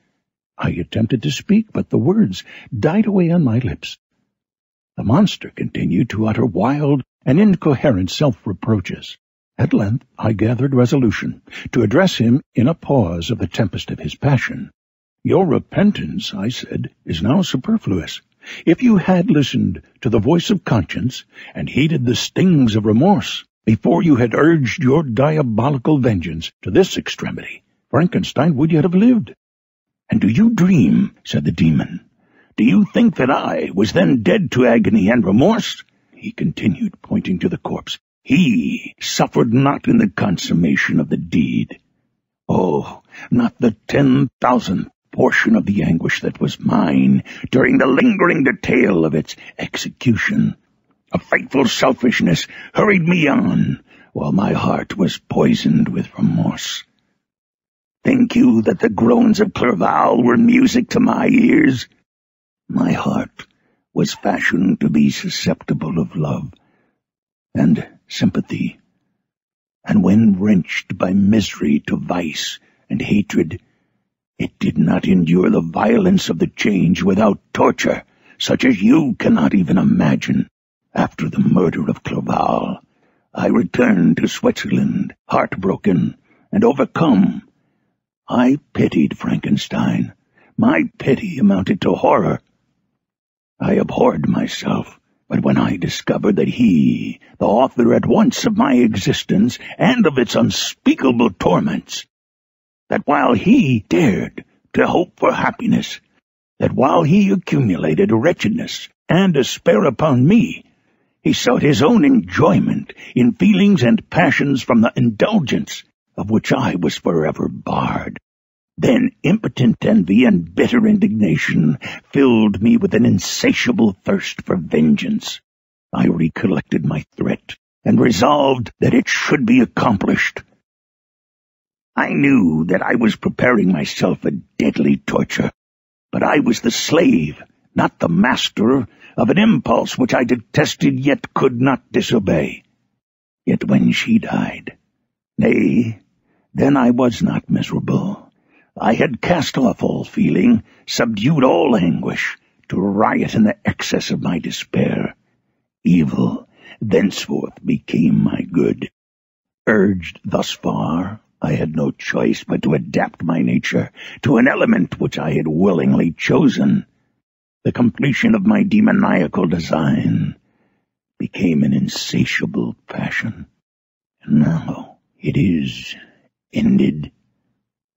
I attempted to speak, but the words died away on my lips. The monster continued to utter wild and incoherent self-reproaches. At length I gathered resolution to address him in a pause of the tempest of his passion. "Your repentance," I said, "is now superfluous. If you had listened to the voice of conscience and heeded the stings of remorse before you had urged your diabolical vengeance to this extremity, Frankenstein would yet have lived." "And do you dream," said the demon, "do you think that I was then dead to agony and remorse?" He continued, pointing to the corpse. "He suffered not in the consummation of the deed. Oh, not the 10,000th portion of the anguish that was mine during the lingering detail of its execution. A fateful selfishness hurried me on, while my heart was poisoned with remorse. Think you that the groans of Clerval were music to my ears? My heart was fashioned to be susceptible of love and sympathy, and when wrenched by misery to vice and hatred, it did not endure the violence of the change without torture, such as you cannot even imagine. After the murder of Clerval, I returned to Switzerland, heartbroken and overcome. I pitied Frankenstein. My pity amounted to horror. I abhorred myself, but when I discovered that he, the author at once of my existence and of its unspeakable torments, that while he dared to hope for happiness, that while he accumulated wretchedness and despair upon me, he sought his own enjoyment in feelings and passions from the indulgence of which I was forever barred, Then impotent envy and bitter indignation filled me with an insatiable thirst for vengeance. I recollected my threat and resolved that it should be accomplished. I knew that I was preparing myself for deadly torture, but I was the slave, not the master, of an impulse which I detested yet could not disobey. Yet when she died, nay, then I was not miserable. I had cast off all feeling, subdued all anguish, to riot in the excess of my despair. Evil thenceforth became my good. Urged thus far, I had no choice but to adapt my nature to an element which I had willingly chosen. The completion of my demoniacal design became an insatiable passion. And now it is ended.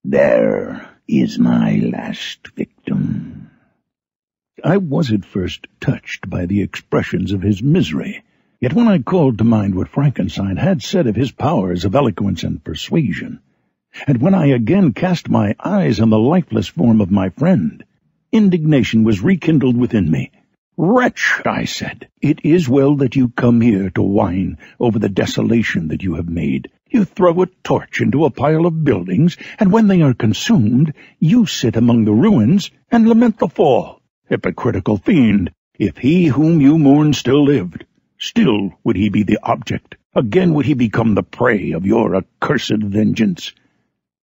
There is my last victim. I was at first touched by the expressions of his misery, yet when I called to mind what Frankenstein had said of his powers of eloquence and persuasion, and when I again cast my eyes on the lifeless form of my friend, indignation was rekindled within me. "Wretch," I said, "it is well that you come here to whine over the desolation that you have made. You throw a torch into a pile of buildings, and when they are consumed, you sit among the ruins and lament the fall. Hypocritical fiend, if he whom you mourn still lived, still would he be the object, again would he become the prey of your accursed vengeance.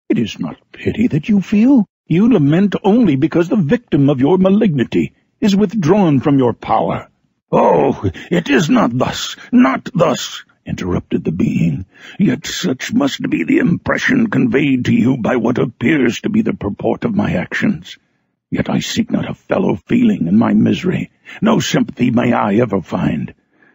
It is not pity that you feel. You lament only because the victim of your malignity is withdrawn from your power." "Oh, it is not thus, interrupted the being. "Yet such must be the impression conveyed to you by what appears to be the purport of my actions. Yet I seek not a fellow feeling in my misery. No sympathy may I ever find.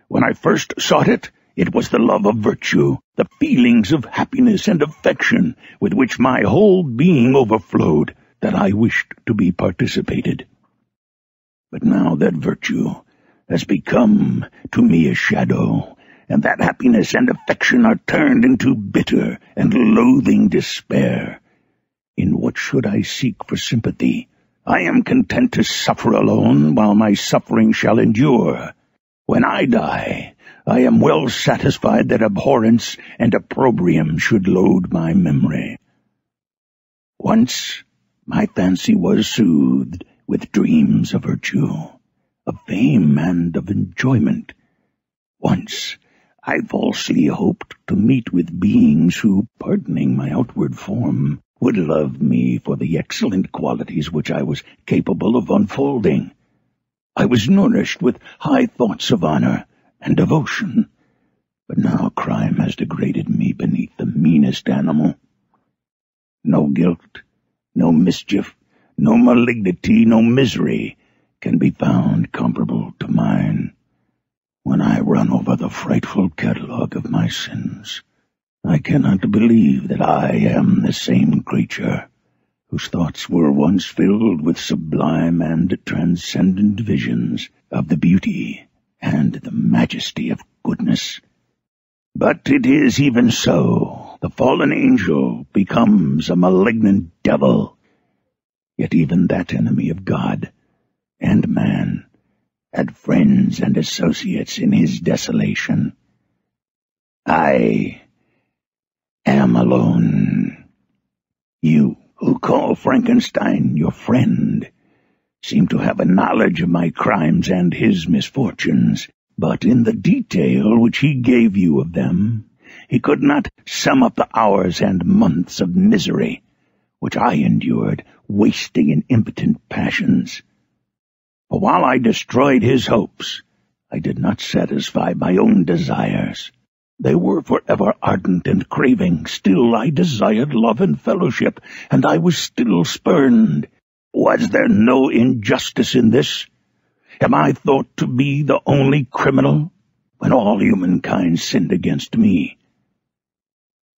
When I first sought it, it was the love of virtue, the feelings of happiness and affection with which my whole being overflowed, that I wished to be participated. But now that virtue has become to me a shadow, and that happiness and affection are turned into bitter and loathing despair. In what should I seek for sympathy? I am content to suffer alone while my suffering shall endure. When I die, I am well satisfied that abhorrence and opprobrium should load my memory. Once my fancy was soothed with dreams of virtue, of fame and of enjoyment. Once I falsely hoped to meet with beings who, pardoning my outward form, would love me for the excellent qualities which I was capable of unfolding. I was nourished with high thoughts of honor and devotion, but now crime has degraded me beneath the meanest animal. No guilt, no mischief, no malignity, no misery can be found comparable to mine. When I run over the frightful catalogue of my sins, I cannot believe that I am the same creature whose thoughts were once filled with sublime and transcendent visions of the beauty and the majesty of goodness. But it is even so. The fallen angel becomes a malignant devil. Yet even that enemy of God and man had friends and associates in his desolation. I am alone. You, who call Frankenstein your friend, seem to have a knowledge of my crimes and his misfortunes, but in the detail which he gave you of them, he could not sum up the hours and months of misery which I endured, wasting in impotent passions. For while I destroyed his hopes, I did not satisfy my own desires. They were forever ardent and craving. Still I desired love and fellowship, and I was still spurned. Was there no injustice in this? Am I thought to be the only criminal, when all humankind sinned against me?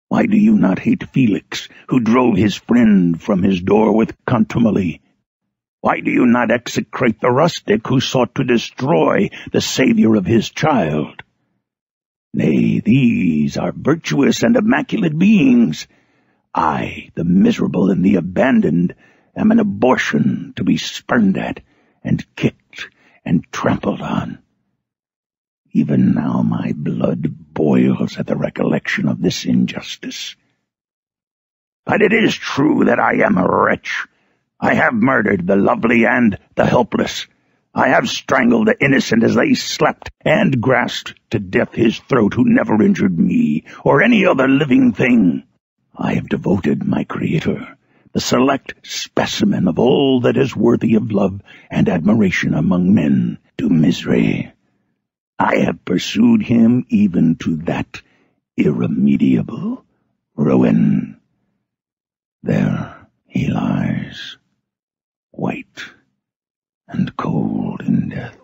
Why do you not hate Felix, who drove his friend from his door with contumely? Why do you not execrate the rustic who sought to destroy the Savior of his child? Nay, these are virtuous and immaculate beings. I, the miserable and the abandoned, am an abortion to be spurned at and kicked and trampled on. Even now my blood boils at the recollection of this injustice. But it is true that I am a wretch. I have murdered the lovely and the helpless. I have strangled the innocent as they slept, and grasped to death his throat who never injured me or any other living thing. I have devoted my Creator, the select specimen of all that is worthy of love and admiration among men, to misery. I have pursued him even to that irremediable ruin. There he lies, white and cold in death.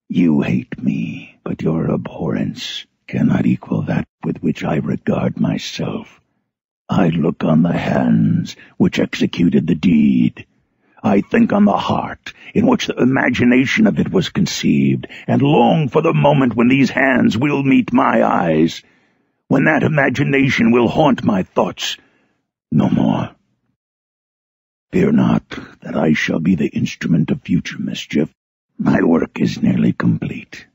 You hate me, but your abhorrence cannot equal that with which I regard myself. I look on the hands which executed the deed. I think on the heart in which the imagination of it was conceived, and long for the moment when these hands will meet my eyes, when that imagination will haunt my thoughts no more. Fear not that I shall be the instrument of future mischief. My work is nearly complete.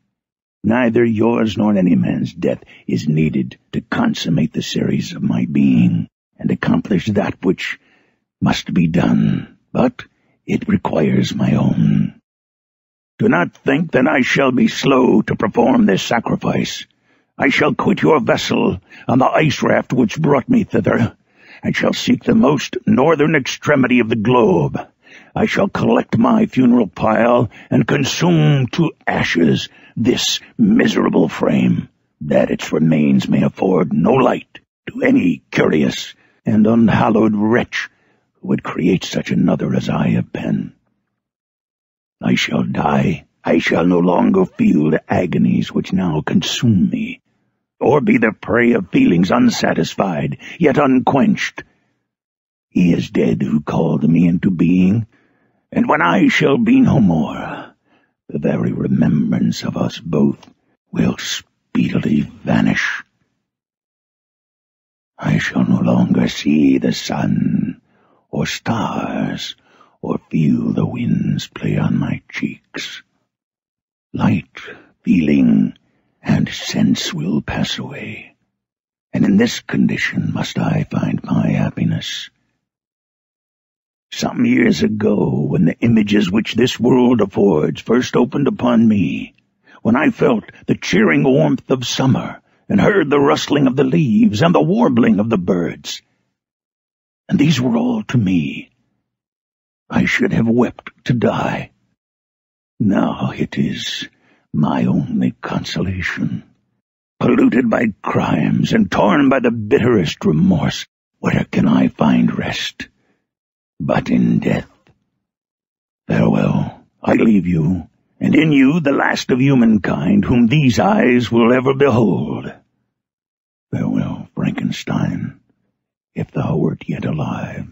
Neither yours nor any man's death is needed to consummate the series of my being and accomplish that which must be done, but it requires my own. Do not think that I shall be slow to perform this sacrifice. I shall quit your vessel on the ice raft which brought me thither, and shall seek the most northern extremity of the globe. I shall collect my funeral pile and consume to ashes this miserable frame, that its remains may afford no light to any curious and unhallowed wretch who would create such another as I have been. I shall die. I shall no longer feel the agonies which now consume me, or be the prey of feelings unsatisfied, yet unquenched. He is dead who called me into being, and when I shall be no more, the very remembrance of us both will speedily vanish. I shall no longer see the sun or stars, or feel the winds play on my cheeks. Light, feeling, and sense will pass away, and in this condition must I find my happiness. Some years ago, when the images which this world affords first opened upon me, when I felt the cheering warmth of summer, and heard the rustling of the leaves and the warbling of the birds, and these were all to me, I should have wept to die. Now it is my only consolation. Polluted by crimes and torn by the bitterest remorse, where can I find rest but in death? Farewell, I leave you, and in you the last of humankind, whom these eyes will ever behold. Farewell, Frankenstein, if thou wert yet alive,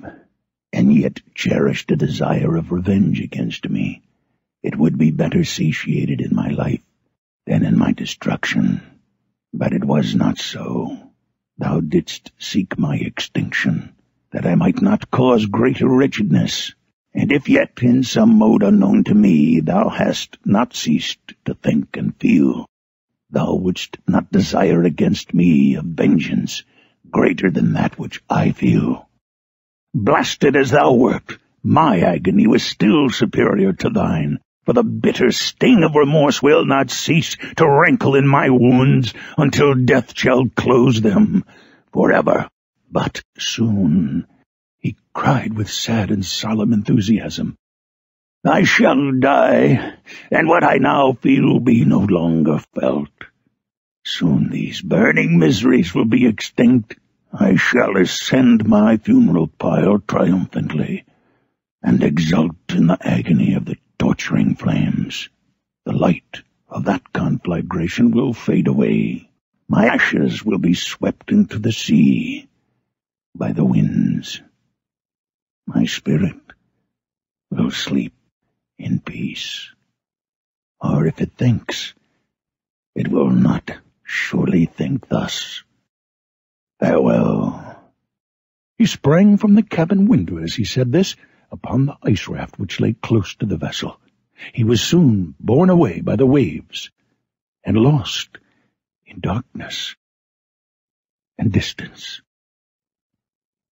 and yet cherished a desire of revenge against me, it would be better satiated in my life than in my destruction. But it was not so. Thou didst seek my extinction, that I might not cause greater wretchedness, and if yet in some mode unknown to me thou hast not ceased to think and feel, thou wouldst not desire against me a vengeance greater than that which I feel. Blasted as thou wert, my agony was still superior to thine, for the bitter sting of remorse will not cease to rankle in my wounds until death shall close them forever. But soon, he cried with sad and solemn enthusiasm, I shall die, and what I now feel be no longer felt. Soon these burning miseries will be extinct. I shall ascend my funeral pile triumphantly, and exult in the agony of the torturing flames. The light of that conflagration will fade away. My ashes will be swept into the sea by the winds. My spirit will sleep in peace. Or if it thinks, it will not surely think thus. Farewell, He sprang from the cabin window as he said this upon the ice raft which lay close to the vessel. He was soon borne away by the waves and lost in darkness and distance.